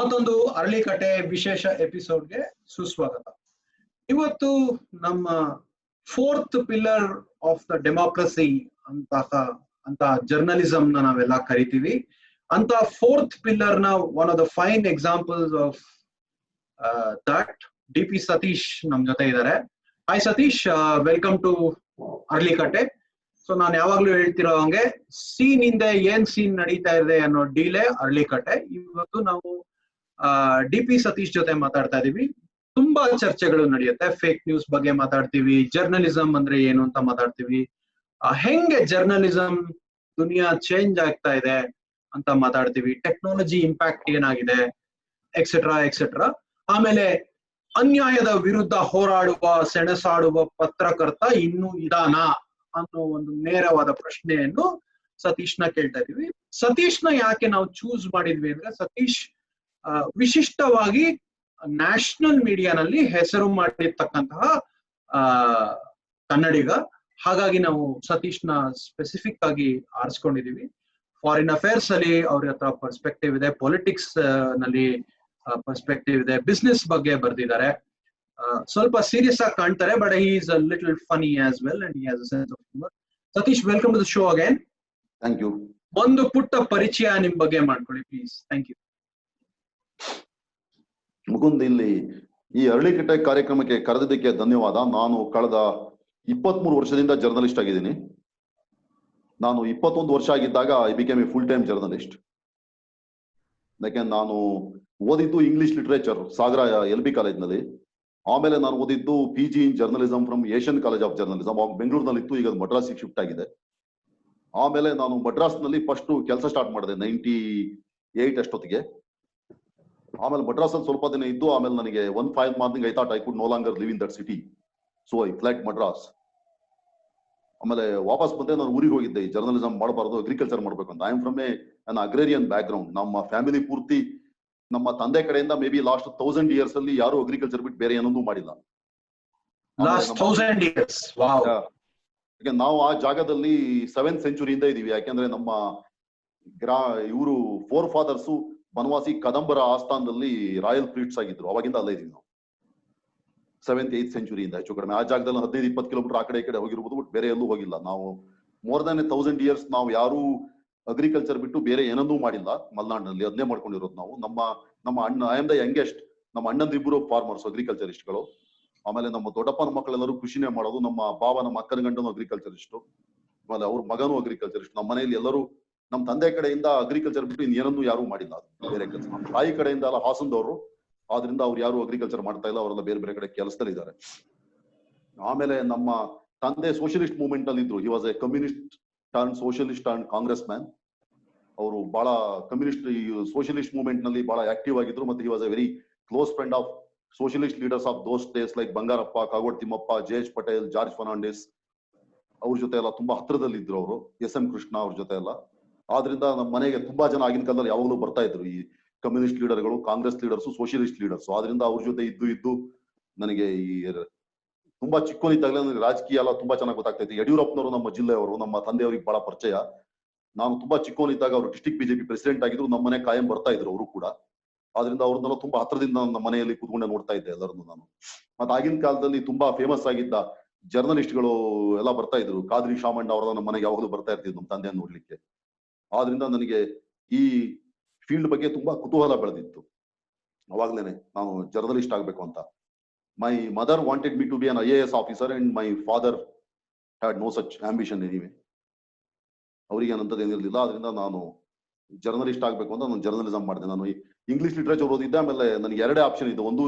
ಮತ್ತೊಂದು ಅರಳಿಕಟ್ಟೆ ವಿಶೇಷ ಎಪಿಸೋಡ್ಗೆ ಸುಸ್ವಾಗತ. ಇವತ್ತು ನಮ್ಮ fourth pillar of the democracy ಅಂತ ಜರ್ನಲಿಸಂ ನಾವೆಲ್ಲ ಕರಿತೀವಿ. ಅಂತ ಫೋರ್ತ್ ಪಿಲ್ಲರ್ ನ one of the fine examples of that D P. Satish ನಮ್ ಜೊತೆ ಇದ್ದಾರೆ. Hi Satish, welcome to Aralikatte. So ನಾನು ಯಾವಾಗ್ಲೂ ಹೇಳ್ತಿರೋ ಹಂಗೆ ಸೀನ್ ಹಿಂದೆ ಏನ್ ಸೀನ್ ನಡೀತಾ ಇದೆ ಅನ್ನೋ ಡೀಲೆ ಅರಳಿಕಟ್ಟೆ. ಇವತ್ತು ನಾವು ಡಿ.ಪಿ. ಸತೀಶ್ ಜೊತೆ ಮಾತಾಡ್ತಾ ಇದೀವಿ. ತುಂಬಾ ಚರ್ಚೆಗಳು ನಡೆಯುತ್ತೆ. ಫೇಕ್ ನ್ಯೂಸ್ ಬಗ್ಗೆ ಮಾತಾಡ್ತೀವಿ, ಜರ್ನಲಿಸಂ ಅಂದ್ರೆ ಏನು ಅಂತ ಮಾತಾಡ್ತೀವಿ, ಹೆಂಗೆ ಜರ್ನಲಿಸಂ ದುನಿಯಾ ಚೇಂಜ್ ಆಗ್ತಾ ಇದೆ ಅಂತ ಮಾತಾಡ್ತೀವಿ, ಟೆಕ್ನಾಲಜಿ ಇಂಪ್ಯಾಕ್ಟ್ ಏನಾಗಿದೆ, ಎಕ್ಸೆಟ್ರಾ ಎಕ್ಸೆಟ್ರಾ. ಆಮೇಲೆ ಅನ್ಯಾಯದ ವಿರುದ್ಧ ಹೋರಾಡುವ ಸೆಣಸಾಡುವ ಪತ್ರಕರ್ತ ಇನ್ನೂ ಇದಾನ ಅನ್ನೋ ಒಂದು ನೇರವಾದ ಪ್ರಶ್ನೆಯನ್ನು ಸತೀಶ್ನ ಕೇಳ್ತಾ ಇದೀವಿ. ಸತೀಶ್ನ ಯಾಕೆ ನಾವು ಚೂಸ್ ಮಾಡಿದ್ವಿ ಅಂದ್ರೆ, ಸತೀಶ್ ವಿಶಿಷ್ಟವಾಗಿ ನ್ಯಾಷನಲ್ ಮೀಡಿಯಾನಲ್ಲಿ ಹೆಸರು ಮಾಡಿರ್ತಕ್ಕಂತಹ ಕನ್ನಡಿಗ. ಹಾಗಾಗಿ ನಾವು ಸತೀಶ್ನ ಸ್ಪೆಸಿಫಿಕ್ ಆಗಿ ಆರಿಸ್ಕೊಂಡಿದೀವಿ. ಫಾರಿನ್ ಅಫೇರ್ಸ್ ಅಲ್ಲಿ ಅವ್ರ ಹತ್ರ ಪರ್ಸ್ಪೆಕ್ಟಿವ್ ಇದೆ, ಪೊಲಿಟಿಕ್ಸ್ ನಲ್ಲಿ ಪರ್ಸ್ಪೆಕ್ಟಿವ್ ಇದೆ, ಬಿಸ್ನೆಸ್ ಬಗ್ಗೆ ಬರ್ದಿದ್ದಾರೆ. ಸ್ವಲ್ಪ ಸೀರಿಯಸ್ ಆಗಿ ಕಾಣ್ತಾರೆ, but he is a little funny as well and he has a sense of humour. Satish, welcome to the show again. Thank you. ಒಂದು ಪುಟ್ಟ ಪರಿಚಯ ನಿಮ್ ಬಗ್ಗೆ ಮಾಡ್ಕೊಳ್ಳಿ ಪ್ಲೀಸ್. Thank you. ಮುಕುಂದ್, ಇಲ್ಲಿ ಈ ಅರಳಿಕಟ್ಟೆ ಕಾರ್ಯಕ್ರಮಕ್ಕೆ ಕರೆದಿದ್ದಕ್ಕೆ ಧನ್ಯವಾದ. ನಾನು ಕಳೆದ 23 ವರ್ಷದಿಂದ ಜರ್ನಲಿಸ್ಟ್ ಆಗಿದ್ದೀನಿ. ನಾನು 21 ವರ್ಷ ಆಗಿದ್ದಾಗ I became A full time journalist. ಯಾಕೆಂದ್ರೆ ನಾನು ಓದಿದ್ದು ಇಂಗ್ಲಿಷ್ ಲಿಟರೇಚರ್ ಸಾಗರ LB ಕಾಲೇಜ್ನಲ್ಲಿ. ಆಮೇಲೆ ನಾನು ಓದಿದ್ದು PG in journalism from Asian college of journalism. ಬೆಂಗಳೂರಿನಲ್ಲಿ ಇತ್ತು, ಈಗ ಮಡ್ರಾಸಿಗೆ ಶಿಫ್ಟ್ ಆಗಿದೆ. ಆಮೇಲೆ ನಾನು ಮಡ್ರಾಸ್ನಲ್ಲಿ ಫಸ್ಟ್ ಕೆಲಸ ಸ್ಟಾರ್ಟ್ ಮಾಡಿದೆ 98 ಅಷ್ಟೊತ್ತಿಗೆ. ಆಮೇಲೆ ಮಡ್ರಾಸಲ್ಲಿ ಸ್ವಲ್ಪ ದಿನ ಇದ್ದು, ಆಮೇಲೆ ನನಗೆ one fine morning I thought I could no longer live in that city, so I flight Madras. ಆಮೇಲೆ ವಾಪಸ್ ಬಂದೆ. ನಾನು ಊರಿಗೆ ಹೋಗಿದ್ದೆ, ಜರ್ನಲಿಸಂ ಮಾಡಬಾರ್ದು, ಅಗ್ರಿಕಲ್ಚರ್ ಮಾಡ್ಬೇಕು ಅಂತ. I am from an agrarian back ground. ನಮ್ಮ ಫ್ಯಾಮಿಲಿ ಪೂರ್ತಿ, ನಮ್ಮ ತಂದೆ ಕಡೆಯಿಂದ ಮೇ ಬಿ ಲಾಸ್ಟ್ 1000 years ಅಲ್ಲಿ ಯಾರು ಅಗ್ರಿಕಲ್ಚರ್ ಬಿಟ್ಟು ಬೇರೆ ಏನೊಂದು ಮಾಡಿಲ್ಲ. ನಾವು ಆ ಜಾಗದಲ್ಲಿ 7th centuryಯಿಂದ ಇದೀವಿ. ಯಾಕೆಂದ್ರೆ ನಮ್ಮ ಇವರು ಫೋರ್ ಫಾದರ್ಸು ಬನವಾಸಿ ಕದಂಬರ ಆಸ್ಥಾನದಲ್ಲಿ ರಾಯಲ್ ಫ್ಲೀಟ್ಸ್ ಆಗಿದ್ರು. ಅವಾಗಿಂದ ಅಲ್ಲೇ ಇದೀವಿ ನಾವು 7th 8th centuryಯಿಂದ. ಹೆಚ್ಚು ಕಡಿಮೆ ಆ ಜಾಗದಲ್ಲಿ 15-20 ಕಿಲೋಮೀಟರ್ ಆ ಕಡೆ ಈ ಕಡೆ ಹೋಗಿರ್ಬೋದು, ಬಟ್ ಬೇರೆ ಎಲ್ಲೂ ಹೋಗಿಲ್ಲ ನಾವು. ಮೋರ್ ದನ್ 1000 years ನಾವು ಯಾರು ಅಗ್ರಿಕಲ್ಚರ್ ಬಿಟ್ಟು ಬೇರೆ ಏನನ್ನೂ ಮಾಡಿಲ್ಲ ಮಲೆನಾಡಿನಲ್ಲಿ. ಅದನ್ನೇ ಮಾಡ್ಕೊಂಡಿರೋದು ನಾವು. ನಮ್ಮ ಅಣ್ಣ, ಐ ಆಮ್ ದ ಯಂಗೆಸ್ಟ್, ನಮ್ಮ ಅಣ್ಣಂದಿಬ್ಬರು ಫಾರ್ಮರ್ಸ್, ಅಗ್ರಿಕಲ್ಚರಿಸ್ಟ್ಗಳು. ಆಮೇಲೆ ನಮ್ಮ ದೊಡ್ಡಪ್ಪನ ಮಕ್ಕಳೆಲ್ಲರೂ ಕೃಷಿನೇ ಮಾಡೋದು. ನಮ್ಮ ಬಾವ, ನಮ್ಮ ಅಕ್ಕನ ಗಂಡನು ಅಗ್ರಿಕಲ್ಚರಿಸ್ಟು, ಆಮೇಲೆ ಅವ್ರ ಮಗನೂ ಅಗ್ರಿಕಲ್ಚರಿಸ್ಟ್. ನಮ್ಮ ಮನೆಯಲ್ಲಿ ಎಲ್ಲರೂ ನಮ್ಮ ತಂದೆ ಕಡೆಯಿಂದ ಅಗ್ರಿಕಲ್ಚರ್ ಬಿಟ್ಟು ಇನ್ನೇನನ್ನೂ ಯಾರು ಮಾಡಿಲ್ಲ ಬೇರೆ ಕೆಲಸ. ನಮ್ಮ ತಾಯಿ ಕಡೆಯಿಂದ ಎಲ್ಲ ಹಾಸನದವರು, ಆದ್ರಿಂದ ಅವ್ರು ಯಾರು ಅಗ್ರಿಕಲ್ಚರ್ ಮಾಡ್ತಾ ಇಲ್ಲ, ಅವರೆಲ್ಲ ಬೇರೆ ಬೇರೆ ಕಡೆ ಕೆಲಸದಲ್ಲಿ ಇದ್ದಾರೆ. ಆಮೇಲೆ ನಮ್ಮ ತಂದೆ ಸೋಷಿಯಲಿಸ್ಟ್ ಮೂವ್ಮೆಂಟ್ ನಲ್ಲಿ ಇದ್ರು. ಹಿ was A communist turn socialist and Congress man. ಅವರು ಬಹಳ ಕಮ್ಯುನಿಸ್ಟ್ ಸೋಷಿಯಲಿಸ್ಟ್ ಮೂವ್ಮೆಂಟ್ ನಲ್ಲಿ ಬಹಳ ಆಕ್ಟಿವ್ ಆಗಿದ್ರು. ಮತ್ತೆ he was a very close friend of socialist leaders of those days like Bangarappa, Kagodu Thimmappa, J H. Patel, George Fernandes. ಅವ್ರ ಜೊತೆ ಎಲ್ಲ ತುಂಬಾ ಹತ್ರದಲ್ಲಿ ಇದ್ರು ಅವರು. S.M. ಕೃಷ್ಣ ಅವ್ರ ಜೊತೆ ಎಲ್ಲ. ಆದ್ರಿಂದ ನಮ್ಮ ಮನೆಗೆ ತುಂಬಾ ಜನ ಆಗಿನ ಕಾಲದಲ್ಲಿ ಯಾವಾಗಲೂ ಬರ್ತಾ ಇದ್ರು, ಈ ಕಮ್ಯುನಿಸ್ಟ್ ಲೀಡರ್ಗಳು, ಕಾಂಗ್ರೆಸ್ ಲೀಡರ್ಸು, ಸೋಷಿಯಲಿಸ್ಟ್ ಲೀಡರ್ಸ್. ಆದ್ರಿಂದ ಅವ್ರ ಜೊತೆ ಇದ್ದು ನನಗೆ ಈ ತುಂಬಾ ಚಿಕ್ಕವನಿದ್ದಾಗಲೇ ನನಗೆ ರಾಜಕೀಯ ಎಲ್ಲ ತುಂಬಾ ಚೆನ್ನಾಗಿ ಗೊತ್ತಾಗ್ತಾ ಇತ್ತು. ಯಡಿಯೂರಪ್ಪನವರು ನಮ್ಮ ಜಿಲ್ಲೆಯವರು, ನಮ್ಮ ತಂದೆಯವ್ರಿಗೆ ಬಹಳ ಪರಿಚಯ. ನಾನು ತುಂಬಾ ಚಿಕ್ಕವನಿದ್ದಾಗ ಅವರು ಡಿಸ್ಟ್ರಿಕ್ಟ್ ಬಿಜೆಪಿ ಪ್ರೆಸಿಡೆಂಟ್ ಆಗಿದ್ರು. ನಮ್ಮ ಮನೆ ಕಾಯಂ ಬರ್ತಾ ಇದ್ರು ಅವರು ಕೂಡ. ಆದ್ರಿಂದ ಅವ್ರನ್ನೆಲ್ಲ ತುಂಬಾ ಹತ್ರದಿಂದ ನಮ್ಮ ಮನೆಯಲ್ಲಿ ಕೂತ್ಕೊಂಡೆ ನೋಡ್ತಾ ಇದ್ದೆ ಎಲ್ಲರನ್ನು ನಾನು. ಮತ್ತೆ ಆಗಿನ ಕಾಲದಲ್ಲಿ ತುಂಬಾ ಫೇಮಸ್ ಆಗಿದ್ದ ಜರ್ನಲಿಸ್ಟ್ಗಳು ಎಲ್ಲ ಬರ್ತಾ ಇದ್ರು. ಖಾದ್ರಿ ಶಾಮಣ್ಣ ಅವರೆಲ್ಲ ನಮ್ಮ ಮನೆಗೆ ಯಾವಾಗಲೂ ಬರ್ತಾ ಇರ್ತಿದ್ರು ನಮ್ಮ ತಂದೆಯನ್ನು ನೋಡ್ಲಿಕ್ಕೆ. ಆದ್ರಿಂದ ನನಗೆ ಈ ಫೀಲ್ಡ್ ಬಗ್ಗೆ ತುಂಬಾ ಕುತೂಹಲ ಬೆಳೆದಿತ್ತು. ಅವಾಗ್ಲೇನೆ ನಾನು ಜರ್ನಲಿಸ್ಟ್ ಆಗ್ಬೇಕು ಅಂತ. My mother wanted me to be an IAS officer and my father had no such ambition anyway. ಅವರಿಗೆ ಏನಂತದ್ದು ಏನಿರಲಿಲ್ಲ. ಆದ್ರಿಂದ ನಾನು ಜರ್ನಲಿಸ್ಟ್ ಆಗ್ಬೇಕು ಅಂತ ನಾನು ಜರ್ನಲಿಸಂ ಮಾಡಿದೆ. ನಾನು ಇಂಗ್ಲಿಷ್ ಲಿಟರೇಚರ್ ಓದಿದ್ದೆ. ಆಮೇಲೆ ನನಗೆ 2 ಆಪ್ಷನ್ ಇತ್ತು. ಒಂದು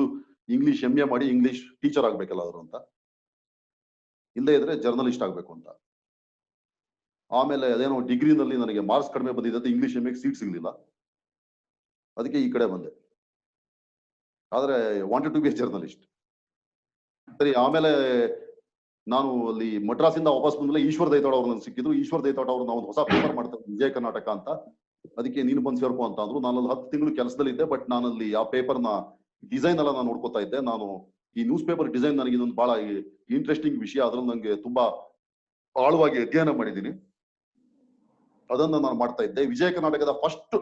ಇಂಗ್ಲಿಷ್ MA ಮಾಡಿ ಇಂಗ್ಲಿಷ್ ಟೀಚರ್ ಆಗ್ಬೇಕಲ್ಲಾದ್ರು ಅಂತ, ಇಲ್ಲೇ ಇದ್ರೆ ಜರ್ನಲಿಸ್ಟ್ ಆಗ್ಬೇಕು ಅಂತ. ಆಮೇಲೆ ಅದೇನೋ ಡಿಗ್ರಿನಲ್ಲಿ ನನಗೆ ಮಾರ್ಕ್ಸ್ ಕಡಿಮೆ ಬಂದಿದ್ದಂತೆ ಇಂಗ್ಲಿಷ್ MA ಸೀಟ್ ಸಿಗ್ಲಿಲ್ಲ. ಅದಕ್ಕೆ ಈ ಕಡೆ ಬಂದೆ. ಆದ್ರೆ wanted to be a journalist. ಸರಿ, ಆಮೇಲೆ ನಾನು ಅಲ್ಲಿ ಮಡ್ರಾಸಿಂದ ವಾಪಸ್ ಬಂದ್ಮೇಲೆ ಈಶ್ವರ್ ದೈತಾಡ್ ಅವ್ರು ನನಗೆ ಸಿಕ್ಕಿದ್ರು. ಈಶ್ವರ್ ದೈತಾಡ್ ಅವರು ನಾವು ಹೊಸ ಪೇಪರ್ ಮಾಡ್ತಾರೆ ವಿಜಯ ಕರ್ನಾಟಕ ಅಂತ, ಅದಕ್ಕೆ ನೀನು ಬಂದು ಸೇರ್ಕೊ ಅಂತ ಅಂದ್ರು. ನಾನಲ್ಲಿ 10 ತಿಂಗಳು ಕೆಲಸದಲ್ಲಿದ್ದೆ. ಬಟ್ ನಾನಲ್ಲಿ ಆ ಪೇಪರ್ನ ಡಿಸೈನ್ ಎಲ್ಲ ನಾನು ನೋಡ್ಕೋತಾ ಇದ್ದೆ. ನಾನು ಈ ನ್ಯೂಸ್ ಪೇಪರ್ ಡಿಸೈನ್ ನನಗೆ ಇದೊಂದು ಬಹಳ ಇಂಟ್ರೆಸ್ಟಿಂಗ್ ವಿಷಯ. ಅದ್ರಲ್ಲಿ ನಂಗೆ ತುಂಬಾ ಆಳವಾಗಿ ಅಧ್ಯಯನ ಮಾಡಿದ್ದೀನಿ. ಅದನ್ನ ನಾನು ಮಾಡ್ತಾ ಇದ್ದೆ. ವಿಜಯ ಕರ್ನಾಟಕದ ಫಸ್ಟ್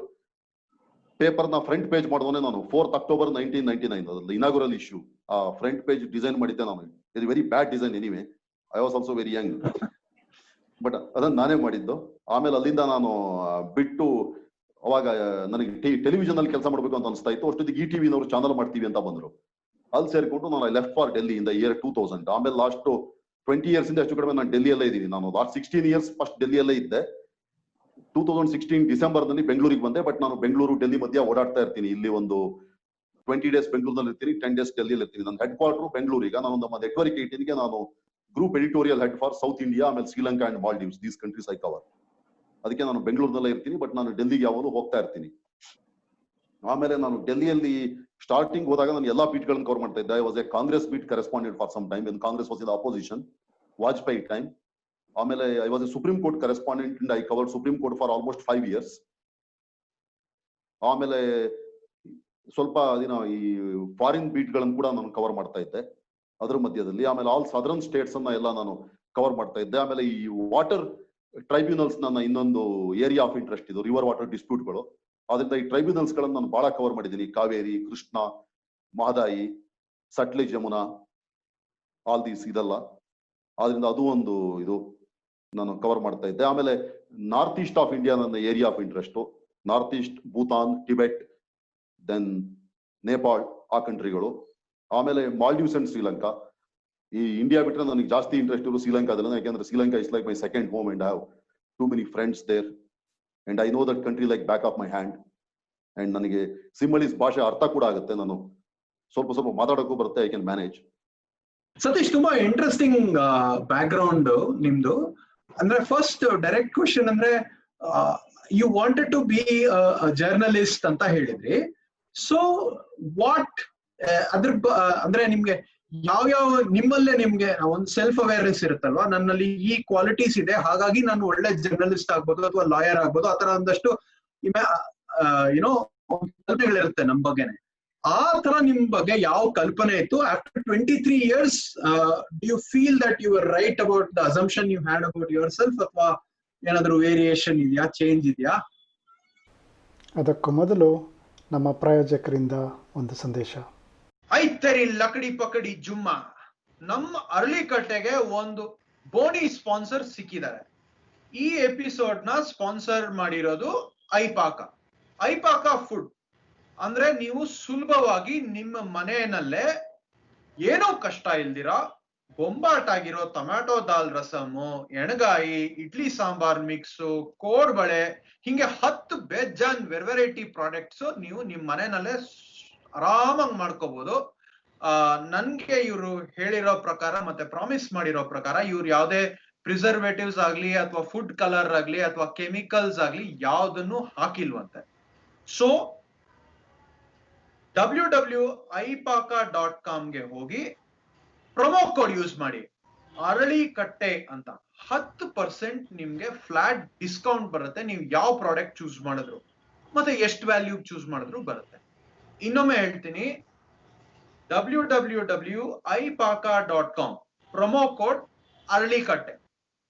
ಪೇಪರ್ ನ ಫ್ರಂಟ್ ಪೇಜ್ ಮಾಡಿದವನೇ ನಾನು. 4th October 1999 ಅದ್ರಲ್ಲಿ ಇನಾಗುರಲ್ ಇಶ್ಯೂ ಆ ಫ್ರಂಟ್ ಪೇಜ್ ಡಿಸೈನ್ ಮಾಡಿದ್ದೆ ನಾನು. It very bad design anyway, I was also very Young, but ಅದನ್ನ ನಾನೇ ಮಾಡಿದ್ದು. ಆಮೇಲೆ ಅಲ್ಲಿಂದ ನಾನು ಬಿಟ್ಟು ಅವಾಗ ನನಗೆ ಟೆಲಿವಿಷನ್ ಅಲ್ಲಿ ಕೆಲಸ ಮಾಡ್ಬೇಕು ಅಂತ ಅನಿಸ್ತಾ ಇತ್ತು. ಅಷ್ಟೊತ್ತಿಗೆ ETV ನವರು ಚಾನಲ್ ಮಾಡ್ತೀವಿ ಅಂತ ಬಂದ್ರು. ಅಲ್ಲಿ ಸೇರ್ಕೊಂಡು ನಾನು left for Delhi in the year 2000. ಆಮೇಲೆ ಲಾಸ್ಟ್ 20 years ಇಂದ ಹೆಚ್ಚು ಕಡಿಮೆ ನಾನು ಡೆಲ್ಲಿಯಲ್ಲೇ ಇದ್ದೀನಿ. ನಾನು ಲಾಸ್ಟ್ 16 years ಫಸ್ಟ್ ಡೆಲ್ಲಿಯಲ್ಲೇ ಇದ್ದೆ. 2016 ಡಿಸೆಂಬರ್ನಲ್ಲಿ ಬೆಂಗಳೂರಿಗೆ ಬಂದೆ. ಬಟ್ ನಾನು ಬೆಂಗಳೂರು ಡೆಲ್ಲಿ ಮಧ್ಯ ಓಡಾಡ್ತಾ ಇರ್ತೀನಿ. ಇಲ್ಲಿ ಒಂದು 20 days ಬೆಂಗಳೂರಲ್ಲಿ ಇರ್ತೀನಿ, 10 days ಡೆಲ್ಲಿಯಲ್ಲಿ ಇರ್ತೀನಿ. ನನ್ನ ಹೆಡ್ ಕ್ವಾರ್ಟರ್ ಬೆಂಗಳೂರು. ಈಗ ನಾನು ನಮ್ಮ ನೆಟ್ವರ್ಕ್ 18ಗೆ ನಾನು group editorial head for South India, ಆಮೇಲೆ Sri Lanka and Maldives, these countries I cover. ಅದಕ್ಕೆ ನಾನು ಬೆಂಗಳೂರಿನಲ್ಲೇ ಇರ್ತೀನಿ, ಬಟ್ ನಾನು ಡೆಲ್ಲಿಗೆ ಯಾವಾಗಲೂ ಹೋಗ್ತಾ ಇರ್ತೀನಿ. ಆಮೇಲೆ ನಾನು ಡೆಲ್ಲಿಯಲ್ಲಿ ಸ್ಟಾರ್ಟಿಂಗ್ ಹೋದಾಗ ನಾನು ಎಲ್ಲಾ ಬೀಟ್ಗಳನ್ನು ಕವರ್ ಮಾಡ್ತಾ ಇದ್ದೆ. I was a Congress beat correspondent for some time when Congress was in opposition, Vajpayee time. ಆಮೇಲೆ I was a Supreme Court correspondent and I covered Supreme Court for almost 5 years. ಆಮೇಲೆ ಸ್ವಲ್ಪ ದಿನ ಈ ಫಾರಿನ್ ಬೀಟ್ ಗಳನ್ನು ಕೂಡ ನಾನು cover ಮಾಡ್ತಾ ಇದ್ದೆ ಅದ್ರ ಮಧ್ಯದಲ್ಲಿ. ಆಮೇಲೆ ಆಲ್ ಸದರ್ನ್ ಸ್ಟೇಟ್ಸ್ ಅನ್ನ ಎಲ್ಲ ನಾನು ಕವರ್ ಮಾಡ್ತಾ ಇದ್ದೆ. ಆಮೇಲೆ ಈ ವಾಟರ್ ಟ್ರೈಬ್ಯುನಲ್ಸ್ ನನ್ನ ಇನ್ನೊಂದು ಏರಿಯಾ ಆಫ್ ಇಂಟ್ರೆಸ್ಟ್ ಇದು, ರಿವರ್ ವಾಟರ್ ಡಿಸ್ಪ್ಯೂಟ್ಗಳು. ಆದ್ರಿಂದ ಈ ಟ್ರೈಬ್ಯುನಲ್ಸ್ ಗಳನ್ನು ನಾನು ಬಹಳ ಕವರ್ ಮಾಡಿದ್ದೀನಿ. ಕಾವೇರಿ, ಕೃಷ್ಣ, ಮಹದಾಯಿ, ಸಟ್ಲೇಜ್, ಯಮುನಾ, ಆಲ್ ದೀಸ್ ಇದೆಲ್ಲ. ಆದ್ರಿಂದ ಅದು ಒಂದು ಇದು ನಾನು ಕವರ್ ಮಾಡ್ತಾ ಇದ್ದೆ. ಆಮೇಲೆ ನಾರ್ತ್ ಈಸ್ಟ್ ಆಫ್ ಇಂಡಿಯಾ ನನ್ನ area of interest. North east, Bhutan, Tibet, then Nepal, ಆ ಕಂಟ್ರಿಗಳು. ಆಮೇಲೆ ಮಾಲ್ಡೀವ್ಸ್ ಅಂಡ್ ಶ್ರೀಲಂಕಾ. ಈ ಇಂಡಿಯಾ ಬಿಟ್ಟರೆ ನನಗೆ ಜಾಸ್ತಿ ಇಂಟ್ರೆಸ್ಟ್ ಇರೋ ಶ್ರೀಲಂಕಾದಲ್ಲಿ, ಯಾಕೆಂದ್ರೆ Sri Lanka is like my second home and I have too many friends there and I know that country like back of my hand. And ನನಗೆ ಸಿಂಹಳೀಸ್ ಭಾಷೆ ಅರ್ಥ ಕೂಡ ಆಗುತ್ತೆ, ನಾನು ಸ್ವಲ್ಪ ಸ್ವಲ್ಪ ಮಾತಾಡೋಕ್ಕೂ ಬರುತ್ತೆ, ಐ ಕ್ಯಾನ್ ಮ್ಯಾನೇಜ್. ಸತೀಶ್, ತುಂಬಾ ಇಂಟ್ರೆಸ್ಟಿಂಗ್ ಬ್ಯಾಕ್ ಗ್ರೌಂಡ್ ನಿಮ್ದು. ಅಂದ್ರೆ ಫಸ್ಟ್ ಡೈರೆಕ್ಟ್ ಕ್ವಶನ್ ಅಂದ್ರೆ, you wanted to be journalist ಅಂತ ಹೇಳಿದ್ರಿ. ಸೊ ವಾಟ್ ಅದ್ರ ಅಂದ್ರೆ ನಿಮ್ಗೆ ಯಾವ್ಯಾವ ನಿಮ್ಮಲ್ಲೇ ನಿಮ್ಗೆ ಒಂದು ಸೆಲ್ಫ್ ಅವೇರ್ನೆಸ್ ಇರುತ್ತಲ್ವಾ, ನನ್ನಲ್ಲಿ ಈ ಕ್ವಾಲಿಟೀಸ್ ಇದೆ, ಹಾಗಾಗಿ ನಾನು ಒಳ್ಳೆ ಜರ್ನಲಿಸ್ಟ್ ಆಗ್ಬೋದು ಅಥವಾ ಲಾಯರ್ ಆಗ್ಬೋದು, ಆತರ ಒಂದಷ್ಟು ಏನೋ ಕಲ್ಪನೆಗಳಿರುತ್ತೆ ನಮ್ ಬಗ್ಗೆನೆ. ಆ ತರ ನಿಮ್ ಬಗ್ಗೆ ಯಾವ ಕಲ್ಪನೆ ಇತ್ತು? After 23 years, do you feel that you are right about the assumption you had about yourself, ಅಥವಾ ಏನಾದ್ರೂ ವೇರಿಯೇಷನ್ ಇದೆಯಾ, ಚೇಂಜ್ ಇದೆಯಾ? ಅದಕ್ಕೂ ಮೊದಲು ನಮ್ಮ ಪ್ರಾಯೋಜಕರಿಂದ ಒಂದು ಸಂದೇಶ. ಐತರಿ ಲಕಡಿ ಪಕಡಿ ಜುಮ್ಮ, ನಮ್ಮ ಅರಳಿಕಟ್ಟೆಗೆ ಒಂದು ಬೋನಿ ಸ್ಪಾನ್ಸರ್ ಸಿಕ್ಕಿದ್ದಾರೆ. ಈ ಎಪಿಸೋಡ್ ನ ಸ್ಪಾನ್ಸರ್ ಮಾಡಿರೋದು ಐಪಾಕ ಫುಡ್. ಅಂದ್ರೆ ನೀವು ಸುಲಭವಾಗಿ ನಿಮ್ಮ ಮನೆಯಲ್ಲೇ ಏನೋ ಕಷ್ಟ ಇಲ್ದಿರ ಬೊಂಬಾಟಾಗಿರೋ ಟೊಮ್ಯಾಟೊ ದಾಲ್ ರಸಮು, ಎಣಗಾಯಿ, ಇಡ್ಲಿ ಸಾಂಬಾರ್ ಮಿಕ್ಸು, ಕೋಡ್ಬಳೆ, ಹಿಂಗೆ 10 ಬೇಜಾನ್ ವೆರೈಟಿ ಪ್ರಾಡಕ್ಟ್ಸ್ ನೀವು ನಿಮ್ ಮನೆಯಲ್ಲೇ ಆರಾಮಾಗಿ ಮಾಡ್ಕೋಬಹುದು. ನನ್ಗೆ ಇವರು ಹೇಳಿರೋ ಪ್ರಕಾರ ಮತ್ತೆ ಪ್ರಾಮಿಸ್ ಮಾಡಿರೋ ಪ್ರಕಾರ ಇವ್ರು ಯಾವ್ದೇ ಪ್ರಿಸರ್ವೇಟಿವ್ಸ್ ಆಗ್ಲಿ ಅಥವಾ ಫುಡ್ ಕಲರ್ ಆಗ್ಲಿ ಅಥವಾ ಕೆಮಿಕಲ್ಸ್ ಆಗ್ಲಿ ಯಾವ್ದನ್ನು ಹಾಕಿಲ್ವಂತೆ. ಸೊ www.ipaka.com ಗೆ ಹೋಗಿ ಪ್ರೊಮೋ ಕೋಡ್ ಯೂಸ್ ಮಾಡಿ, ಅರಳಿಕಟ್ಟೆ ಅಂತ. 10% ನಿಮ್ಗೆ ಫ್ಲಾಟ್ ಡಿಸ್ಕೌಂಟ್ ಬರುತ್ತೆ. ನೀವು ಯಾವ ಪ್ರಾಡಕ್ಟ್ ಚೂಸ್ ಮಾಡಿದ್ರು ಮತ್ತೆ ಎಷ್ಟು ವ್ಯಾಲ್ಯೂ ಚೂಸ್ ಮಾಡಿದ್ರು ಬರುತ್ತೆ. ಇನ್ನೊಮ್ಮೆ ಹೇಳ್ತೀನಿ, www.ipaka.com, promo code Aralikatte.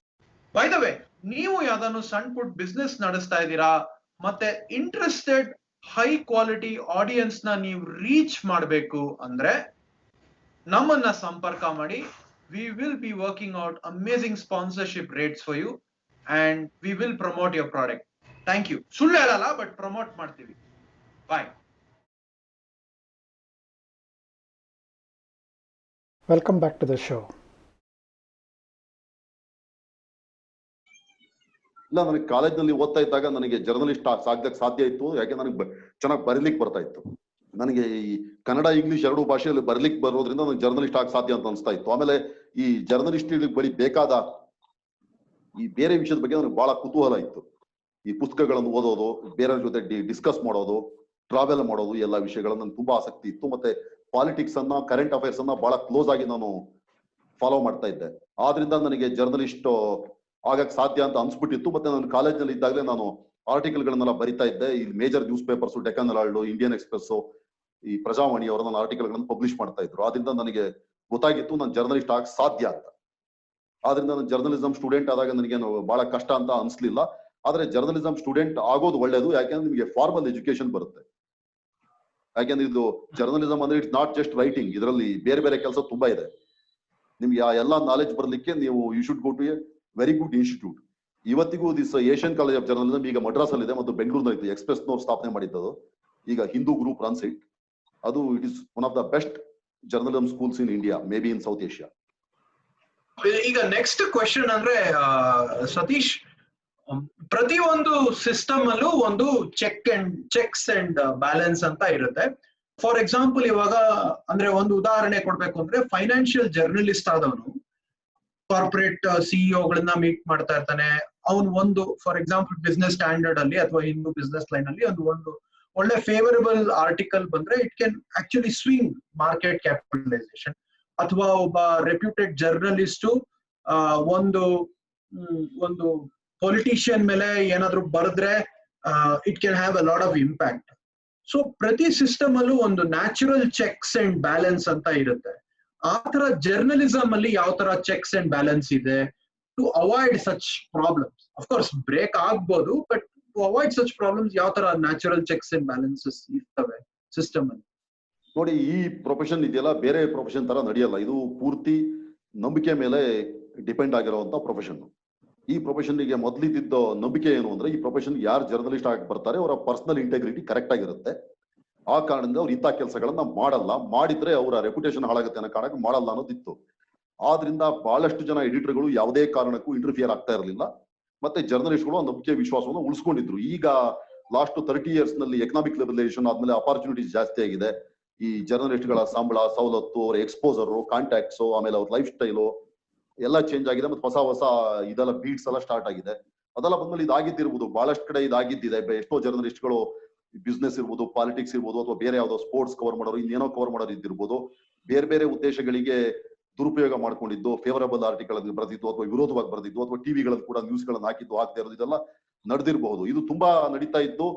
By the way, ನೀವು ಯಾವ್ದಾದ್ರು ಸಣ್ಣ ಪುಟ್ ಬಿಸ್ನೆಸ್ ನಡೆಸ್ತಾ ಇದ್ದೀರಾ ಮತ್ತೆ ಇಂಟ್ರೆಸ್ಟೆಡ್ ಹೈ ಕ್ವಾಲಿಟಿ ಆಡಿಯನ್ಸ್ ನ ನೀವು ರೀಚ್ ಮಾಡಬೇಕು ಅಂದ್ರೆ ನಮ್ಮನ್ನ ಸಂಪರ್ಕ ಮಾಡಿ. We will be working out amazing sponsorship rates for you and we will promote your product. Thank you. ಸುಳ್ಳು ಹೇಳಲ್ಲ, ಬಟ್ ಪ್ರಮೋಟ್ ಮಾಡ್ತೀವಿ. Bye. Welcome back to the show. ಇಲ್ಲ, ನನಗೆ ಕಾಲೇಜ್ನಲ್ಲಿ ಓದ್ತಾ ಇದ್ದಾಗ ನನಗೆ ಜರ್ನಲಿಸ್ಟ್ ಆಗಕ್ಕೆ ಸಾಧ್ಯ ಇತ್ತು. ಯಾಕೆ ನನಗೆ ಚೆನ್ನಾಗಿ ಬರೀಲಿಕ್ಕೆ ಬರ್ತಾ ಇತ್ತು. ನನಗೆ ಈ ಕನ್ನಡ ಇಂಗ್ಲಿಷ್ ಎರಡೂ ಭಾಷೆಯಲ್ಲಿ ಬರ್ಲಿಕ್ಕೆ ಬರೋದ್ರಿಂದ ನನಗೆ ಜರ್ನಲಿಸ್ಟ್ ಆಗ ಸಾಧ್ಯ ಅಂತ ಅನಿಸ್ತಾ ಇತ್ತು. ಆಮೇಲೆ ಈ ಜರ್ನಲಿಸ್ಟ್ ಬಳಿ ಬೇಕಾದ ಈ ಬೇರೆ ವಿಷಯದ ಬಗ್ಗೆ ನನಗೆ ಬಹಳ ಕುತೂಹಲ ಇತ್ತು. ಈ ಪುಸ್ತಕಗಳನ್ನು ಓದೋದು, ಬೇರೆಯವ್ರ ಜೊತೆ ಡಿಸ್ಕಸ್ ಮಾಡೋದು, ಟ್ರಾವೆಲ್ ಮಾಡೋದು, ಎಲ್ಲ ವಿಷಯಗಳಲ್ಲಿ ನನಗೆ ತುಂಬಾ ಆಸಕ್ತಿ ಇತ್ತು. ಮತ್ತೆ ಪಾಲಿಟಿಕ್ಸ್ ಅನ್ನ, ಕರೆಂಟ್ ಅಫೇರ್ಸ್ ಅನ್ನ ಬಹಳ ಕ್ಲೋಸ್ ಆಗಿ ನಾನು ಫಾಲೋ ಮಾಡ್ತಾ ಇದ್ದೆ. ಆದ್ರಿಂದ ನನಗೆ ಜರ್ನಲಿಸ್ಟ್ ಆಗಕ್ ಸಾಧ್ಯ ಅಂತ ಅನ್ಸ್ಬಿಟ್ಟಿತ್ತು. ಮತ್ತೆ ನಾನು ಕಾಲೇಜ್ನಲ್ಲಿ ಇದ್ದಾಗಲೇ ನಾನು ಆರ್ಟಿಕಲ್ ಗಳನ್ನೆಲ್ಲ ಬರಿತಾ ಇದ್ದೆ. ಈ major newspapers, Deccan Herald, Indian Express, ಈ ಪ್ರಜಾವಾಣಿ ಅವರ ನನ್ನ ಆರ್ಟಿಕಲ್ ಗಳನ್ನು ಪಬ್ಲಿಷ್ ಮಾಡ್ತಾ ಇದ್ರು. ಆದ್ರಿಂದ ನನಗೆ ಗೊತ್ತಾಗಿತ್ತು ನಾನು ಜರ್ನಲಿಸ್ಟ್ ಆಗಕ್ ಸಾಧ್ಯ ಅಂತ. ಆದ್ರಿಂದ ನಾನು ಜರ್ನಲಿಸಂ ಸ್ಟೂಡೆಂಟ್ ಆದಾಗ ನನಗೇನು ಬಹಳ ಕಷ್ಟ ಅಂತ ಅನ್ಸ್ಲಿಲ್ಲ. ಆದ್ರೆ ಜರ್ನಲಿಸಂ ಸ್ಟೂಡೆಂಟ್ ಆಗೋದು ಒಳ್ಳೇದು, ಯಾಕೆಂದ್ರೆ ನಿಮಗೆ ಫಾರ್ಮಲ್ ಎಜುಕೇಶನ್ ಬರುತ್ತೆ. ಯಾಕೆಂದ್ರೆ ಇದು ಜರ್ನಲಿಸಂ ಅಂದ್ರೆ ಇಟ್ಸ್ ನಾಟ್ ಜಸ್ಟ್ ರೈಟಿಂಗ್, ಇದರಲ್ಲಿ ಬೇರೆ ಬೇರೆ ಕೆಲಸ ತುಂಬಾ ಇದೆ. ನಿಮ್ಗೆ ಆ ಎಲ್ಲಾ ನಾಲೆಜ್ ಬರ್ಲಿಕ್ಕೆ ನೀವು you should go to a very good institute. ಇವತ್ತಿಗೂ this Asian college of journalism ಈಗ ಮಡ್ರಾಸ್ ಅಲ್ಲಿ ಇದೆ ಮತ್ತು ಬೆಂಗಳೂರಿನಲ್ಲಿ ಎಕ್ಸ್ಪ್ರೆಸ್ ನವರು ಸ್ಥಾಪನೆ ಮಾಡಿದ್ದದು. ಈಗ ಹಿಂದೂ ಗ್ರೂಪ್ ರನ್ಸ್ ಇಟ್. ಅದು it is one of the best journalism schools in India, may be in south Asia. ಈಗ ನೆಕ್ಸ್ಟ್ ಕ್ವೆಶನ್ ಅಂದ್ರೆ ಸತೀಶ್, ಪ್ರತಿಯೊಂದು ಸಿಸ್ಟಮ್ ಅಲ್ಲೂ ಒಂದು ಚೆಕ್ಸ್ ಅಂಡ್ ಬ್ಯಾಲೆನ್ಸ್ ಅಂತ ಇರುತ್ತೆ. ಫಾರ್ ಎಕ್ಸಾಂಪಲ್ ಇವಾಗ ಅಂದ್ರೆ ಒಂದು ಉದಾಹರಣೆ ಕೊಡ್ಬೇಕು ಅಂದ್ರೆ, ಫೈನಾನ್ಷಿಯಲ್ ಜರ್ನಲಿಸ್ಟ್ ಆದವನು ಕಾರ್ಪೊರೇಟ್ ಸಿಇಒಗಳನ್ನ ಮೀಟ್ ಮಾಡ್ತಾ ಇರ್ತಾನೆ. ಅವನು ಒಂದು ಫಾರ್ ಎಕ್ಸಾಂಪಲ್ ಬಿಸ್ನೆಸ್ ಸ್ಟ್ಯಾಂಡರ್ಡ್ ಅಲ್ಲಿ ಅಥವಾ ಹಿಂದೂ ಬಿಸ್ನೆಸ್ ಲೈನ್ ಅಲ್ಲಿ ಒಂದು ಒಳ್ಳೆ ಫೇವರಬಲ್ ಆರ್ಟಿಕಲ್ ಬಂದ್ರೆ it can actually swing market capitalisation. ಅಥವಾ ಒಬ್ಬ ರೆಪ್ಯೂಟೆಡ್ ಜರ್ನಲಿಸ್ಟ್ ಒಂದು ಪೊಲಿಟಿಷಿಯನ್ ಮೇಲೆ ಏನಾದ್ರು ಬರೆದ್ರೆ it can have a lot of impact. So ಪ್ರತಿ ಸಿಸ್ಟಮ್ ಅಲ್ಲೂ ಒಂದು ನ್ಯಾಚುರಲ್ ಚೆಕ್ಸ್ ಅಂಡ್ ಬ್ಯಾಲೆನ್ಸ್ ಅಂತ ಇರುತ್ತೆ. ಆ ತರ ಜರ್ನಲಿಸಂ ಅಲ್ಲಿ ಯಾವ ತರ ಚೆಕ್ಸ್ ಅಂಡ್ ಬ್ಯಾಲೆನ್ಸ್ ಇದೆ to avoid such problems? Of course break ಆಗ್ಬೋದು, but to avoid such problems ಯಾವ ತರ ನ್ಯಾಚುರಲ್ ಚೆಕ್ಸ್ ಅಂಡ್ ಬ್ಯಾಲೆನ್ಸಸ್ ಇರ್ತವೆ ಸಿಸ್ಟಮ್ ಅಲ್ಲಿ? ನೋಡಿ, ಈ ಪ್ರೊಫೆಷನ್ ಇದೆಯಲ್ಲ ಬೇರೆ ಪ್ರೊಫೆಷನ್ ತರ ನಡೆಯಲ್ಲ. ಇದು ಪೂರ್ತಿ ನಂಬಿಕೆ ಮೇಲೆ ಡಿಪೆಂಡ್ ಆಗಿರುವಂತ ಪ್ರೊಫೆಷನ್. ಈ ಪ್ರೊಫೆಷನ್ಗೆ ಮೊದಲಿದ್ದ ನಂಬಿಕೆ ಏನು ಅಂದ್ರೆ, ಈ ಪ್ರೊಫೆಷನ್ ಯಾರು ಜರ್ನಲಿಸ್ಟ್ ಆಗಿ ಬರ್ತಾರೆ ಅವರ ಪರ್ಸನಲ್ ಇಂಟೆಗ್ರಿಟಿ ಕರೆಕ್ಟ್ ಆಗಿರುತ್ತೆ. ಆ ಕಾರಣದಿಂದ ಅವ್ರು ಇಂಥ ಕೆಲಸಗಳನ್ನ ಮಾಡಲ್ಲ, ಮಾಡಿದ್ರೆ ಅವರ ರೆಪ್ಯುಟೇಷನ್ ಹಾಳಾಗುತ್ತೆ ಅನ್ನೋ ಕಾರಣಕ್ಕೆ ಮಾಡಲ್ಲ ಅನ್ನೋದಿತ್ತು. ಆದ್ರಿಂದ ಬಹಳಷ್ಟು ಜನ ಎಡಿಟರ್ಗಳು ಯಾವುದೇ ಕಾರಣಕ್ಕೂ ಇಂಟರ್ಫಿಯರ್ ಆಗ್ತಾ ಇರಲಿಲ್ಲ. ಮತ್ತೆ ಜರ್ನಲಿಸ್ಟ್ಗಳು ಆ ನಂಬಿಕೆ ವಿಶ್ವಾಸವನ್ನು ಉಳಿಸ್ಕೊಂಡಿದ್ರು. ಈಗ ಲಾಸ್ಟ್ 30 years ನಲ್ಲಿ ಎಕನಾಮಿಕ್ ಲಿಬರಲೈಸೇಷನ್ ಆದ್ಮೇಲೆ ಅಪಾರ್ಚುನಿಟೀಸ್ ಜಾಸ್ತಿ ಆಗಿದೆ. ಈ ಜರ್ನಲಿಸ್ಟ್ಗಳ ಸಂಬಳ, ಸವಲತ್ತು, ಅವರ ಎಕ್ಸ್ಪೋಸರ್, ಕಾಂಟ್ಯಾಕ್ಟ್ಸ್, ಆಮೇಲೆ ಅವ್ರ ಲೈಫ್ ಸ್ಟೈಲು ಎಲ್ಲ ಚೇಂಜ್ ಆಗಿದೆ. ಮತ್ತೆ ಹೊಸ ಇದೆಲ್ಲ ಬೀಟ್ಸ್ ಎಲ್ಲ ಸ್ಟಾರ್ಟ್ ಆಗಿದೆ. ಅದೆಲ್ಲ ಬಂದ್ಮೇಲೆ ಇದಾಗಿದ್ದಿರ್ಬೋದು, ಬಹಳಷ್ಟು ಕಡೆ ಇದಾಗಿದ್ದಿದೆ. ಎಷ್ಟೋ ಜರ್ನಲಿಸ್ಟ್ಗಳು ಬಿಸ್ನೆಸ್ ಇರ್ಬೋದು, ಪಾಲಿಟಿಕ್ಸ್ ಇರ್ಬೋದು, ಅಥವಾ ಬೇರೆ ಯಾವ್ದೋ ಸ್ಪೋರ್ಟ್ಸ್ ಕವರ್ ಮಾಡೋರು, ಇನ್ನೇನೋ ಕವರ್ ಮಾಡೋರು ಇದ್ದಿರ್ಬೋದು, ಬೇರೆ ಬೇರೆ ಉದ್ದೇಶಗಳಿಗೆ ದುರುಪಯೋಗ ಮಾಡ್ಕೊಂಡಿದ್ದು, ಫೇವರಬಲ್ ಆರ್ಟಿಕಲ್ ಬರೆದಿದ್ದು ಅಥವಾ ವಿರೋಧವಾಗಿ ಬರೆದಿದ್ದು, ಅಥವಾ ಟಿವಿಗಳಲ್ಲಿ ಕೂಡ ನ್ಯೂಸ್ ಗಳನ್ನ ಹಾಕಿದ್ದು, ಹಾಕ್ತಾ ಇರೋದು, ಇದೆಲ್ಲ ನಡೆದಿರಬಹುದು. ಇದು ತುಂಬಾ ನಡೀತಾ ಇದ್ದು.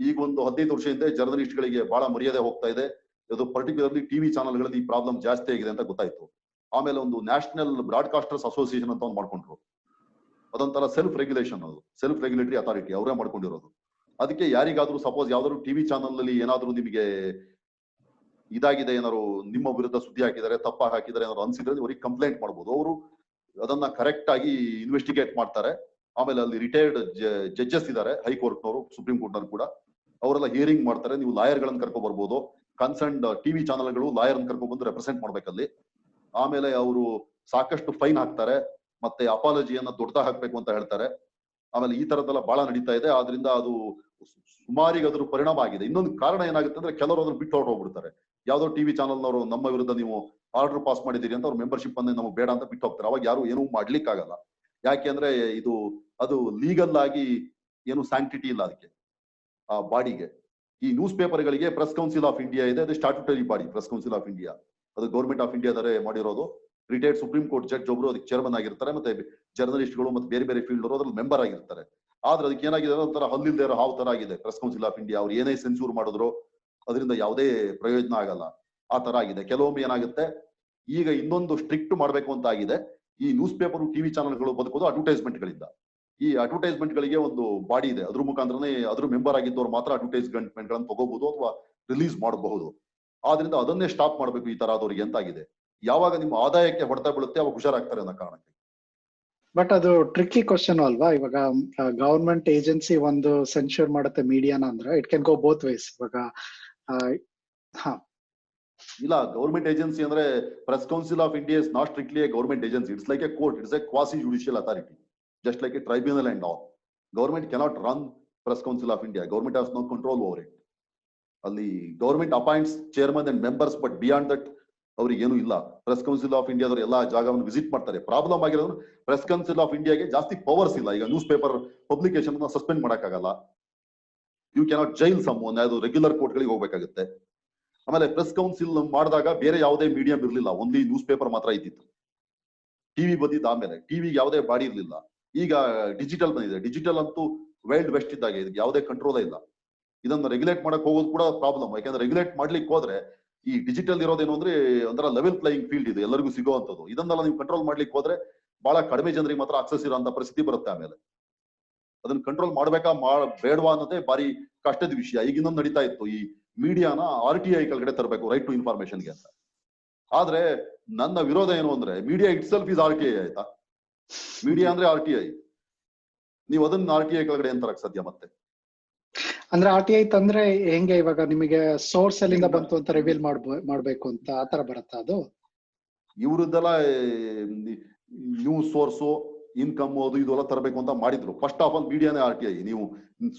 ಈಗ ಒಂದು 15 ವರ್ಷ ಹಿಂದೆ ಜರ್ನಲಿಸ್ಟ್ ಗಳಿಗೆ ಬಹಳ ಮರ್ಯಾದೆ ಹೋಗ್ತಾ ಇದೆ. ಇದು ಪರ್ಟಿಕ್ಯುಲರ್ಲಿ ಟಿವಿ ಚಾನಲ್ಗಳಲ್ಲಿ ಈ ಪ್ರಾಬ್ಲಮ್ ಜಾಸ್ತಿ ಆಗಿದೆ ಅಂತ ಗೊತ್ತಾಯ್ತು. ಆಮೇಲೆ ಒಂದು ನ್ಯಾಷನಲ್ ಬ್ರಾಡ್ಕಾಸ್ಟರ್ಸ್ ಅಸೋಸಿಯೇಷನ್ ಅಂತ ಒಂದು ಮಾಡ್ಕೊಂಡ್ರು. ಅದೊಂಥರ ಸೆಲ್ಫ್ ರೆಗ್ಯುಲೇಷನ್, ಅದು ಸೆಲ್ಫ್ ರೆಗ್ಯುಲೇಟರಿ ಅಥಾರಿಟಿ ಅವರೇ ಮಾಡ್ಕೊಂಡಿರೋದು. ಅದಕ್ಕೆ ಯಾರಿಗಾದ್ರೂ ಸಪೋಸ್ ಯಾವ್ದಾದ್ರು ಟಿವಿ ಚಾನಲ್ ನಲ್ಲಿ ಏನಾದ್ರು ನಿಮಗೆ ಇದಾಗಿದೆ, ಏನಾದ್ರು ನಿಮ್ಮ ವಿರುದ್ಧ ಸುದ್ದಿ ಹಾಕಿದ್ದಾರೆ, ತಪ್ಪ ಹಾಕಿದ್ದಾರೆ ಏನಾದ್ರು ಅನ್ಸಿದ್ರೆ ಅವ್ರಿಗೆ ಕಂಪ್ಲೇಂಟ್ ಮಾಡ್ಬೋದು. ಅವರು ಅದನ್ನ ಕರೆಕ್ಟ್ ಆಗಿ ಇನ್ವೆಸ್ಟಿಗೇಟ್ ಮಾಡ್ತಾರೆ. ಆಮೇಲೆ ಅಲ್ಲಿ ರಿಟೈರ್ಡ್ ಜಡ್ಜಸ್ ಇದ್ದಾರೆ, ಹೈಕೋರ್ಟ್ನವರು, ಸುಪ್ರೀಂ ಕೋರ್ಟ್ ನಲ್ಲಿ ಕೂಡ, ಅವರೆಲ್ಲ ಹಿಯರಿಂಗ್ ಮಾಡ್ತಾರೆ. ನೀವು ಲಾಯರ್ ಗಳನ್ನ ಕರ್ಕೊ ಬರ್ಬೋದು. ಕನ್ಸರ್ನ್ಡ್ ಟಿವಿ ಚಾನಲ್ಗಳು ಲಾಯರ್ ಕರ್ಕೊ ಬಂದು ರೆಪ್ರೆಸೆಂಟ್ ಮಾಡ್ಬೇಕಲ್ಲಿ. ಆಮೇಲೆ ಅವರು ಸಾಕಷ್ಟು ಫೈನ್ ಹಾಕ್ತಾರೆ, ಮತ್ತೆ ಅಪಾಲಜಿಯನ್ನ ದೊಡ್ಡದಾಗಿ ಹಾಕ್ಬೇಕು ಅಂತ ಹೇಳ್ತಾರೆ. ಆಮೇಲೆ ಈ ತರದ್ದೆಲ್ಲ ಬಹಳ ನಡೀತಾ ಇದೆ. ಆದ್ರಿಂದ ಅದು ಸುಮಾರಿಗೆ ಅದ್ರ ಪರಿಣಾಮ ಆಗಿದೆ. ಇನ್ನೊಂದು ಕಾರಣ ಏನಾಗುತ್ತೆ ಅಂದ್ರೆ, ಕೆಲವರು ಅದನ್ನ ಬಿಟ್ಟು ಹೋಗ್ಬಿಡ್ತಾರೆ. ಯಾವ್ದೋ ಟಿವಿ ಚಾನಲ್ನವರು ನಮ್ಮ ವಿರುದ್ಧ ನೀವು ಆರ್ಡರ್ ಪಾಸ್ ಮಾಡಿದ್ದೀರಿ ಅಂತ ಅವ್ರ ಮೆಂಬರ್ಶಿಪ್ ಅನ್ನ ನಮಗೆ ಬೇಡ ಅಂತ ಬಿಟ್ಟು ಹೋಗ್ತಾರೆ. ಅವಾಗ ಯಾರು ಏನೂ ಮಾಡ್ಲಿಕ್ಕಾಗಲ್ಲ. ಯಾಕೆ ಅಂದ್ರೆ ಅದು ಲೀಗಲ್ ಆಗಿ ಏನು ಸ್ಯಾಂಕ್ಟಿಟಿ ಇಲ್ಲ ಅದಕ್ಕೆ, ಆ ಬಾಡಿಗೆ. ಈ ನ್ಯೂಸ್ ಪೇಪರ್ಗಳಿಗೆ ಪ್ರೆಸ್ ಕೌನ್ಸಿಲ್ ಆಫ್ ಇಂಡಿಯಾ ಇದೆ, ಅದು statutory body. Press council of India ಅದು ಗೌರ್ಮೆಂಟ್ ಆಫ್ ಇಂಡಿಯಾದರೆ ಮಾಡಿರೋದು. ರಿಟೈರ್ಡ್ ಸುಪ್ರೀಂ ಕೋರ್ಟ್ ಜಡ್ಜ್ ಒಬ್ರು ಅದಕ್ಕೆ ಚೇರ್ಮನ್ ಆಗಿರ್ತಾರೆ. ಮತ್ತೆ ಜರ್ನಲಿಸ್ಟ್ಗಳು ಮತ್ತೆ ಬೇರೆ ಬೇರೆ ಫೀಲ್ಡ್ ಅವರು ಅದ್ರಲ್ಲಿ ಮೆಂಬರ್ ಆಗಿರ್ತಾರೆ. ಆದ್ರೆ ಅದಕ್ಕೆ ಏನಾಗಿದೆ, ಒಂಥರ ಹಲ್ಲಿಲ್ದೇ ಇರೋ ಹಾವು ತರ ಆಗಿದೆ ಪ್ರೆಸ್ ಕೌನ್ಸಿಲ್ ಆಫ್ ಇಂಡಿಯಾ. ಅವ್ರು ಏನೇ ಸೆನ್ಸೂರ್ ಮಾಡಿದ್ರು ಅದರಿಂದ ಯಾವುದೇ ಪ್ರಯೋಜನ ಆಗಲ್ಲ, ಆ ತರ ಆಗಿದೆ. ಕೆಲವೊಮ್ಮೆ ಏನಾಗುತ್ತೆ, ಈಗ ಇನ್ನೊಂದು ಸ್ಟ್ರಿಕ್ಟ್ ಮಾಡ್ಬೇಕು ಅಂತ ಆಗಿದೆ. ಈ ನ್ಯೂಸ್ ಪೇಪರ್, ಟಿವಿ ಚಾನಲ್ಗಳು ಬದುಕೋದು ಅಡ್ವರ್ಟೈಸ್ಮೆಂಟ್ ಗಳಿಂದ. ಈ ಅಡ್ವರ್ಟೈಸ್ಮೆಂಟ್ ಗಳಿಗೆ ಒಂದು ಬಾಡಿ ಇದೆ, ಅದ್ರ ಮುಖಾಂತರನೇ ಅದ್ರ ಮೆಂಬರ್ ಆಗಿದ್ದವ್ರು ಮಾತ್ರ ಅಡ್ವರ್ಟೈಸ್ಮೆಂಟ್ ಗಳನ್ನ ತಗೋಬಹುದು ಅಥವಾ ರಿಲೀಸ್ ಮಾಡಬಹುದು. ಆದ್ರಿಂದ ಅದನ್ನೇ ಸ್ಟಾಪ್ ಮಾಡಬೇಕು ಈ ತರ ಆದವರಿಗೆ ಅಂತ ಆಗಿದೆ. ಯಾವಾಗ ನಿಮ್ಮ ಆದಾಯಕ್ಕೆ ಹೊಡೆತ ಬೀಳುತ್ತೆ ಅವಾಗ ಹುಷಾರಾಗ್ತಾರೆ ಅನ್ನೋ ಕಾರಣಕ್ಕೆ. ಬಟ್ ಅದು ಟ್ರಿಕ್ಕಿ ಕ್ವಶನ್ ಅಲ್ವಾ? ಇವಾಗ ಗವರ್ಮೆಂಟ್ ಏಜೆನ್ಸಿ ಒಂದು ಸೆನ್ಶೂರ್ ಮಾಡುತ್ತೆ ಮೀಡಿಯಾನ ಅಂದ್ರೆ it can go both ways. ಇವಾಗ ಇಲ್ಲ, ಗವರ್ಮೆಂಟ್ ಏಜೆನ್ಸಿ ಅಂದ್ರೆ press council of India is not strictly a government agency. It's like a court. It's a quasi judicial authority, just like a tribunal and all. Government cannot run Press Council of India. Government has no control over it. ಅಲ್ಲಿ government appoints chairman and members, but beyond that ಅವ್ರಿಗೆ ಏನು ಇಲ್ಲ. Press council of ಇಂಡಿಯಾದವರು ಎಲ್ಲಾ ಜಾಗವನ್ನು visit ಮಾಡ್ತಾರೆ. Problem ಆಗಿರೋದು press council of ಇಂಡಿಯಾಗೆ ಜಾಸ್ತಿ ಪವರ್ಸ್ ಇಲ್ಲ. ಈಗ ನ್ಯೂಸ್ ಪೇಪರ್ ಪಬ್ಲಿಕೇಶನ್ ಸಸ್ಪೆಂಡ್ ಮಾಡಕ್ಕಾಗಲ್ಲ. ಯು ಕ್ಯಾನಾಟ್ ಜೈಲ್ ಸಮ್ಒನ್, ಅದು ರೆಗ್ಯುಲರ್ ಕೋರ್ಟ್ ಗಳಿಗೆ ಹೋಗ್ಬೇಕಾಗುತ್ತೆ. ಆಮೇಲೆ ಪ್ರೆಸ್ ಕೌನ್ಸಿಲ್ ಮಾಡಿದಾಗ ಬೇರೆ ಯಾವುದೇ ಮೀಡಿಯಂ ಇರಲಿಲ್ಲ, ಓನ್ಲಿ ನ್ಯೂಸ್ ಪೇಪರ್ ಮಾತ್ರ ಇದ್ದಿತ್ತು. ಟಿವಿ ಬಂದಿದ್ದ ಆಮೇಲೆ ಟಿವಿಗೆ ಯಾವುದೇ ಬಾಡಿ ಇರಲಿಲ್ಲ. ಈಗ ಡಿಜಿಟಲ್ ಬಂದಿದೆ. ಡಿಜಿಟಲ್ ಅಂತೂ ವೈಲ್ಡ್ ವೆಸ್ಟ್ ಇದ್ದಾಗೆ, ಇದಕ್ಕೆ ಯಾವುದೇ ಕಂಟ್ರೋಲ್ ಇಲ್ಲ. ಇದನ್ನು ರೆಗ್ಯುಲೇಟ್ ಮಾಡಕ್ ಹೋಗೋದು ಕೂಡ ಪ್ರಾಬ್ಲಮ್. ಯಾಕಂದ್ರೆ ರೆಗ್ಯುಲೇಟ್ ಮಾಡ್ಲಿಕ್ಕೆ ಹೋದ್ರೆ ಈ ಡಿಜಿಟಲ್ ಇರೋದೇನು ಅಂದ್ರೆ ಒಂಥರ ಲೆವೆಲ್ ಪ್ಲೇಯಿಂಗ್ ಫೀಲ್ಡ್ ಇದೆ, ಎಲ್ಲರಿಗೂ ಸಿಗುವಂತದ್ದು. ಇದನ್ನೆಲ್ಲ ನೀವು ಕಂಟ್ರೋಲ್ ಮಾಡ್ಲಿಕ್ಕೆ ಹೋದ್ರೆ ಬಹಳ ಕಡಿಮೆ ಜನರಿಗೆ ಮಾತ್ರ ಆಕ್ಸೆಸ್ ಇರೋಂತ ಪರಿಸ್ಥಿತಿ ಬರುತ್ತೆ. ಆಮೇಲೆ ಅದನ್ನ ಕಂಟ್ರೋಲ್ ಮಾಡ್ಬೇಕಾ ಬೇಡವಾ ಅನ್ನೋದೇ ಬಾರಿ ಕಷ್ಟದ ವಿಷಯ. ಈಗ ಇನ್ನೊಂದು ನಡೀತಾ ಇತ್ತು, ಈ ಮೀಡಿಯಾನ RTI ಕೆಳಗಡೆ ತರಬೇಕು, ರೈಟ್ ಟು ಇನ್ಫಾರ್ಮೇಶನ್ಗೆ ಅಂತ. ಆದ್ರೆ ನನ್ನ ವಿರೋಧ ಏನು ಅಂದ್ರೆ media it self is RTI ಆಯ್ತಾ. ಮೀಡಿಯಾ ಅಂದ್ರೆ RTI, ನೀವು ಅದನ್ನ RTI ಕೆಳಗಡೆ ಏನ್ ತರಕ್ ಸಾಧ್ಯ? ಮತ್ತೆ ಅಂದ್ರೆ RTI ತಂದ್ರೆ ಹೆಂಗೆ ಇವಾಗ ನಿಮಗೆ ಸೋರ್ಸ್ ಎಲ್ಲಿಂದ ಬಂತು ಅಂತ ರಿವೀಲ್ ಮಾಡ್ಬೇಕು ಅಂತ ಆತರ ಬರುತ್ತಾ ಅದು? ಇವ್ರದ್ದೆಲ್ಲ ನ್ಯೂಸ್ ಸೋರ್ಸು, ಇನ್ಕಮ್ ಅದು ಇದೆಲ್ಲ ತರಬೇಕು ಅಂತ ಮಾಡಿದ್ರು. ಫಸ್ಟ್ ಆಫ್ ಆಲ್ ಮೀಡಿಯಾನೇ RTI. ನೀವು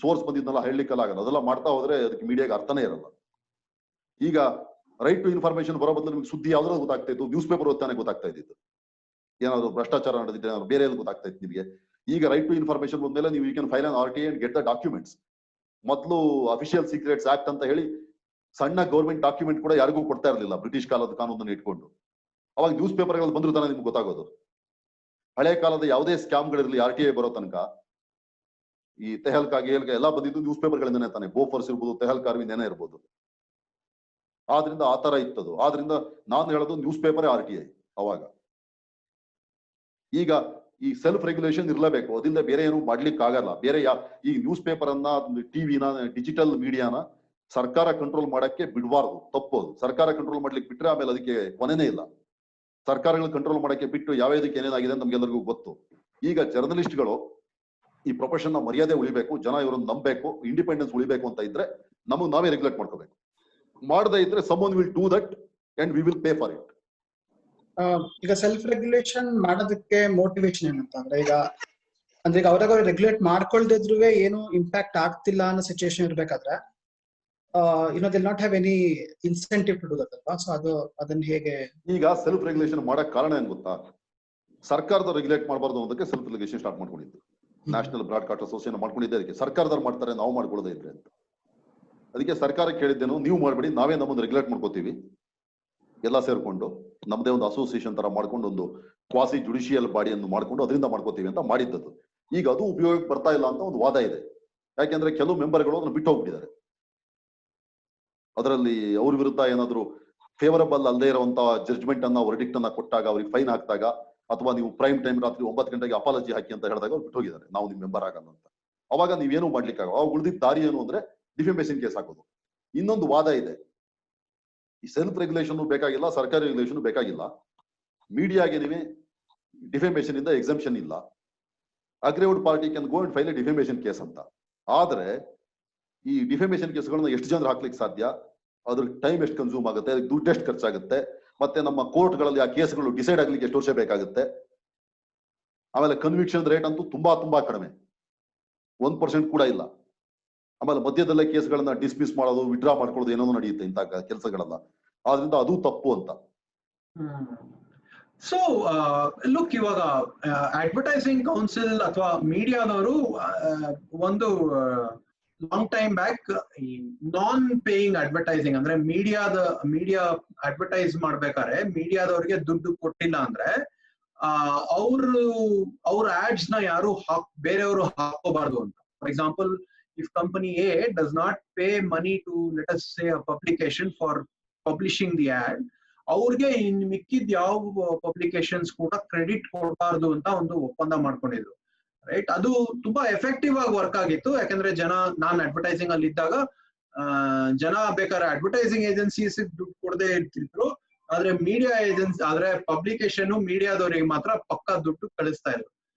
ಸೋರ್ಸ್ ಬಂದಿದ್ನೆಲ್ಲ ಹೇಳಲಿಕ್ಕೆಲ್ಲ ಆಗಲ್ಲ. ಅದೆಲ್ಲ ಮಾಡ್ತಾ ಹೋದ್ರೆ ಅದಕ್ಕೆ ಮೀಡಿಯಾಗೆ ಅರ್ಥನೇ ಇರಲ್ಲ. ಈಗ ರೈಟ್ ಟು ಇನ್ಫಾರ್ಮೇಶನ್ ಬರೋ ಬದಲು ನಿಮ್ಗೆ ಸುದ್ದಿ ಯಾವ್ದ್ರೂ ಗೊತ್ತಾಗ್ತಾ ಇತ್ತು, ನ್ಯೂಸ್ ಪೇಪರ್ ಓದ್ತಾನೆ ಗೊತ್ತಾಗ್ತಾ ಇದ್ದಿತ್ತು. ಏನಾದ್ರು ಭ್ರಷ್ಟಾಚಾರ ನಡೆದಿದ್ರೆ ಏನಾದ್ರು ಬೇರೆ ಎಲ್ಲಿ ಗೊತ್ತಾಗ್ತಾ ಇತ್ತು ನಿಮಗೆ. ಈಗ ರೈಟ್ ಟು ಇನ್ಫಾರ್ಮೇಶನ್ ಬಂದ್ಮೇಲೆ ನೀವು you can file an RTI and get the documents. ಮೊದಲು ಅಫಿಷಿಯಲ್ ಸೀಕ್ರೆಟ್ಸ್ ಆಕ್ಟ್ ಅಂತ ಹೇಳಿ ಸಣ್ಣ ಗೌರ್ಮೆಂಟ್ ಡಾಕ್ಯುಮೆಂಟ್ ಕೂಡ ಯಾರಿಗೂ ಕೊಡ್ತಾ ಇರಲಿಲ್ಲ, ಬ್ರಿಟಿಷ್ ಕಾಲದ ಕಾನೂನನ್ನು ಇಟ್ಕೊಂಡು. ಅವಾಗ ನ್ಯೂಸ್ ಪೇಪರ್ಗಳು ಬಂದ್ರು ತಾನೇ ನಿಮ್ಗೆ ಗೊತ್ತಾಗೋದು. ಹಳೆ ಕಾಲದ ಯಾವುದೇ ಸ್ಕ್ಯಾಮ್ಗಳಿರಲಿ RTI ಬರೋ ತನಕ ಈ ತೆಹಲ್ಕಾ ಗೇಲ್ಕಾ ಎಲ್ಲ ಬಂದಿದ್ದು ನ್ಯೂಸ್ ಪೇಪರ್ಗಳಿಂದನೇ ತಾನೆ. ಬೋಫರ್ಸ್ ಇರ್ಬೋದು, ತೆಹಲ್ಕಾ ಅರವಿಂದ್ ಇರ್ಬೋದು. ಆದ್ರಿಂದ ಆ ತರ ಇತ್ತದು. ಆದ್ರಿಂದ ನಾನು ಹೇಳೋದು ನ್ಯೂಸ್ ಪೇಪರೇ RTI ಅವಾಗ. ಈಗ ಈ ಸೆಲ್ಫ್ ರೆಗ್ಯುಲೇಷನ್ ಇರಲೇಬೇಕು, ಅದರಿಂದ ಬೇರೆ ಏನು ಮಾಡ್ಲಿಕ್ಕೆ ಆಗಲ್ಲ. ಬೇರೆ ಈ ನ್ಯೂಸ್ ಪೇಪರ್ ಅನ್ನ, ಟಿವಿನ, ಡಿಜಿಟಲ್ ಮೀಡಿಯಾನ ಸರ್ಕಾರ ಕಂಟ್ರೋಲ್ ಮಾಡಕ್ಕೆ ಬಿಡಬಾರ್ದು, ತಪ್ಪೋದು. ಸರ್ಕಾರ ಕಂಟ್ರೋಲ್ ಮಾಡ್ಲಿಕ್ಕೆ ಬಿಟ್ರೆ ಆಮೇಲೆ ಅದಕ್ಕೆ ಕೊನೆನೇ ಇಲ್ಲ. ಸರ್ಕಾರಗಳು ಕಂಟ್ರೋಲ್ ಮಾಡಕ್ಕೆ ಬಿಟ್ಟು ಯಾವ್ಯಾವ್ದಕ್ಕೆ ಏನೇನಾಗಿದೆ ಅಂತ ನಮ್ಗೆಲ್ಲರಿಗೂ ಗೊತ್ತು. ಈಗ ಜರ್ನಲಿಸ್ಟ್ಗಳು ಈ ಪ್ರೊಫೆಷನ್ ನ ಮರ್ಯಾದೆ ಉಳಿಬೇಕು, ಜನ ಇವರನ್ನು ನಂಬಬೇಕು, ಇಂಡಿಪೆಂಡೆನ್ಸ್ ಉಳಿಬೇಕು ಅಂತ ಇದ್ರೆ ನಮಗ್ ನಾವೇ ರೆಗ್ಯುಲೇಟ್ ಮಾಡ್ಕೋಬೇಕು. ಮಾಡದೇ ಇದ್ರೆ someone will do that and we will pay for it. ಈಗ ಸೆಲ್ಫ್ ರೆಗ್ಯುಲೇಷನ್ ಮಾಡೋದಕ್ಕೆ ಮೋಟಿವೇಶನ್ ಏನಂತ ಅಂದ್ರೆ ಈಗ ಅವ್ರಾಗ ರೆಗ್ಯುಲೇಟ್ ಮಾಡ್ಕೊಳ್ದಿದ್ರು ಏನು ಇಂಪ್ಯಾಕ್ಟ್ ಆಗ್ತಿಲ್ಲ ಅನ್ನೋ ಸಿಚುಯೇಷನ್ ಇರ್ಬೇಕಾದ್ರೆ they'll not have any incentive to do that ಅಲ್ವಾ? ಸೊ ಅದನ್ನ ಹೇಗೆ ಈಗ ಸೆಲ್ಫ್ ರೆಗ್ಯುಲೇಷನ್ ಮಾಡಕ್ ಕಾರಣ ಏನ್ ಗೊತ್ತಾ? ಸರ್ಕಾರದ ರೆಗ್ಯುಲೇಟ್ ಮಾಡಬಾರ್ದು ಅನ್ನೋದಕ್ಕೆ ಸೆಲ್ಫ್ ರೆಗ್ಯುಲೇಷನ್ ಸ್ಟಾರ್ಟ್ ಮಾಡ್ಕೊಂಡಿದ್ದು. ನ್ಯಾಷನಲ್ ಬ್ರಾಡ್ಕಾಸ್ಟ್ ಅಸೋಸಿಯೇಷನ್ ಮಾಡ್ಕೊಂಡಿದ್ದೆ ಅದಕ್ಕೆ. ಸರ್ಕಾರದವ್ರು ಮಾಡ್ತಾರೆ, ನಾವು ಮಾಡ್ಕೊಳ್ಳೋದೇ ಇದ್ರೆ ಅಂತ. ಅದಕ್ಕೆ ಸರ್ಕಾರಕ್ಕೆ ಹೇಳಿದ್ದೇನು, ನೀವು ಮಾಡ್ಬೇಡಿ, ನಾವೇ ನಮ್ಮನ್ನು ರೆಗ್ಯುಲೇಟ್ ಮಾಡ್ಕೋತೀವಿ ಎಲ್ಲ ಸೇರ್ಕೊಂಡು, ನಮ್ದೇ ಒಂದು ಅಸೋಸಿಯೇಷನ್ ತರ ಮಾಡ್ಕೊಂಡು ಒಂದು ಕ್ವಾಸಿ ಜುಡಿಷಿಯಲ್ ಬಾಡಿಯನ್ನು ಮಾಡ್ಕೊಂಡು ಅದರಿಂದ ಮಾಡ್ಕೋತೀವಿ ಅಂತ ಮಾಡಿದ್ದದು. ಈಗ ಅದು ಉಪಯೋಗಕ್ಕೆ ಬರ್ತಾ ಇಲ್ಲ ಅಂತ ಒಂದು ವಾದ ಇದೆ. ಯಾಕೆಂದ್ರೆ ಕೆಲವು ಮೆಂಬರ್ಗಳು ಅದನ್ನು ಬಿಟ್ಟು ಹೋಗ್ಬಿಟ್ಟಿದ್ದಾರೆ. ಅದರಲ್ಲಿ ಅವ್ರ ವಿರುದ್ಧ ಏನಾದ್ರು ಫೇವರಬಲ್ ಅಲ್ಲದೆ ಇರುವಂತ ಜಡ್ಜ್ಮೆಂಟ್ ಅನ್ನ, ವರ್ಡಿಕ್ಟ್ ಅನ್ನ ಕೊಟ್ಟಾಗ, ಅವ್ರಿಗೆ ಫೈನ್ ಹಾಕಿದಾಗ, ಅಥವಾ ನೀವು ಪ್ರೈಮ್ ಟೈಮ್ ರಾತ್ರಿ 9 ಗಂಟೆಗೆ ಅಪಾಲಜಿ ಹಾಕಿ ಅಂತ ಹೇಳಿದಾಗ ಅವ್ರು ಬಿಟ್ಟು ಹೋಗಿದ್ದಾರೆ, ನಾವು ನಿಮ್ ಮೆಂಬರ್ ಆಗಲ್ಲ ಅಂತ. ಅವಾಗ ನೀವೇನು ಮಾಡ್ಲಿಕ್ಕೆ ಅವಾಗ ಉಳಿದಿದ್ದ ದಾರಿ ಏನು ಅಂದ್ರೆ ಡಿಫೆಮೇಷನ್ ಕೇಸ್ ಹಾಕೋದು. ಇನ್ನೊಂದು ವಾದ ಇದೆ, ಈ ಸೆಲ್ಫ್ ರೆಗ್ಯುಲೇಷನ್ ಬೇಕಾಗಿಲ್ಲ, ಸರ್ಕಾರಿ ರೆಗ್ಯುಲೇಷನ್ ಬೇಕಾಗಿಲ್ಲ, ಮೀಡಿಯಾಗೆ ನೀವೇ ಡಿಫೆಮೇಷನ್ ಇಂದ ಎಕ್ಸಂಪ್ಷನ್ ಇಲ್ಲ, aggrieved party can go and file a defamation case ಅಂತ. ಆದ್ರೆ ಈ ಡಿಫೆಮೇಷನ್ ಕೇಸ್ಗಳನ್ನ ಎಷ್ಟು ಜನರು ಹಾಕ್ಲಿಕ್ಕೆ ಸಾಧ್ಯ, ಅದ್ರ ಟೈಮ್ ಎಷ್ಟು ಕನ್ಸ್ಯೂಮ್ ಆಗುತ್ತೆ, ಅದಕ್ಕೆ ದುಡ್ಡು ಎಷ್ಟು ಖರ್ಚಾಗುತ್ತೆ, ಮತ್ತೆ ನಮ್ಮ ಕೋರ್ಟ್ಗಳಲ್ಲಿ ಆ ಕೇಸ್ಗಳು ಡಿಸೈಡ್ ಆಗ್ಲಿಕ್ಕೆ ಎಷ್ಟು ವರ್ಷ ಬೇಕಾಗುತ್ತೆ. ಆಮೇಲೆ ಕನ್ವಿಕ್ಷನ್ ರೇಟ್ ಅಂತೂ ತುಂಬಾ ಕಡಿಮೆ, 1% ಕೂಡ ಇಲ್ಲ. ಆಮೇಲೆ ಮಧ್ಯದಲ್ಲೇ ಕೇಸ್ಗಳನ್ನ ಡಿಸ್ಮಿಸ್ ಮಾಡೋದು, ವಿಡ್ರಾ ಮಾಡ್ಕೊಳ್ಳೋದು ಏನೋ ನಡೆಯುತ್ತೆ ಇಂಥ ಕೆಲಸಗಳೆಲ್ಲ. ಆದ್ರಿಂದ ಅದು ತಪ್ಪು ಅಂತ. ಸೊ ಲುಕ್, ಇವಾಗ ಅಡ್ವರ್ಟೈಸಿಂಗ್ ಕೌನ್ಸಿಲ್ ಅಥವಾ ಮೀಡಿಯಾದವರು ಒಂದು ಲಾಂಗ್ ಟೈಮ್ ಬ್ಯಾಕ್ ಈ ನಾನ್ ಪೇಯಿಂಗ್ ಅಡ್ವರ್ಟೈಸಿಂಗ್ ಅಂದ್ರೆ ಮೀಡಿಯಾ ಅಡ್ವರ್ಟೈಸ್ ಮಾಡ್ಬೇಕಾದ್ರೆ ಮೀಡಿಯಾದವ್ರಿಗೆ ದುಡ್ಡು ಕೊಟ್ಟಿಲ್ಲ ಅಂದ್ರೆ ಅವ್ರ ಆಡ್ಸ್ ನ ಯಾರು ಬೇರೆಯವರು ಹಾಕೋಬಾರ್ದು ಅಂತ. For example, if company A does not pay money to, let us say, a publication for publishing the ad, ಅವ್ರಿಗೆ ಇನ್ ಮಿಕ್ಕಿದ ಯಾವ ಪಬ್ಲಿಕೇಶನ್ಸ್ ಕೂಡ ಕ್ರೆಡಿಟ್ ಕೊಡಬಾರ್ದು ಅಂತ ಒಂದು ಒಪ್ಪಂದ ಮಾಡ್ಕೊಂಡಿದ್ರು. ರೈಟ್? ಅದು ತುಂಬಾ ಎಫೆಕ್ಟಿವ್ ಆಗಿ ವರ್ಕ್ ಆಗಿತ್ತು. ಯಾಕಂದ್ರೆ ನಾನು ಅಡ್ವರ್ಟೈಸಿಂಗ್ ಅಲ್ಲಿ ಇದ್ದಾಗ ಜನ ಬೇಕಾದ್ರೆ ಅಡ್ವರ್ಟೈಸಿಂಗ್ ಏಜೆನ್ಸೀಸ್ ದುಡ್ಡು ಕೊಡದೆ ಇರ್ತಿದ್ರು, ಆದ್ರೆ ಪಬ್ಲಿಕೇಶನ್ ಮೀಡಿಯಾದವರಿಗೆ ಮಾತ್ರ ಪಕ್ಕಾ ದುಡ್ಡು ಕಳಿಸ್ತಾ ಇದ್ರು.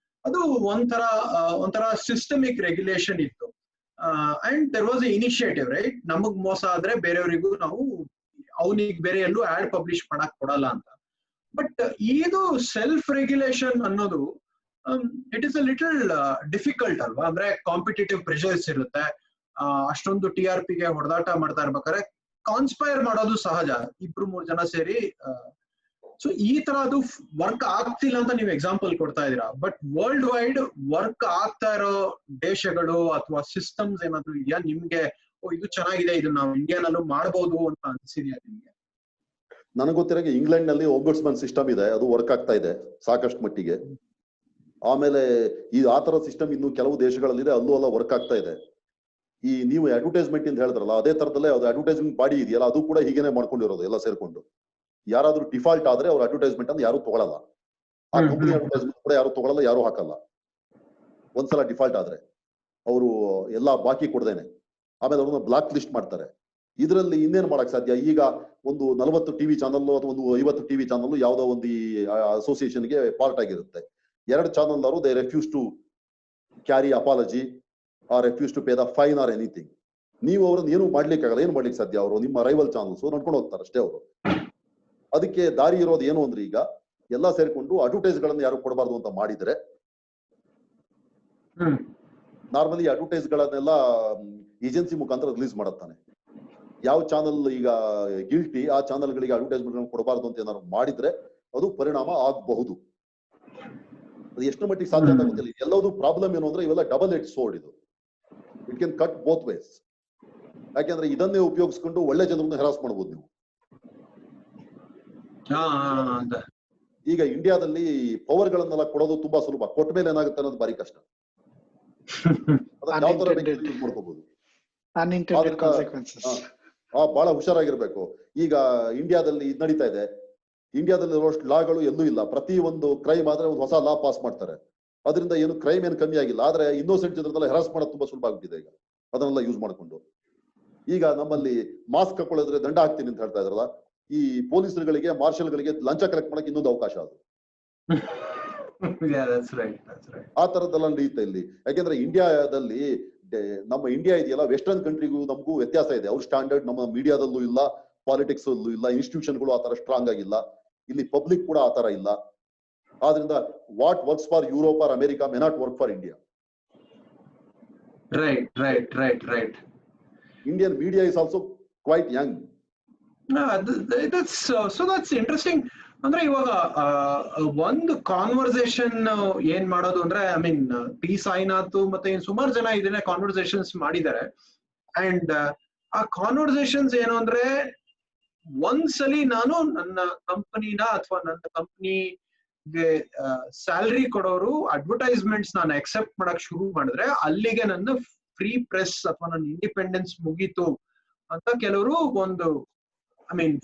ಅದು ಒಂಥರ ಸಿಸ್ಟಮಿಕ್ ರೆಗ್ಯುಲೇಷನ್ ಇತ್ತು. And there was A initiative, right? ನಮಗ್ ಮೋಸ ಆದ್ರೆ ಬೇರೆಯವರಿಗೂ ನಾವು ಅವನಿಗೆ ಬೇರೆ ಎಲ್ಲೂ ಆಡ್ ಪಬ್ಲಿಷ್ ಮಾಡಕ್ ಕೊಡಲ್ಲ ಅಂತ. ಬಟ್ ಇದು ಸೆಲ್ಫ್ ರೆಗ್ಯುಲೇಷನ್ ಅನ್ನೋದು it is a little difficult ಅಲ್ವಾ? ಅಂದ್ರೆ ಕಾಂಪಿಟೇಟಿವ್ ಪ್ರೆಷರ್ಸ್ ಇರುತ್ತೆ, ಅಷ್ಟೊಂದು TRP ಗೆ ಹೊಡೆದಾಟ ಮಾಡ್ತಾ ಇರ್ಬೇಕಾದ್ರೆ ಕಾನ್ಸ್ಪೈರ್ ಮಾಡೋದು ಸಹಜ, 2-3 ಜನ ಸೇರಿ. ಸೊ ಈ ತರ ಅದು ವರ್ಕ್ ಆಗ್ತಿಲ್ಲ ಅಂತ ನೀವು ಎಕ್ಸಾಂಪಲ್ ಕೊಡ್ತಾ ಇದೀರಾ. ಬಟ್ ವರ್ಲ್ಡ್ ವೈಡ್ ವರ್ಕ್ ಆಗ್ತಾ ಇರೋ ದೇಶಗಳು ಅಥವಾ ಸಿಸ್ಟಮ್ಸ್ ಏನಾದ್ರು ಇದೆಯಾ ನಿಮ್ಗೆ? ಇದು ಚೆನ್ನಾಗಿದೆ, ಇದು ನಾವು ಇಂಡಿಯಾನಲ್ಲೂ ಮಾಡಬಹುದು ಅಂತ ಅನ್ಸಿದ್ಯಾ ನಿಮ್ಗೆ? ನನಗೆ ಗೊತ್ತಿರೋ ಇಂಗ್ಲೆಂಡ್ ನಲ್ಲಿ ಓಂಬುಡ್ಸ್ಮನ್ ಸಿಸ್ಟಮ್ ಇದೆ, ಅದು ವರ್ಕ್ ಆಗ್ತಾ ಇದೆ ಸಾಕಷ್ಟು ಮಟ್ಟಿಗೆ. ಆಮೇಲೆ ಆ ತರ ಸಿಸ್ಟಮ್ ಇನ್ನು ಕೆಲವು ದೇಶಗಳಲ್ಲಿದೆ, ಅಲ್ಲೂ ಎಲ್ಲ ವರ್ಕ್ ಆಗ್ತಾ ಇದೆ. ಈ ನೀವು ಅಡ್ವರ್ಟೈಸ್ಮೆಂಟ್ ಅಂತ ಹೇಳಿದ್ರಲ್ಲ, ಅದೇ ತರದಲ್ಲೇ ಅದು ಅಡ್ವರ್ಟೈಸ್ಮೆಂಟ್ ಬಾಡಿ ಇದೆಯಲ್ಲ, ಅದು ಕೂಡ ಹೀಗೇನೆ ಮಾಡ್ಕೊಂಡಿರೋದು ಎಲ್ಲ ಸೇರ್ಕೊಂಡು. ಯಾರಾದ್ರೂ ಡಿಫಾಲ್ಟ್ ಆದ್ರೆ ಅವ್ರ ಅಡ್ವರ್ಟೈಸ್ಮೆಂಟ್ ಅನ್ನು ಯಾರು ತಗೊಳಲ್ಲ, ಆ ಕಂಪನಿ ಅಡ್ವರ್ಟೈಸ್ಮೆಂಟ್ ಕೂಡ ಯಾರು ತಗೊಳಲ್ಲ, ಯಾರು ಹಾಕಲ್ಲ. ಒಂದ್ಸಲ ಡಿಫಾಲ್ಟ್ ಆದ್ರೆ ಅವರು ಎಲ್ಲಾ ಬಾಕಿ ಕೊಡ್ದೇನೆ ಆಮೇಲೆ ಅವ್ರನ್ನ ಬ್ಲಾಕ್ ಲಿಸ್ಟ್ ಮಾಡ್ತಾರೆ. ಇದರಲ್ಲಿ ಇನ್ನೇನು ಮಾಡಕ್ ಸಾಧ್ಯ? ಈಗ ಒಂದು 40 ಟಿವಿ ಚಾನಲ್ ಅಥವಾ ಒಂದು 50 ಟಿವಿ ಚಾನಲ್ ಯಾವುದೋ ಒಂದು ಅಸೋಸಿಯೇಷನ್ಗೆ ಪಾರ್ಟ್ ಆಗಿರುತ್ತೆ. 2 ಚಾನಲ್ ಅವರು they refuse to carry apology or refuse to pay the fine or anything. ನೀವು ಅವ್ರನ್ನ ಏನು ಮಾಡ್ಲಿಕ್ಕಾಗಲ್ಲ. ಏನ್ ಮಾಡ್ಲಿಕ್ಕೆ ಸಾಧ್ಯ? ಅವರು ನಿಮ್ಮ ರೈವಲ್ ಚಾನಲ್ಸ್ ನಡ್ಕೊಂಡು ಹೋಗ್ತಾರೆ ಅಷ್ಟೇ ಅವರು. ಅದಕ್ಕೆ ದಾರಿ ಇರೋದು ಏನು ಅಂದ್ರೆ ಈಗ ಎಲ್ಲ ಸೇರ್ಕೊಂಡು ಅಡ್ವರ್ಟೈಸ್ ಗಳನ್ನ ಯಾರು ಕೊಡಬಾರ್ದು ಅಂತ ಮಾಡಿದ್ರೆ, ನಾರ್ಮಲಿ ಅಡ್ವರ್ಟೈಸ್ ಗಳನ್ನೆಲ್ಲ ಏಜೆನ್ಸಿ ಮುಖಾಂತರ ರಿಲೀಸ್ ಮಾಡುತ್ತಾನೆ. ಯಾವ ಚಾನಲ್ ಈಗ ಗಿಲ್ಟಿ ಆ ಚಾನಲ್ ಗಳಿಗೆ ಅಡ್ವರ್ಟೈಸ್ಮೆಂಟ್ ಕೊಡಬಾರ್ದು ಅಂತ ಏನಾದ್ರು ಮಾಡಿದ್ರೆ ಅದು ಪರಿಣಾಮ ಆಗಬಹುದು. ಅದು ಎಷ್ಟು ಮಟ್ಟಿಗೆ ಸಾಧ್ಯ ಅಂತ ಗೊತ್ತಿಲ್ಲ. ಎಲ್ಲವೂ ಪ್ರಾಬ್ಲಮ್ ಏನು ಅಂದ್ರೆ ಇವೆಲ್ಲ ಡಬಲ್ ಎಡ್ಜ್ ಸ್ವೋರ್ಡ್. ಇದು it can cut both ways. ಯಾಕೆಂದ್ರೆ ಇದನ್ನೇ ಉಪಯೋಗಿಸ್ಕೊಂಡು ಒಳ್ಳೆ ಜನರನ್ನ ಹೆರಾಸ್ ಮಾಡಬಹುದು ನೀವು. ಈಗ ಇಂಡಿಯಾದಲ್ಲಿ ಪವರ್ ಗಳನ್ನೆಲ್ಲ ಕೊಡೋದು ತುಂಬಾ ಸುಲಭ, ಕೊಟ್ಟ ಮೇಲೆ ಏನಾಗುತ್ತೆ ಅನ್ನೋದು ಬಾರಿ ಕಷ್ಟ. ಯಾವ ತರ ಮಾಡ್ಕೋಬಹುದು. ಬಹಳ ಹುಷಾರಾಗಿರ್ಬೇಕು. ಈಗ ಇಂಡಿಯಾದಲ್ಲಿ ಇದು ನಡೀತಾ ಇದೆ. ಇಂಡಿಯಾದಲ್ಲಿ ಇರೋಷ್ಟು ಲಾಗಳು ಎಲ್ಲೂ ಇಲ್ಲ. ಪ್ರತಿ ಒಂದು ಕ್ರೈಮ್ ಆದ್ರೆ ಒಂದು ಹೊಸ ಲಾ ಪಾಸ್ ಮಾಡ್ತಾರೆ. ಅದರಿಂದ ಏನು ಕ್ರೈಮ್ ಏನು ಕಮ್ಮಿ ಆಗಿಲ್ಲ. ಆದ್ರೆ ಇನ್ನೋಸೆಂಟ್ ಜನರನ್ನೆಲ್ಲ ಹೆರಾಸ್ ಮಾಡೋದು ತುಂಬಾ ಸುಲಭ ಆಗ್ಬಿಟ್ಟಿದೆ ಈಗ ಅದನ್ನೆಲ್ಲ ಯೂಸ್ ಮಾಡ್ಕೊಂಡು. ಈಗ ನಮ್ಮಲ್ಲಿ ಮಾಸ್ಕ್ ಹಾಕೊಳ್ಳೋದ್ರೆ ದಂಡ ಹಾಕ್ತೀನಿ ಅಂತ ಹೇಳ್ತಾ ಇದ್ರಲ್ಲ, ಈ ಪೊಲೀಸರುಗಳಿಗೆ ಮಾರ್ಷಲ್ಗಳಿಗೆ ಲಂಚ ಕಲೆಕ್ಟ್ ಮಾಡಕ್ಕೆ ಇನ್ನೊಂದು ಅವಕಾಶ ಅದು. ಆ ತರದ್ದೆಲ್ಲ ನಡೆಯುತ್ತೆ ಇಲ್ಲಿ. ಯಾಕೆಂದ್ರೆ ಇಂಡಿಯಾದಲ್ಲಿ ನಮ್ಮ ಇಂಡಿಯಾ ಇದೆಯಲ್ಲ, ವೆಸ್ಟರ್ನ್ ಕಂಟ್ರಿಗೂ ನಮಗೂ ವ್ಯತ್ಯಾಸ ಇದೆ. ಅವ್ರ ಸ್ಟ್ಯಾಂಡರ್ಡ್ ನಮ್ಮ ಮೀಡಿಯಾದಲ್ಲೂ ಇಲ್ಲ, ಪಾಲಿಟಿಕ್ಸ್ ಅಲ್ಲೂ ಇಲ್ಲ, ಇನ್ಸ್ಟಿಟ್ಯೂಷನ್ಗಳು ಆ ತರ ಸ್ಟ್ರಾಂಗ್ ಆಗಿಲ್ಲ. ಇಲ್ಲಿ ಪಬ್ಲಿಕ್ ಕೂಡ ಆ ತರ ಇಲ್ಲ. ಆದ್ರಿಂದ what works for Europe or America may not work for India. Right. Indian media is also quite young. That's interesting. ಅಂದ್ರೆ ಇವಾಗ ಒಂದು ಕಾನ್ವರ್ಸೇಷನ್ ಏನ್ ಮಾಡೋದು ಅಂದ್ರೆ, ಐ ಮೀನ್ ಪಿ ಸಾಯಿನಾಥ್ ಮತ್ತೆ ಸುಮಾರು ಜನ ಇದನ್ನೇ ಕಾನ್ವರ್ಸೇಷನ್ಸ್ ಮಾಡಿದ್ದಾರೆ. ಅಂಡ್ ಆ ಕಾನ್ವರ್ಸೇಷನ್ಸ್ ಏನು ಅಂದ್ರೆ, ಒಂದ್ಸಲಿ ನಾನು ನನ್ನ ಕಂಪನಿನ ಅಥವಾ ನನ್ನ ಕಂಪನಿಗೆ ಸ್ಯಾಲರಿ ಕೊಡೋರು ಅಡ್ವರ್ಟೈಸ್ಮೆಂಟ್ಸ್ ನಾನು ಅಕ್ಸೆಪ್ಟ್ ಮಾಡಕ್ ಶುರು ಮಾಡಿದ್ರೆ ಅಲ್ಲಿಗೆ ನನ್ನ ಫ್ರೀ ಪ್ರೆಸ್ ಅಥವಾ ನನ್ನ ಇಂಡಿಪೆಂಡೆನ್ಸ್ ಮುಗೀತು ಅಂತ ಕೆಲವರು ಒಂದು, I mean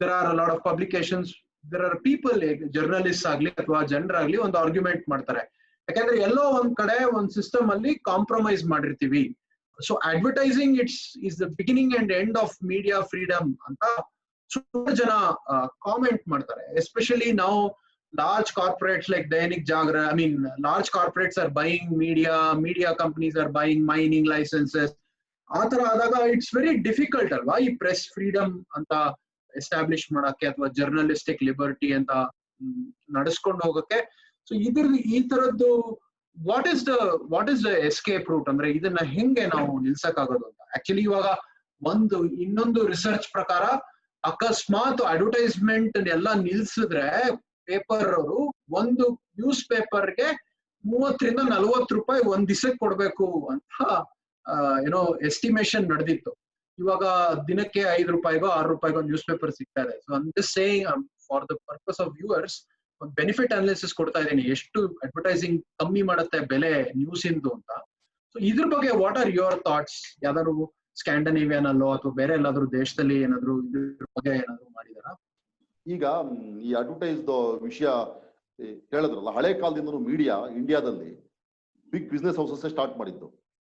there are a lot of publications, there are people, journalist ಆಗ್ಲಿ ಅಥವಾ ಜನರಾಗ್ಲಿ ಒಂದು ಆರ್ಗ್ಯುಮೆಂಟ್ ಮಾಡ್ತಾರೆ. ಯಾಕಂದ್ರೆ ಎಲ್ಲೋ ಒಂದ್ ಕಡೆ ಒಂದ್ ಸಿಸ್ಟಮ್ ಅಲ್ಲಿ ಕಾಂಪ್ರಮೈಸ್ ಮಾಡಿರ್ತೀವಿ. So advertising is the beginning and end of media freedom ಅಂತ ಸುಮಾರು ಜನ ಕಾಮೆಂಟ್ ಮಾಡ್ತಾರೆ. ಎಸ್ಪೆಷಲಿ ನಾವು large corporates like Dainik Jagra, I mean large corporates are buying media companies are buying mining licenses. ಆತರ ಆದಾಗ it's very difficult ಅಲ್ವಾ ಈ press freedom ಅಂತ ಎಸ್ಟಾಬ್ಲಿಷ್ ಮಾಡಕ್ಕೆ ಅಥವಾ ಜರ್ನಲಿಸ್ಟಿಕ್ ಲಿಬರ್ಟಿ ಅಂತ ನಡೆಸ್ಕೊಂಡು ಹೋಗಕ್ಕೆ. ಸೊ ಈ ತರದ್ದು what is the escape route ಅಂದ್ರೆ ಇದನ್ನ ಹೆಂಗೆ ನಾವು ನಿಲ್ಸಕ್ಕಾಗೋದು ಅಂತ. ಆಕ್ಚುಲಿ ಇವಾಗ ಇನ್ನೊಂದು ರಿಸರ್ಚ್ ಪ್ರಕಾರ ಅಕಸ್ಮಾತ್ ಅಡ್ವರ್ಟೈಸ್ಮೆಂಟ್ ಎಲ್ಲ ನಿಲ್ಸಿದ್ರೆ ಪೇಪರ್ ಅವರು ಒಂದು ನ್ಯೂಸ್ ಪೇಪರ್ಗೆ 30 ರಿಂದ 40 ರೂಪಾಯಿ ಒಂದ್ ದಿವಸಕ್ಕೆ ಕೊಡ್ಬೇಕು ಅಂತ ಏನೋ ಎಸ್ಟಿಮೇಷನ್ ನಡೆದಿತ್ತು. ಇವಾಗ ದಿನಕ್ಕೆ 5 ರೂಪಾಯಿಗೋ 6 ರೂಪಾಯಿಗೋ ನ್ಯೂಸ್ ಪೇಪರ್ ಸಿಗ್ತಾ ಇದೆ. So I am just saying for the purpose of viewers ಒಂದು ಬೆನಿಫಿಟ್ ಅನಾಲಿಸಿಸ್ ಕೊಡ್ತಾ ಇದ್ದೀನಿ, ಎಷ್ಟು ಅಡ್ವರ್ಟೈಸಿಂಗ್ ಕಮ್ಮಿ ಮಾಡುತ್ತೆ ಬೆಲೆ ನ್ಯೂಸ್ ಇಂದು ಅಂತ. ಸೊ ಇದ್ರ ಬಗ್ಗೆ ವಾಟ್ ಆರ್ ಯುವರ್ ಥಾಟ್ಸ್? ಯಾವ್ದಾದ್ರು ಸ್ಕ್ಯಾಂಡನೇವಿಯನ್ ಅಲ್ಲೋ ಅಥವಾ ಬೇರೆ ಎಲ್ಲಾದ್ರೂ ದೇಶದಲ್ಲಿ ಏನಾದ್ರು ಇದ್ರ ಬಗ್ಗೆ ಏನಾದ್ರು ಮಾಡಿದಾರಾ? ಈಗ ಈ ಅಡ್ವರ್ಟೈಸ್ ವಿಷಯ ಹೇಳಿದ್ರಲ್ಲ, ಹಳೆ ಕಾಲದಿಂದನೂ ಮೀಡಿಯಾ ಇಂಡಿಯಾದಲ್ಲಿ ಬಿಗ್ ಬಿಸ್ನೆಸ್ ಹೌಸಸ್ ಸ್ಟಾರ್ಟ್ ಮಾಡಿದ್ದು.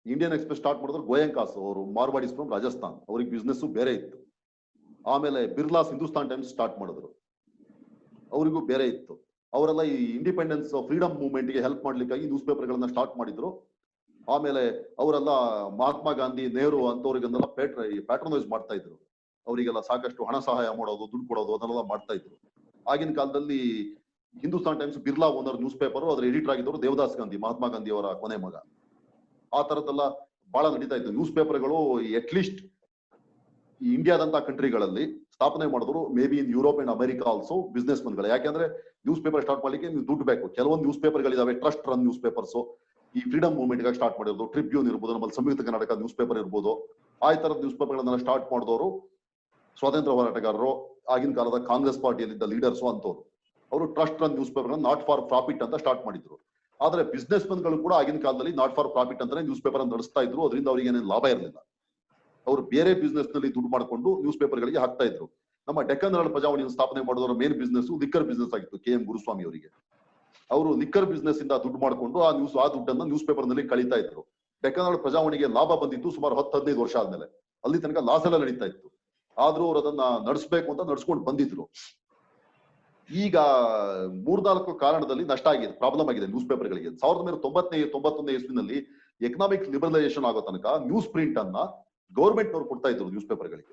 ಇಂಡಿಯನ್ ಎಕ್ಸ್ಪ್ರೆಸ್ ಸ್ಟಾರ್ಟ್ ಮಾಡಿದ್ರು ಗೋಯಂಕಾಸ್ ಅವರು, ಮಾರ್ವಾಡಿಸ್ ಫ್ರಮ್ ರಾಜಸ್ಥಾನ್, ಅವ್ರಿಗೆ ಬಿಸ್ನೆಸ್ ಬೇರೆ ಇತ್ತು. ಆಮೇಲೆ ಬಿರ್ಲಾಸ್ ಹಿಂದೂಸ್ತಾನ್ ಟೈಮ್ಸ್ ಸ್ಟಾರ್ಟ್ ಮಾಡಿದ್ರು, ಅವರಿಗೂ ಬೇರೆ ಇತ್ತು. ಅವರೆಲ್ಲ ಈ ಇಂಡಿಪೆಂಡೆನ್ಸ್ ಫ್ರೀಡಮ್ ಮೂವ್ಮೆಂಟ್ ಗೆ ಹೆಲ್ಪ್ ಮಾಡ್ಲಿಕ್ಕಾಗಿ ನ್ಯೂಸ್ ಪೇಪರ್ ಗಳನ್ನ ಸ್ಟಾರ್ಟ್ ಮಾಡಿದ್ರು. ಆಮೇಲೆ ಅವರೆಲ್ಲ ಮಹಾತ್ಮ ಗಾಂಧಿ, ನೆಹರು ಅಂತವ್ರಿಗೆಲ್ಲ ಪ್ಯಾಟ್ರನೈಸ್ ಮಾಡ್ತಾ ಇದ್ರು. ಅವರಿಗೆಲ್ಲ ಸಾಕಷ್ಟು ಹಣ ಸಹಾಯ ಮಾಡೋದು, ದುಡ್ಡು ಕೊಡೋದು ಅದನ್ನೆಲ್ಲ ಮಾಡ್ತಾ ಇದ್ರು. ಆಗಿನ ಕಾಲದಲ್ಲಿ Hindustan times Birla owner news paper, ಅದ್ರ ಎಡಿಟರ್ ಆಗಿದ್ದವರು ದೇವದಾಸ್ ಗಾಂಧಿ, ಮಹಾತ್ಮ ಗಾಂಧಿ ಅವರ ಕೊನೆ ಮಗ. ಆ ತರದ್ದೆಲ್ಲ ಬಹಳ ನಡೀತಾ ಇತ್ತು. ನ್ಯೂಸ್ ಪೇಪರ್ಗಳು ಅಟ್ಲೀಸ್ಟ್ ಈ ಇಂಡಿಯಾದಂತ ಕಂಟ್ರಿಗಳಲ್ಲಿ ಸ್ಥಾಪನೆ ಮಾಡಿದ್ರು. Maybe in Europe and America also business ಮನ್ಗಳು. ಯಾಕೆಂದ್ರೆ ನ್ಯೂಸ್ ಪೇಪರ್ ಸ್ಟಾರ್ಟ್ ಮಾಡ್ಲಿಕ್ಕೆ ನೀವು ದುಡ್ಡು ಬೇಕು. ಕೆಲವೊಂದು ನ್ಯೂಸ್ ಪೇಪರ್ಗಳಿದಾವೆ ಟ್ರಸ್ಟ್ ರನ್ ನ್ಯೂಸ್ ಪೇಪರ್ಸ್, ಈ ಫ್ರೀಡಮ್ ಮೂವ್ಮೆಂಟ್ ಗಾಗಿ ಸ್ಟಾರ್ಟ್ ಮಾಡಿರೋದು. ಟ್ರಿಬ್ಯೂನ್ ಇರ್ಬೋದು, ನಮ್ಮಲ್ಲಿ ಸಂಯುಕ್ತ ಕರ್ನಾಟಕ ನ್ಯೂಸ್ ಪೇಪರ್ ಇರ್ಬೋದು. ಆ ತರದ ನ್ಯೂಸ್ ಪೇಪರ್ಗಳನ್ನೆಲ್ಲ ಸ್ಟಾರ್ಟ್ ಮಾಡಿದವರು ಸ್ವಾತಂತ್ರ್ಯ ಹೋರಾಟಗಾರರು, ಆಗಿನ ಕಾಲದ ಕಾಂಗ್ರೆಸ್ ಪಾರ್ಟಿಯಲ್ಲಿದ್ದ ಲೀಡರ್ಸು ಅಂತವ್ರು. ಅವರು trust run news paper not for profit ಅಂತ ಸ್ಟಾರ್ಟ್ ಮಾಡಿದ್ರು. ಆದ್ರೆ ಬಿಸ್ನೆಸ್ ಮನ್ಗಳು ಕೂಡ ಆಗಿನ ಕಾಲದಲ್ಲಿ ನಾಟ್ ಫಾರ್ ಪ್ರಾಫಿಟ್ ಅಂತಾನೆ ನ್ಯೂಸ್ ಪೇಪರ್ ಅನ್ನು ನಡೆಸ್ತಾ ಇದ್ರು. ಅದರಿಂದ ಅವರಿಗೆ ಏನೇನು ಲಾಭ ಇರಲಿಲ್ಲ. ಅವರು ಬೇರೆ ಬಿಸ್ನೆಸ್ ನಲ್ಲಿ ದುಡ್ಡು ಮಾಡಿಕೊಂಡು ನ್ಯೂಸ್ ಪೇಪರ್ ಗಳಿಗೆ ಹಾಕ್ತಾ ಇದ್ರು. ನಮ್ಮ ಡೆಕ್ಕನ್ ಹೆರಾಲ್ಡ್ ಪ್ರಜಾವಾಣಿಯನ್ನು ಸ್ಥಾಪನೆ ಮಾಡಿದವರ ಮೇನ್ ಬಿಸ್ನೆಸ್ ಲಿಕ್ಕರ್ ಬಿಸ್ನೆಸ್ ಆಗಿತ್ತು. KM ಗುರುಸ್ವಾಮಿ ಅವರಿಗೆ ಅವರು ಲಿಕ್ಕರ್ ಬಿಸ್ನೆಸ್ ಇಂದ ದುಡ್ಡು ಮಾಡಿಕೊಂಡು ಆ ದುಡ್ಡನ್ನ ನ್ಯೂಸ್ ಪೇಪರ್ ನಲ್ಲಿ ಕಳೀತಾ ಇದ್ರು. ಡೆಕ್ಕನ್ ಹೆರಾಲ್ಡ್ ಪ್ರಜಾವಾಣಿಗೆ ಲಾಭ ಬಂದಿತ್ತು ಸುಮಾರು 10-15 ವರ್ಷ ಆದ್ಮೇಲೆ. ಅಲ್ಲಿ ತನಕ ಲಾಸ್ ಎಲ್ಲ ನಡೀತಾ ಇತ್ತು. ಆದ್ರೂ ಅವ್ರು ಅದನ್ನ ನಡೆಸ್ಬೇಕು ಅಂತ ನಡ್ಸ್ಕೊಂಡು ಬಂದಿದ್ರು. ಈಗ 3-4 ಕಾರಣದಲ್ಲಿ ನಷ್ಟ ಆಗಿದೆ, ಪ್ರಾಬ್ಲಮ್ ಆಗಿದೆ ನ್ಯೂಸ್ ಪೇಪರ್ಗಳಿಗೆ. 1991 ಇಸ್ವಿನಲ್ಲಿ ಎಕನಾಮಿಕ್ ಲಿಬರಲೈಸೇಷನ್ ಆಗೋ ತನಕ ನ್ಯೂಸ್ ಪ್ರಿಂಟ್ ಅನ್ನ ಗೌರ್ಮೆಂಟ್ ನವರು ಕೊಡ್ತಾ ಇದ್ರು ನ್ಯೂಸ್ ಪೇಪರ್ಗಳಿಗೆ.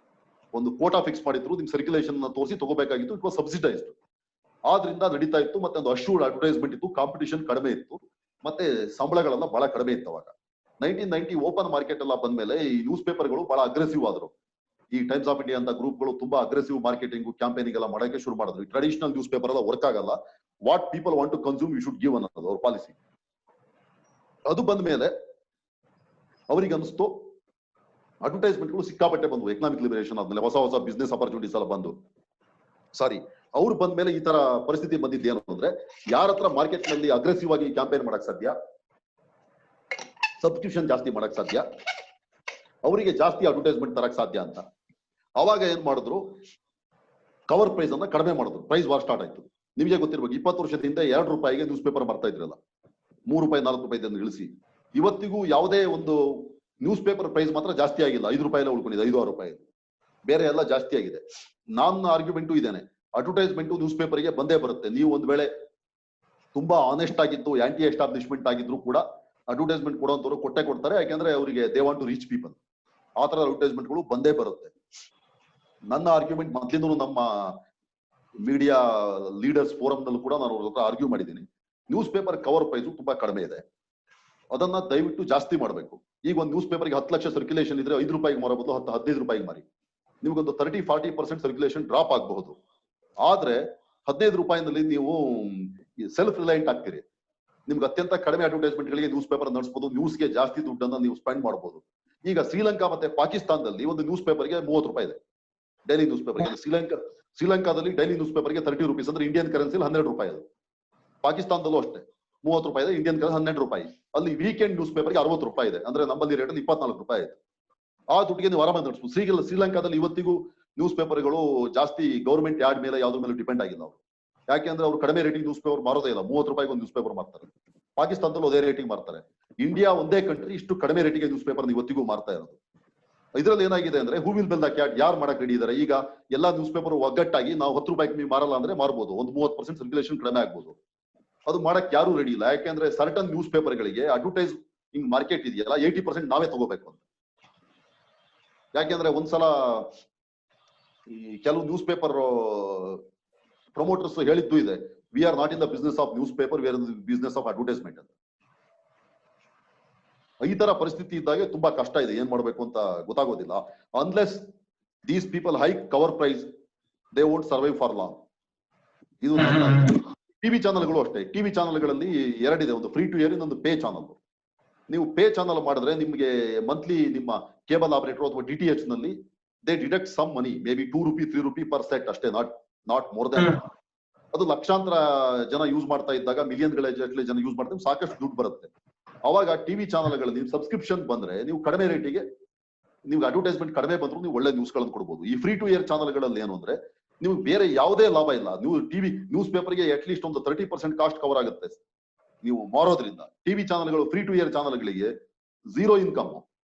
ಒಂದು ಕೋಟಾ ಫಿಕ್ಸ್ ಮಾಡಿದ್ರು, ನಿಮ್ ಸರ್ಕ್ಯುಲೇಷನ್ ತೋರಿಸಿ ತಗೋಬೇಕಾಗಿತ್ತು, ಇಟ್ ವಾಸ್ ಸಬ್ಸಿಡೈಸ್ಡ್. ಆದ್ರಿಂದ ನಡೀತಾ ಇತ್ತು. ಮತ್ತೆ ಒಂದು ಅಶ್ಯೂರ್ಡ್ ಅಡ್ವರ್ಟೈಸ್ಮೆಂಟ್ ಇತ್ತು, ಕಾಂಪಿಟೇಷನ್ ಕಡಿಮೆ ಇತ್ತು, ಮತ್ತೆ ಸಂಬಳಗಳೆಲ್ಲ ಬಹಳ ಕಡಿಮೆ ಇತ್ತು ಅವಾಗ. 1990 ಓಪನ್ ಮಾರ್ಕೆಟ್ ಎಲ್ಲ ಬಂದ್ಮೇಲೆ ಈ ನ್ಯೂಸ್ ಪೇಪರ್ಗಳು ಬಹಳ ಅಗ್ರೆಸಿವ್ ಆದ್ರು. ಈ ಟೈಮ್ಸ್ ಆಫ್ ಇಂಡಿಯಾ ಅಂತ ಗ್ರೂಪ್ಗಳು ತುಂಬಾ ಅಗ್ರೆಸಿವ್ ಮಾರ್ಕೆಟಿಂಗ್ ಕ್ಯಾಂಪೇನಿಂಗ್ ಎಲ್ಲ ಮಾಡಕ್ಕೆ ಶುರು ಮಾಡಿದ್ರು. ಈ ಟ್ರೆಡಿಷನಲ್ ನ್ಯೂಸ್ ಪೇಪರ್ ಎಲ್ಲ ವರ್ಕ್ ಆಗಲ್ಲ, what people want to consume you should give ಅನ್ನೋದು ಅವ್ರ ಪಾಲಿಸಿ. ಅದು ಬಂದ ಮೇಲೆ ಅವ್ರಿಗೆ ಅನಿಸ್ತು ಅಡ್ವರ್ಟೈಸ್ಮೆಂಟ್ಗಳು ಸಿಕ್ಕಾಪಟ್ಟೆ ಬಂದು, ಎಕನಾಮಿಕ್ ಲಿಬರೇಷನ್ ಆದ್ಮೇಲೆ ಹೊಸ ಹೊಸ ಬಿಸ್ನೆಸ್ ಅಪರ್ಚುನಿಟೀಸ್ ಎಲ್ಲ ಬಂದು. ಅವ್ರು ಬಂದ ಮೇಲೆ ಈ ತರ ಪರಿಸ್ಥಿತಿ ಬಂದಿದ್ದು ಏನು ಅಂದ್ರೆ, ಯಾರ ಹತ್ರ ಮಾರ್ಕೆಟ್ ನಲ್ಲಿ ಅಗ್ರೆಸಿವ್ ಆಗಿ ಕ್ಯಾಂಪೇನ್ ಮಾಡಕ್ ಸಾಧ್ಯ, ಸಬ್ಸ್ಕ್ರಿಪ್ಷನ್ ಜಾಸ್ತಿ ಮಾಡಕ್ ಸಾಧ್ಯ, ಅವರಿಗೆ ಜಾಸ್ತಿ ಅಡ್ವರ್ಟೈಸ್ಮೆಂಟ್ ತರಕ್ ಸಾಧ್ಯ ಅಂತ ಅವಾಗ ಏನ್ ಮಾಡಿದ್ರು, ಕವರ್ ಪ್ರೈಸ್ ಅನ್ನ ಕಡಿಮೆ ಮಾಡಿದ್ರು. ಪ್ರೈಸ್ ವಾರ್ ಸ್ಟಾರ್ಟ್ ಆಯ್ತು. ನಿಮಗೆ ಗೊತ್ತಿರ್ಬೇಕು, 20 ವರ್ಷದಿಂದ ₹2 ನ್ಯೂಸ್ ಪೇಪರ್ ಬರ್ತಾ ಇದ್ರಲ್ಲ, ₹3 ₹4 ಇಳಿಸಿ. ಇವತ್ತಿಗೂ ಯಾವುದೇ ಒಂದು ನ್ಯೂಸ್ ಪೇಪರ್ ಪ್ರೈಸ್ ಮಾತ್ರ ಜಾಸ್ತಿ ಆಗಿಲ್ಲ, ₹5 ಉಳ್ಕೊಂಡಿದೆ, ₹5-6. ಬೇರೆ ಎಲ್ಲ ಜಾಸ್ತಿ ಆಗಿದೆ. ನನ್ನ ಆರ್ಗ್ಯುಮೆಂಟು ಇದೇನೆ, ಅಡ್ವರ್ಟೈಸ್ಮೆಂಟ್ ನ್ಯೂಸ್ ಪೇಪರ್ಗೆ ಬಂದೇ ಬರುತ್ತೆ. ನೀವು ಒಂದ್ ವೇಳೆ ತುಂಬಾ ಆನೆಸ್ಟ್ ಆಗಿದ್ದು, ಆಂಟಿ ಎಸ್ಟಾಬ್ಲಿಷ್ಮೆಂಟ್ ಆಗಿದ್ರು ಕೂಡ ಅಡ್ವರ್ಟೈಸ್ಮೆಂಟ್ ಕೊಡುವಂತವ್ರು ಕೊಟ್ಟೆ ಕೊಡ್ತಾರೆ. ಯಾಕೆಂದ್ರೆ ಅವರಿಗೆ they want to reach people. ಆ ತರ ಅಡ್ವರ್ಟೈಸ್ಮೆಂಟ್ಗಳು ಬಂದೇ ಬರುತ್ತೆ. ನನ್ನ ಆರ್ಗ್ಯುಮೆಂಟ್ ಮೊದಲಿಂದಲೂ ನಮ್ಮ ಮೀಡಿಯಾ ಲೀಡರ್ಸ್ ಫೋರಂ ನಲ್ಲಿ ಕೂಡ ನಾನು ಅವ್ರ ಹತ್ರ ಆರ್ಗ್ಯೂ ಮಾಡಿದ್ದೀನಿ. ನ್ಯೂಸ್ ಪೇಪರ್ ಕವರ್ ಪ್ರೈಸ್ ತುಂಬಾ ಕಡಿಮೆ ಇದೆ, ಅದನ್ನ ದಯವಿಟ್ಟು ಜಾಸ್ತಿ ಮಾಡಬೇಕು. ಈಗ ಒಂದು ನ್ಯೂಸ್ ಪೇಪರ್ಗೆ 10 ಲಕ್ಷ ಸರ್ಕ್ಯುಲೇಷನ್ ಇದ್ರೆ ₹5 ಮಾರೋ ಬದಲು ₹15 ಮಾರಿ. ನಿಮ್ಗೊಂದು 30-40% ಸರ್ಕ್ಯುಲೇಷನ್ ಡ್ರಾಪ್ ಆಗಬಹುದು. ಆದ್ರೆ ₹15 ನೀವು ಸೆಲ್ಫ್ ರಿಲಯಂಟ್ ಆಗ್ತೀರಿ. ನಿಮ್ಗೆ ಅತ್ಯಂತ ಕಡಿಮೆ ಅಡ್ವರ್ಟೈಸ್ಮೆಂಟ್ ಗಳಿಗೆ ನ್ಯೂಸ್ ಪೇಪರ್ ನಡೆಸಬಹುದು, ನ್ಯೂಸ್ಗೆ ಜಾಸ್ತಿ ದುಡ್ಡನ್ನ ನೀವು ಸ್ಪೆಂಡ್ ಮಾಡಬಹುದು. ಈಗ ಶ್ರೀಲಂಕಾ ಮತ್ತೆ ಪಾಕಿಸ್ತಾನದಲ್ಲಿ ಒಂದು ನ್ಯೂಸ್ ಪೇಪರ್ಗೆ ₹30 ಇದೆ, ಡೈಲಿ ನ್ಯೂಸ್ ಪೇಪರ್ಗೆ. ಶ್ರೀಲಂಕಾದಲ್ಲಿ ಡೈಲಿ ನ್ಯೂಸ್ ಪೇಪರ್ಗೆ ₹30 ಅಂದ್ರೆ ಇಂಡಿಯನ್ ಕರೆನ್ಸಿಲಿ ₹12 ಅದು. ಪಾಕಿಸ್ತಾನದಲ್ಲೂ ಅಷ್ಟೇ ₹30 ಇದೆ, ಇಂಡಿಯನ್ ಕರೆನ್ಸಿ ₹12. ಅಲ್ಲಿ ವೀಕೆಂಡ್ ನ್ಯೂಸ್ ಪೇಪರ್ಗೆ ₹60 ಇದೆ, ಅಂದ್ರೆ ನಮ್ಮಲ್ಲಿ ರೇಟ್ ₹24 ಆಯ್ತು. ಆ ದುಡ್ಡಿಗೆ ನೀವು ಆರಾಮಾಗಿ ನಡೆಸಬಹುದು. ಶ್ರೀಲಂಕಾದಲ್ಲಿ ಇವತ್ತಿಗೂ ನ್ಯೂಸ್ ಪೇಪರ್ಗಳು ಜಾಸ್ತಿ ಗೌರ್ಮೆಂಟ್ ಯಾರ್ಡ್ ಮೇಲೆ ಯಾವ್ದ್ರ ಮೇಲೆ ಡಿಪೆಂಡ್ ಆಗಿಲ್ಲ ಅವರು. ಯಾಕೆಂದ್ರೆ ಅವರು ಕಡಿಮೆ ರೇಟಿಂಗ್ ನ್ಯೂಸ್ ಪೇಪರ್ ಮಾರೋದೇ ಇಲ್ಲ, ₹30 ಒಂದು ನ್ಯೂಸ್ ಪೇಪರ್ ಮಾರ್ತಾರೆ. ಪಾಕಿಸ್ತಾನದಲ್ಲೂ ಅದೇ ರೇಟಿಂಗ್ ಮಾರ್ತಾರೆ. ಇಂಡಿಯಾ ಒಂದೇ ಕಂಟ್ರಿ ಇಷ್ಟು ಕಡಿಮೆ ರೇಟಿಗೆ ನ್ಯೂಸ್ ಪೇಪರ್ ಇವತ್ತಿಗೂ ಮಾರ್ತಾ ಇರೋದು. ಇದ್ರಲ್ಲಿ ಏನಾಗಿದೆ ಅಂದ್ರೆ, who will bill the cat, ಯಾರು ಮಾಡಕ್ ರೆಡಿ ಇದಾರೆ. ಈಗ ಎಲ್ಲಾ ನ್ಯೂಸ್ ಪೇಪರ್ ಒಗ್ಗಟ್ಟಾಗಿ ನಾವು ₹10 ನೀವು ಮಾರಲ್ಲ ಅಂದ್ರೆ ಮಾರ್ಬೋದು, ಒಂದು 30% ಸರ್ಕ್ಯುಲೇಷನ್ ಕಡಿಮೆ ಆಗ್ಬೋದು. ಅದು ಮಾಡಕ್ ಯಾರು ರೆಡಿ ಇಲ್ಲ. ಯಾಕೆಂದ್ರೆ ಸರ್ಟನ್ ನ್ಯೂಸ್ ಪೇಪರ್ಗಳಿಗೆ ಅಡ್ವರ್ಟೈಸಿಂಗ್ ಮಾರ್ಕೆಟ್ ಇದೆಯಲ್ಲ, 80% ನಾವೇ ತಗೋಬೇಕು ಅಂತ. ಯಾಕೆಂದ್ರೆ ಒಂದ್ಸಲ ಈ ಕೆಲವು ನ್ಯೂಸ್ ಪೇಪರ್ ಪ್ರಮೋಟರ್ಸ್ ಹೇಳಿದ್ದು ಇದೆ, we are not in the business of news paper, we are in the business of advertisement ಅಂತ. ಈ ತರ ಪರಿಸ್ಥಿತಿ ಇದ್ದಾಗ ತುಂಬಾ ಕಷ್ಟ ಇದೆ, ಏನ್ ಮಾಡ್ಬೇಕು ಅಂತ ಗೊತ್ತಾಗೋದಿಲ್ಲ. Unless these people high cover price, they won't survive for long. ಇದು ಟಿವಿ ಚಾನಲ್ಗಳು ಅಷ್ಟೇ. ಟಿವಿ ಚಾನಲ್ಗಳಲ್ಲಿ ಎರಡಿದೆ, ಒಂದು ಫ್ರೀ ಟು ಏರ್, ಇನ್ನೊಂದು ಪೇ ಚಾನಲ್. ನೀವು ಪೇ ಚಾನಲ್ ಮಾಡಿದ್ರೆ ನಿಮ್ಗೆ ಮಂತ್ಲಿ ನಿಮ್ಮ ಕೇಬಲ್ ಆಪರೇಟರ್ ಅಥವಾ DTH ನಲ್ಲಿ they deduct some money, maybe ₹2, ₹3 per set ಅಷ್ಟೇ, ನಾಟ್ ಮೋರ್ ದನ್. ಅದು ಲಕ್ಷಾಂತರ ಜನ ಯೂಸ್ ಮಾಡ್ತಾ ಇದ್ದಾಗ, ಮಿಲಿಯನ್ಗಳ ಜನ ಯೂಸ್ ಮಾಡ್ತಾರೆ, ಸಾಕಷ್ಟು ದುಡ್ಡು ಬರುತ್ತೆ. ಅವಾಗ ಟಿವಿ ಚಾನಲ್ಗಳಲ್ಲಿ ಸಬ್ಸ್ಕ್ರಿಪ್ಷನ್ ಬಂದ್ರೆ ನೀವು ಕಡಿಮೆ ರೇಟಿಗೆ, ನಿಮ್ಗೆ ಅಡ್ವರ್ಟೈಸ್ಮೆಂಟ್ ಕಡಿಮೆ ಬಂದ್ರು ನೀವು ಒಳ್ಳೆ ನ್ಯೂಸ್ ಗಳನ್ನು ಕೊಡಬಹುದು. ಈ ಫ್ರೀ ಟು ಏರ್ ಚಾನಲ್ಗಳಲ್ಲಿ ಏನು ಅಂದ್ರೆ, ನೀವು ಬೇರೆ ಯಾವುದೇ ಲಾಭ ಇಲ್ಲ. ನೀವು ನ್ಯೂಸ್ ಪೇಪರ್ಗೆ ಅಟ್ ಲೀಸ್ಟ್ ಒಂದು 30% ಕಾಸ್ಟ್ ಕವರ್ ಆಗುತ್ತೆ ನೀವು ಮಾರೋದ್ರಿಂದ. ಟಿವಿ ಚಾನಲ್ಗಳು, ಫ್ರೀ ಟು ಏರ್ ಚಾನಲ್ಗಳಿಗೆ ಝೀರೋ ಇನ್ಕಮ್.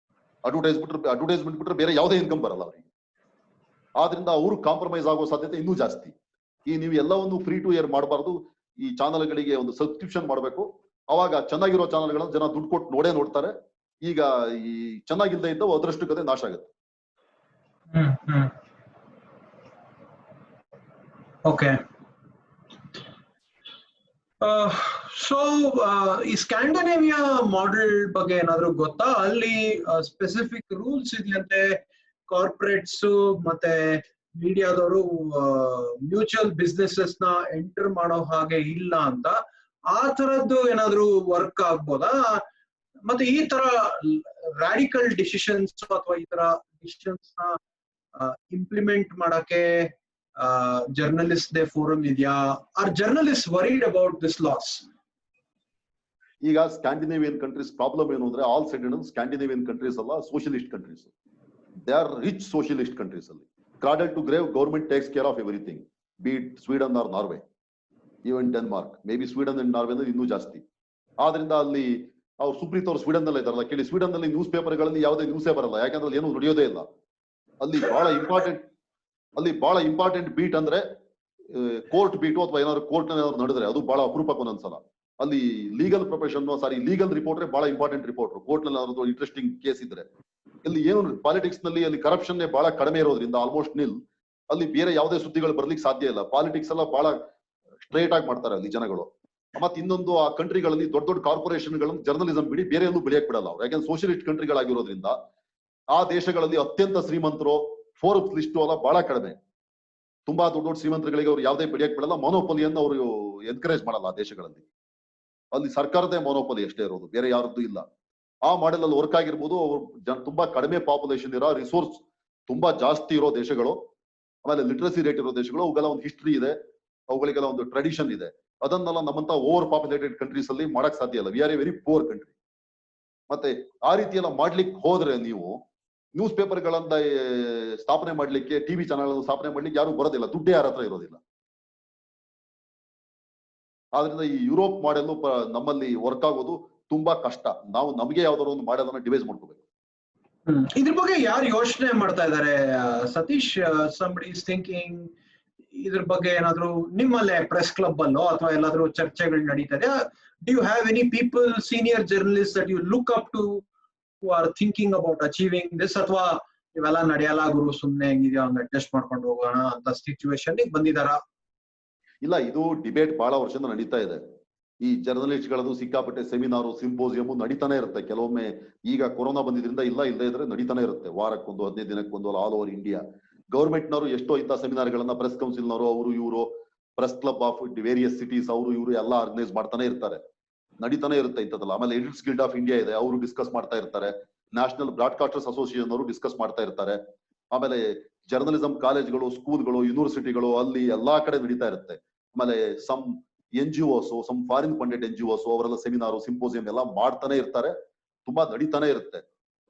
ಅಡ್ವರ್ಟೈಸ್ಮೆಂಟ್ ಬಿಟ್ರೆ ಬೇರೆ ಯಾವುದೇ ಇನ್ಕಮ್ ಬರಲ್ಲ ಅವರಿಗೆ. ಆದ್ರಿಂದ ಅವರು ಕಾಂಪ್ರಮೈಸ್ ಆಗೋ ಸಾಧ್ಯತೆ ಇನ್ನೂ ಜಾಸ್ತಿ. ಈ ನೀವು ಎಲ್ಲವನ್ನು ಫ್ರೀ ಟು ಏರ್ ಮಾಡಬಾರ್ದು, ಈ ಚಾನಲ್ಗಳಿಗೆ ಒಂದು ಸಬ್ಸ್ಕ್ರಿಪ್ಷನ್ ಮಾಡಬೇಕು. ಅವಾಗ ಚೆನ್ನಾಗಿರೋ ಚಾನಲ್ಗಳನ್ನ ಜನ ದುಡ್ಡು ಕೊಟ್ಟು ನೋಡ್ತಾರೆ. ಈಗ ಈ ಚೆನ್ನಾಗಿಲ್ಲದೆ ಇದ್ದವು ಅದರಷ್ಟು ಕತೆ ನಾಶ ಆಗುತ್ತೆ. ಓಕೆ, ಸೊ ಈ ಸ್ಕ್ಯಾಂಡಿನೇವಿಯಾ ಮಾಡೆಲ್ ಬಗ್ಗೆ ಏನಾದ್ರು ಗೊತ್ತಾ? ಅಲ್ಲಿ ಸ್ಪೆಸಿಫಿಕ್ ರೂಲ್ಸ್ ಇದೆಯಂತೆ, ಕಾರ್ಪೊರೇಟ್ಸ್ ಮತ್ತೆ ಮೀಡಿಯಾದವರು ಮ್ಯೂಚುವಲ್ ಬಿಸ್ನೆಸಸ್ ನ ಎಂಟರ್ ಮಾಡೋ ಹಾಗೆ ಇಲ್ಲ ಅಂತ. ಆ ತರದ್ದು ಏನಾದ್ರು ವರ್ಕ್ ಆಗ್ಬೋದಾ? ಮತ್ತೆ ಈ ತರ ರಾಡಿಕಲ್ ಡಿಸಿಷನ್ಸ್ ಅಥವಾ ಈ ತರ ಡಿಸಿಷನ್ಸ್ ನ ಇಂಪ್ಲಿಮೆಂಟ್ ಮಾಡಕ್ಕೆ ಜರ್ನಲಿಸ್ಟ್ ಡೇ ಫೋರಂ ಇದೆಯಾ? Or journalist worried about this laws? ಈಗ ಸ್ಕ್ಯಾಂಡಿನೇವಿಯನ್ ಕಂಟ್ರೀಸ್ ಪ್ರಾಬ್ಲಮ್ ಏನು ಅಂದ್ರೆ, ಆಲ್ ಸೈಡ್ ಸ್ಕ್ಯಾಂಡಿನೇವಿಯನ್ ಕಂಟ್ರೀಸ್ ಅಲ್ಲ, socialist countries. They are rich socialist countries. ಅಲ್ಲಿ cradle to grave government takes care of everything, be it Sweden or Norway, even Denmark, maybe Sweden and Norway ಅಂದ್ರೆ ಇನ್ನೂ ಜಾಸ್ತಿ. ಆದ್ರಿಂದ ಅಲ್ಲಿ ಅವ್ರು ಸುಪ್ರೀತ್ ಅವರು Sweden ನಲ್ಲಿ ಇದಾರಲ್ಲ, ಕೇಳಿ, ಸ್ವೀಡನ್ ನಲ್ಲಿ ನ್ಯೂಸ್ ಪೇಪರ್ಗಳಲ್ಲಿ ಯಾವುದೇ ನ್ಯೂಸೇ ಬರಲ್ಲ. ಯಾಕಂದ್ರೆ ಏನು ನಡೆಯೋದೇ ಇಲ್ಲ. ಅಲ್ಲಿ ಬಹಳ ಇಂಪಾರ್ಟೆಂಟ್ ಬೀಟ್ ಅಂದ್ರೆ ಕೋರ್ಟ್ ಬೀಟು ಅಥವಾ ಏನಾದ್ರು ಕೋರ್ಟ್ ಏನಾದ್ರು ನಡೆದ್ರೆ ಅದು ಬಹಳ ಅಪರೂಪಕ್ಕೆ ಒಂದೊಂದ್ಸಲ ಅಲ್ಲಿ ಲೀಗಲ್ ಪ್ರೊಫೆಷನ್ ಲೀಗಲ್ ರಿಪೋರ್ಟ್ರೆ ಬಹಳ ಇಂಪಾರ್ಟೆಂಟ್ ರಿಪೋರ್ಟರ್ ಕೋರ್ಟ್ ನಲ್ಲಿ ಏನಾದ್ರು ಇಂಟ್ರೆಸ್ಟಿಂಗ್ ಕೇಸ್ ಇದ್ರೆ. ಇಲ್ಲಿ ಏನು ಪಾಲಿಟಿಕ್ಸ್ ನಲ್ಲಿ ಅಲ್ಲಿ ಕರಪ್ಷನ್ ಬಹಳ ಕಡಿಮೆ ಇರೋದ್ರಿಂದ ಆಲ್ಮೋಸ್ಟ್ ನಿಲ್ ಅಲ್ಲಿ ಬೇರೆ ಯಾವುದೇ ಸುದ್ದಿಗಳು ಬರ್ಲಿಕ್ಕೆ ಸಾಧ್ಯ ಇಲ್ಲ. ಪಾಲಿಟಿಕ್ಸ್ ಎಲ್ಲ ಬಹಳ ಸ್ಟ್ರೇಟ್ ಆಗಿ ಮಾಡ್ತಾರೆ ಅಲ್ಲಿ ಜನಗಳು. ಮತ್ತೆ ಇನ್ನೊಂದು ಆ ಕಂಟ್ರಿಗಳಲ್ಲಿ ದೊಡ್ಡ ದೊಡ್ಡ ಕಾರ್ಪೊರೇಷನ್ಗಳನ್ನು ಜರ್ನಲಿಸಂ ಬಿಡಿ ಬೇರೆ ಎಲ್ಲೂ ಬೆಳೆಯಕ್ ಬಿಡಲ್ಲ ಅವ್ರು. ಯಾಕಂದ್ರೆ ಸೋಷಿಯಲಿಸ್ಟ್ ಕಂಟ್ರಿಗಳಾಗಿರೋದ್ರಿಂದ ಆ ದೇಶಗಳಲ್ಲಿ ಅತ್ಯಂತ ಶ್ರೀಮಂತರು ಫೋರ್ಬ್ಸ್ ಲಿಸ್ಟ್ ಎಲ್ಲ ಬಹಳ ಕಡಿಮೆ. ತುಂಬಾ ದೊಡ್ಡ ದೊಡ್ಡ ಶ್ರೀಮಂತರಿಗೆ ಅವ್ರು ಯಾವುದೇ ಬೆಳೆಯಕ್ ಬಿಡಲ್ಲ. ಮೊನೋಪೊಲಿಯನ್ನು ಅವರು ಎನ್ಕರೇಜ್ ಮಾಡಲ್ಲ ಆ ದೇಶಗಳಲ್ಲಿ. ಅಲ್ಲಿ ಸರ್ಕಾರದೇ ಮೊನೋಪೊಲಿ ಅಷ್ಟೇ ಇರೋದು, ಬೇರೆ ಯಾರದ್ದು ಇಲ್ಲ. ಆ ಮಾಡೆಲ್ ಅಲ್ಲಿ ವರ್ಕ್ ಆಗಿರ್ಬೋದು. ತುಂಬಾ ಕಡಿಮೆ ಪಾಪ್ಯುಲೇಷನ್ ಇರೋ, ರಿಸೋರ್ಸ್ ತುಂಬಾ ಜಾಸ್ತಿ ಇರೋ ದೇಶಗಳು, ಆಮೇಲೆ ಲಿಟ್ರಸಿ ರೇಟ್ ಇರೋ ದೇಶಗಳು, ಅವುಗೆಲ್ಲ ಒಂದು ಹಿಸ್ಟ್ರಿ ಇದೆ, ಅವುಗಳಿಗೆಲ್ಲ ಒಂದು ಟ್ರೆಡಿಷನ್ ಇದೆ. ಅದನ್ನೆಲ್ಲ ನಮ್ಮಂತ ಓವರ್ ಪಾಪ್ಯುಲೇಟೆಡ್ ಕಂಟ್ರೀಸ್ ಅಲ್ಲಿ ಮಾಡಕ್ ಸಾಧ್ಯ ಇಲ್ಲ. We are A very poor country. ಮತ್ತೆ ಆ ರೀತಿ ಎಲ್ಲ ಮಾಡ್ಲಿಕ್ಕೆ ಹೋದ್ರೆ ನೀವು ನ್ಯೂಸ್ ಪೇಪರ್ಗಳನ್ನ ಸ್ಥಾಪನೆ ಮಾಡ್ಲಿಕ್ಕೆ, ಟಿವಿ ಚಾನಲ್ ಸ್ಥಾಪನೆ ಮಾಡ್ಲಿಕ್ಕೆ ಯಾರು ಬರೋದಿಲ್ಲ, ದುಡ್ಡೇ ಯಾರ ಹತ್ರ ಇರೋದಿಲ್ಲ. ಆದ್ರಿಂದ ಈ ಯುರೋಪ್ ಮಾಡೆಲ್ ನಮ್ಮಲ್ಲಿ ವರ್ಕ್ ಆಗೋದು ತುಂಬಾ ಕಷ್ಟ. ನಾವು ನಮಗೆ ಯಾವ್ದಾದ್ರು ಒಂದು ಮಾಡೆಲ್ ಅನ್ನ ಡಿವೈಸ್ ಮಾಡ್ಕೋಬೇಕು. ಇದ್ರ ಬಗ್ಗೆ ಯಾರು ಯೋಚನೆ ಮಾಡ್ತಾ ಇದ್ದಾರೆ ಸತೀಶ್? somebody is thinking ಇದ್ರ ಬಗ್ಗೆ ಏನಾದ್ರು ನಿಮ್ಮಲ್ಲೇ ಪ್ರೆಸ್ ಕ್ಲಬ್ ಅಲ್ಲೋ ಅಥವಾ ಎಲ್ಲಾದ್ರೂ ಚರ್ಚೆಗಳು ನಡೀತಾ ಇದೆ? Do you have any people, senior journalists that you look up to who are thinking about achieving this? ಅಥವಾ ಇವೆಲ್ಲ ನಡೆಯಲ್ಲ ಗುರು, ಸುಮ್ನೆ ಹೆಂಗಿದೆಯೋ ಹಂಗ ಅಡ್ಜಸ್ಟ್ ಮಾಡ್ಕೊಂಡು ಹೋಗೋಣ ಅಂತ ಸಿಚುವೇಶನ್ ಬಂದಿದಾರ? ಇಲ್ಲ, ಇದು ಡಿಬೇಟ್ ಬಹಳ ವರ್ಷದಿಂದ ನಡೀತಾ ಇದೆ. ಈ ಜರ್ನಲಿಸ್ಟ್ ಗಳದ್ದು ಸಿಕ್ಕಾಪಟ್ಟೆ ಸೆಮಿನಾರು, ಸಿಂಪೋಸಿಯಮ್ ನಡೀತಾನೆ ಇರುತ್ತೆ. ಕೆಲವೊಮ್ಮೆ ಈಗ ಕೊರೋನಾ ಬಂದಿದ್ರಿಂದ ಇಲ್ಲದೆ ಇದ್ರೆ ನಡೀತಾನೆ ಇರುತ್ತೆ. ವಾರಕ್ಕೊಂದು 15 ದಿನಕ್ಕೊಂದು ಆಲ್ ಓವರ್ ಇಂಡಿಯಾ. ಗವರ್ಮೆಂಟ್ನವರು ಎಷ್ಟೋ ಇಂಥ ಸೆಮಿನಾರ್ಗಳನ್ನ ಪ್ರೆಸ್ ಕೌನ್ಸಿಲ್ನವರು, ಅವರು ಇವರು, press club of various cities, ಅವರು ಇವರು ಎಲ್ಲ ಆರ್ಗನೈಸ್ ಮಾಡ್ತಾನೆ ಇರ್ತಾರೆ. ನಡೀತಾನೆ ಇರುತ್ತೆ ಇಂಥದ್ದಲ್ಲ. ಆಮೇಲೆ ಎಡಿಟ್ಸ್ ಗಿಲ್ಡ್ ಆಫ್ ಇಂಡಿಯಾ ಇದೆ, ಅವರು ಡಿಸ್ಕಸ್ ಮಾಡ್ತಾ ಇರ್ತಾರೆ. ನ್ಯಾಷನಲ್ ಬ್ರಾಡ್ಕಾಸ್ಟರ್ಸ್ ಅಸೋಸಿಯೇಷನ್ ಅವರು ಡಿಸ್ಕಸ್ ಮಾಡ್ತಾ ಇರ್ತಾರೆ. ಆಮೇಲೆ ಜರ್ನಲಿಸಂ ಕಾಲೇಜ್ಗಳು, ಸ್ಕೂಲ್ಗಳು, ಯೂನಿವರ್ಸಿಟಿಗಳು ಅಲ್ಲಿ ಎಲ್ಲಾ ಕಡೆ ನಡೀತಾ ಇರುತ್ತೆ. ಆಮೇಲೆ some NGOs, some foreign funded NGOs ಅವರೆಲ್ಲ ಸೆಮಿನಾರು, ಸಿಂಪೋಸಿಯಂ ಎಲ್ಲ ಮಾಡ್ತಾನೆ ಇರ್ತಾರೆ. ತುಂಬಾ ನಡೀತಾನೆ ಇರುತ್ತೆ.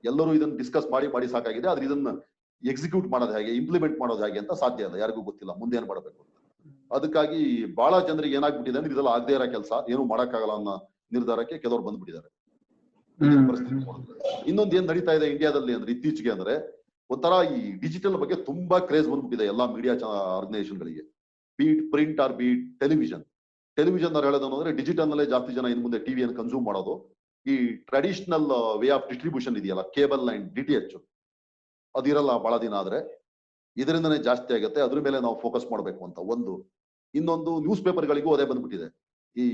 ಎಲ್ಲರೂ ಇದನ್ನ ಡಿಸ್ಕಸ್ ಮಾಡಿ ಸಾಕಾಗಿದೆ. ಆದ್ರೆ ಇದನ್ನ ಎಕ್ಸಿಕ್ಯೂಟ್ ಮಾಡೋದು ಹೇಗೆ, ಇಂಪ್ಲಿಮೆಂಟ್ ಮಾಡೋದು ಹೇಗೆ ಅಂತ ಸಾಧ್ಯ ಇಲ್ಲ, ಯಾರಿಗೂ ಗೊತ್ತಿಲ್ಲ ಮುಂದೆ ಏನ್ ಮಾಡಬೇಕು ಅಂತ. ಅದಕ್ಕಾಗಿ ಬಹಳ ಜನರಿಗೆ ಏನಾಗ್ಬಿಟ್ಟಿದೆ ಅಂದ್ರೆ ಇದೆಲ್ಲ ಆಗದೆ ಇರೋ ಕೆಲಸ, ಏನು ಮಾಡಕ್ಕಾಗಲ್ಲ ಅನ್ನೋ ನಿರ್ಧಾರಕ್ಕೆ ಕೆಲವರು ಬಂದ್ಬಿಟ್ಟಿದ್ದಾರೆ. ಇನ್ನೊಂದು ಏನ್ ನಡೀತಾ ಇದೆ ಇಂಡಿಯಾದಲ್ಲಿ ಅಂದ್ರೆ ಇತ್ತೀಚೆಗೆ ಅಂದ್ರೆ ಒಂಥರ ಈ ಡಿಜಿಟಲ್ ಬಗ್ಗೆ ತುಂಬಾ ಕ್ರೇಜ್ ಬಂದ್ಬಿಟ್ಟಿದೆ ಎಲ್ಲಾ ಮೀಡಿಯಾ ಆರ್ಗನೈಸೇಷನ್ ಗಳಿಗೆ. Beat print or beat television ಅವ್ರು ಹೇಳೋದು ಅಂದ್ರೆ ಡಿಜಿಟಲ್ ನಲ್ಲೇ ಜಾಸ್ತಿ ಜನ ಇನ್ ಮುಂದೆ ಟಿವಿಯನ್ನು ಕನ್ಸ್ಯೂಮ್ ಮಾಡೋದು. ಈ ಟ್ರೆಡಿಷನಲ್ ವೇ ಆಫ್ ಡಿಸ್ಟ್ರಿಬ್ಯೂಷನ್ ಇದೆಯಲ್ಲ, ಕೇಬಲ್ ಅಂಡ್ DTH, ಅದಿರಲ್ಲ ಬಹಳ ದಿನ. ಆದ್ರೆ ಇದರಿಂದನೇ ಜಾಸ್ತಿ ಆಗುತ್ತೆ. ಅದ್ರ ಮೇಲೆ ನಾವು ಫೋಕಸ್ ಮಾಡ್ಬೇಕು ಅಂತ ಒಂದು. ಇನ್ನೊಂದು ನ್ಯೂಸ್ ಪೇಪರ್ಗಳಿಗೂ ಅದೇ ಬಂದ್ಬಿಟ್ಟಿದೆ. ಈ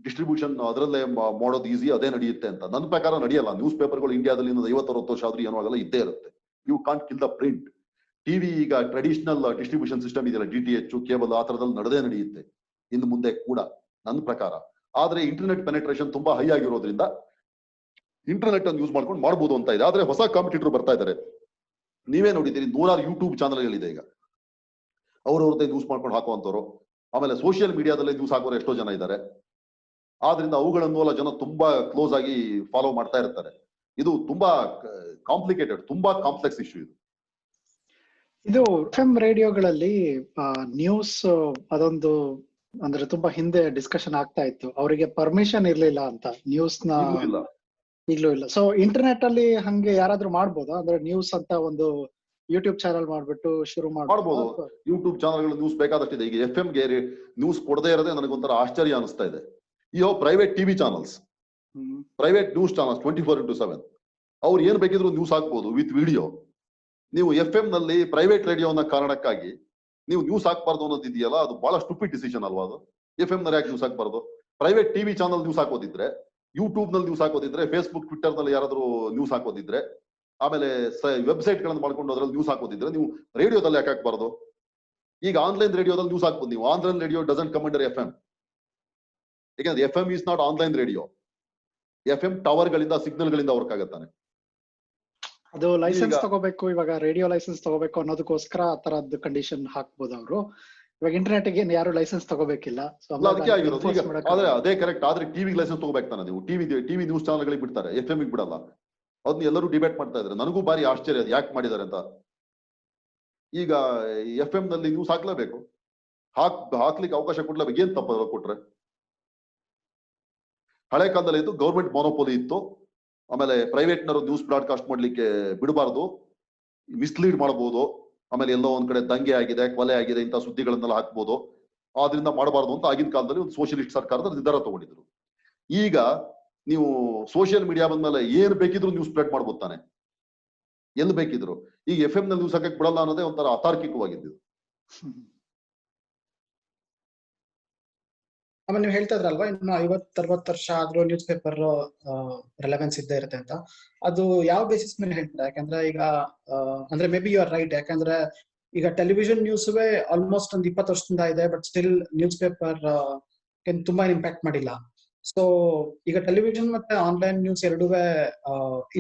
ಡಿಸ್ಟ್ರಿಬ್ಯೂಷನ್ ಅದರಲ್ಲೇ ಮಾಡೋದು ಈಸಿ, ಅದೇ ನಡೆಯುತ್ತೆ ಅಂತ. ನನ್ನ ಪ್ರಕಾರ ನಡೆಯಲ್ಲ. ನ್ಯೂಸ್ ಪೇಪರ್ಗಳು ಇಂಡಿಯಾದಲ್ಲಿ 50-60 ವರ್ಷ ಆದ್ರೂ ಏನೋ ಆಗಲ್ಲ, ಇದ್ದೇ ಇರುತ್ತೆ. You can't kill the print. TV ಈಗ ಟ್ರೆಡಿಷನಲ್ ಡಿಸ್ಟ್ರಿಬ್ಯೂಷನ್ ಸಿಸ್ಟಮ್ ಇದೆಯಲ್ಲ, DTH, ಕೇಬಲ್, ಆ ತರದಲ್ಲಿ ನಡೆಯುತ್ತೆ ಇನ್ನು ಮುಂದೆ ಕೂಡ ನನ್ನ ಪ್ರಕಾರ. ಆದ್ರೆ ಇಂಟರ್ನೆಟ್ ಪೆನೆಟ್ರೇಷನ್ ತುಂಬಾ ಹೈ ಆಗಿರೋದ್ರಿಂದ ಇಂಟರ್ನೆಟ್ ಅನ್ನು ಯೂಸ್ ಮಾಡ್ಕೊಂಡು ಮಾಡ್ಬೋದು ಅಂತ ಇದೆ. ಆದ್ರೆ ಹೊಸ ಕಾಂಪಿಟೇಟರ್ ಬರ್ತಾ ಇದ್ದಾರೆ. ನೀವೇ ನೋಡಿದ್ದೀರಿ, 100 ಯೂಟ್ಯೂಬ್ ಚಾನಲ್ಗಳಿದೆ ಈಗ, ಅವ್ರವ್ರದ್ದೇ ನ್ಯೂಸ್ ಮಾಡ್ಕೊಂಡು ಹಾಕುವಂತವ್ರು. ಆಮೇಲೆ ಸೋಷಿಯಲ್ ಮೀಡಿಯಾದಲ್ಲಿ ನ್ಯೂಸ್ ಹಾಕೋರು ಎಷ್ಟೋ ಜನ ಇದ್ದಾರೆ. ಆದ್ರಿಂದ ಅವುಗಳನ್ನು ಜನ ತುಂಬಾ ಕ್ಲೋಸ್ ಆಗಿ ಫಾಲೋ ಮಾಡ್ತಾ ಇರ್ತಾರೆ. ಇದು ತುಂಬಾ ಕಾಂಪ್ಲಿಕೇಟೆಡ್, ತುಂಬಾ ಕಾಂಪ್ಲೆಕ್ಸ್ ಇಶ್ಯೂ ಇದು. ಇದು FM ರೇಡಿಯೋಗಳಲ್ಲಿ ನ್ಯೂಸ್ ಅದೊಂದು ಅಂದ್ರೆ ತುಂಬಾ ಹಿಂದೆ ಡಿಸ್ಕಷನ್ ಆಗ್ತಾ ಇತ್ತು. ಅವರಿಗೆ ಪರ್ಮಿಷನ್ ಇರ್ಲಿಲ್ಲ ಅಂತ ನ್ಯೂಸ್ ನ, ಈಗ್ಲೂ ಇಲ್ಲ. ಸೊ ಇಂಟರ್ನೆಟ್ ಅಲ್ಲಿ ಹಂಗೆ ಯಾರಾದ್ರೂ ಮಾಡ್ಬೋದಾ? ಅಂದ್ರೆ ನ್ಯೂಸ್ ಅಂತ ಒಂದು ಯೂಟ್ಯೂಬ್ ಚಾನಲ್ ಮಾಡ್ಬಿಟ್ಟು ಶುರು ಮಾಡ್ಬೋದು. ಯೂಟ್ಯೂಬ್ ಚಾನಲ್ಗಳು ನ್ಯೂಸ್ ಬೇಕಾದಷ್ಟಿದೆ. ಈಗ FM ಗೆ ನ್ಯೂಸ್ ಕೊಡದೇ ಇರೋದೇ ನನಗೊಂಥರ ಆಶ್ಚರ್ಯ ಅನಿಸ್ತಾ ಇದೆ. ಈ private TV channels, private news channels 24/7 ಅವ್ರು ಏನ್ ಬೇಕಿದ್ರು ನ್ಯೂಸ್ ಹಾಕ್ಬೋದು ವಿತ್ ವಿಡಿಯೋ. ನೀವು FM ನಲ್ಲಿ ಪ್ರೈವೇಟ್ ರೇಡಿಯೋ ಅನ್ನೋ ಕಾರಣಕ್ಕಾಗಿ ನೀವು ನ್ಯೂಸ್ ಹಾಕ್ಬಾರ್ದು ಅನ್ನೋದು ಇದೆಯಲ್ಲ, ಅದು ಬಹಳ ಸ್ಟುಪಿಡ್ ಡಿಸಿಷನ್ ಅಲ್ವಾ ಅದು? FM ನಲ್ಲಿ ಯಾಕೆ ನ್ಯೂಸ್ ಹಾಕ್ಬಾರ್ದು? ಪ್ರೈವೇಟ್ ಟಿವಿ ಚಾನಲ್ ನ್ಯೂಸ್ ಹಾಕೋದಿದ್ರೆ, ಯೂಟ್ಯೂಬ್ ನಲ್ಲಿ ನ್ಯೂಸ್ ಹಾಕೋದಿದ್ರೆ, ಫೇಸ್ಬುಕ್, ಟ್ವಿಟರ್ ನಲ್ಲಿ ಯಾರಾದ್ರೂ ನ್ಯೂಸ್ ಹಾಕೋದಿದ್ರೆ, ಆಮೇಲೆ ವೆಬ್ಸೈಟ್ ಗಳನ್ನ ಮಾಡ್ಕೊಂಡು ಅದ್ರಲ್ಲಿ ನ್ಯೂಸ್ ಹಾಕೋದಿದ್ರೆ, ನೀವು ರೇಡಿಯೋದಲ್ಲಿ ಯಾಕೆ ಹಾಕ್ಬಾರ್ದು? ಈಗ ಆನ್ಲೈನ್ ರೇಡಿಯೋದಲ್ಲಿ ನ್ಯೂಸ್ ಹಾಕ್ಬೋದು ನೀವು. Online radio doesn't come under FM. ಯಾಕಂದ್ರೆ FM is not online radio. FM tower ಗಳಿಂದ, ಸಿಗ್ನಲ್ ಗಳಿಂದ ವರ್ಕ್ ಆಗತ್ತಾನೆ. ಅದು ಲೈಸೆನ್ಸ್ ತಗೋಬೇಕು, ಇವಾಗ ರೇಡಿಯೋ ಲೈಸೆನ್ಸ್ ತಗೋಬೇಕು ಅನ್ನೋದಕ್ಕೋಸ್ಕರ ಆ ತರದ್ದು ಕಂಡೀಷನ್ ಹಾಕ್ಬೋದು ಅವರು. ಇವಾಗ ಇಂಟರ್ನೆಟ್ ಗೆ ಯಾರು ಲೈಸೆನ್ಸ್ ತಗೋಬೇಕಿಲ್ಲ. ಅದಕ್ಕೆ ಆಗಿರೋದು ಈಗ. ಆದ್ರೆ ಅದೇ ಕರೆಕ್ಟ್. ಆದ್ರೆ ಟಿವಿ ಲೈಸೆನ್ಸ್ ತಗೋಬೇಕಾನೆ ನೀವು. ಟಿವಿ ನ್ಯೂಸ್ ಚಾನಲ್ ಗಳಿಗೆ ಬಿಡ್ತಾರೆ, FM ಗೆ ಬಿಡಲ್ಲ. ಅದನ್ನ ಎಲ್ಲರೂ ಡಿಬೇಟ್ ಮಾಡ್ತಾ ಇದ್ದಾರೆ. ನನಗೂ ಬಾರಿ ಆಶ್ಚರ್ಯ ಅದು ಯಾಕೆ ಮಾಡಿದ್ದಾರೆ ಅಂತ. ಈಗ FM ನಲ್ಲಿ ನ್ಯೂಸ್ ಹಾಕ್ಲೇಬೇಕು, ಹಾಕ್ಲಿಕ್ಕೆ ಅವಕಾಶ ಕೊಡ್ಲೇಬೇಕು. ಏನ್ ತಪ್ಪ ಕೊಟ್ರೆ? ಹಳೆ ಕಾಲದಲ್ಲಿ ಇತ್ತು ಗೌರ್ಮೆಂಟ್ ಮೊನೋಪೋಲಿ ಇತ್ತು. ಆಮೇಲೆ ಪ್ರೈವೇಟ್ನವರು ನ್ಯೂಸ್ ಬ್ರಾಡ್ಕಾಸ್ಟ್ ಮಾಡ್ಲಿಕ್ಕೆ ಬಿಡಬಾರ್ದು. ಮಿಸ್ಲೀಡ್ ಮಾಡಬಹುದು, ಆಮೇಲೆ ಎಲ್ಲೋ ಒಂದ್ ಕಡೆ ದಂಗೆ ಆಗಿದೆ, ಕೊಲೆ ಆಗಿದೆ, ಇಂಥ ಸುದ್ದಿಗಳನ್ನೆಲ್ಲ ಹಾಕ್ಬೋದು. ಆದ್ರಿಂದ ಮಾಡಬಾರ್ದು ಅಂತ ಆಗಿನ ಕಾಲದಲ್ಲಿ ಒಂದು ಸೋಷಿಯಲಿಸ್ಟ್ ಸರ್ಕಾರದ ನಿರ್ಧಾರ ತಗೊಂಡಿದ್ರು. ಈಗ ನೀವು ಸೋಷಿಯಲ್ ಮೀಡಿಯಾ ಬಂದ್ಮೇಲೆ ಏನ್ ಬೇಕಿದ್ರು ನ್ಯೂಸ್ ಸ್ಪ್ರೆಡ್ ಮಾಡ್ಬೋದು ತಾನೆ, ಎಲ್ಲಿ ಬೇಕಿದ್ರು. ಈಗ FM ನಲ್ಲಿ ನ್ಯೂಸ್ ಹಾಕಕ್ ಬಿಡಲ್ಲ ಅನ್ನೋದೇ ಒಂಥರ ಅತಾರ್ಕಿಕವಾಗಿದ್ದು. ಆಮೇಲೆ ನೀವು ಹೇಳ್ತಾ ಇದ್ರಲ್ವಾ, ಇನ್ನು 50-60 ವರ್ಷ ಆದ್ರೂ ನ್ಯೂಸ್ ಪೇಪರ್ ರೆಲೆವೆನ್ಸ್ ಇದ್ದೇ ಇರುತ್ತೆ ಅಂತ. ಅದು ಯಾವ ಬೇಸಿಸ್ ಮೇಲೆ ಹೇಳ್ತಾರೆ? ಯಾಕಂದ್ರೆ ಈಗ ಅಂದ್ರೆ maybe you are right. ಯಾಕಂದ್ರೆ ಈಗ ಟೆಲಿವಿಷನ್ ನ್ಯೂಸ್ವೇ ಆಲ್ಮೋಸ್ಟ್ ಒಂದು 20 ವರ್ಷದಿಂದ ಇದೆ, ಬಟ್ ಸ್ಟಿಲ್ ನ್ಯೂಸ್ ಪೇಪರ್ ತುಂಬಾ ಇಂಪ್ಯಾಕ್ಟ್ ಮಾಡಿಲ್ಲ. ಸೊ ಈಗ ಟೆಲಿವಿಷನ್ ಮತ್ತೆ ಆನ್ಲೈನ್ ನ್ಯೂಸ್ ಎರಡುವೇ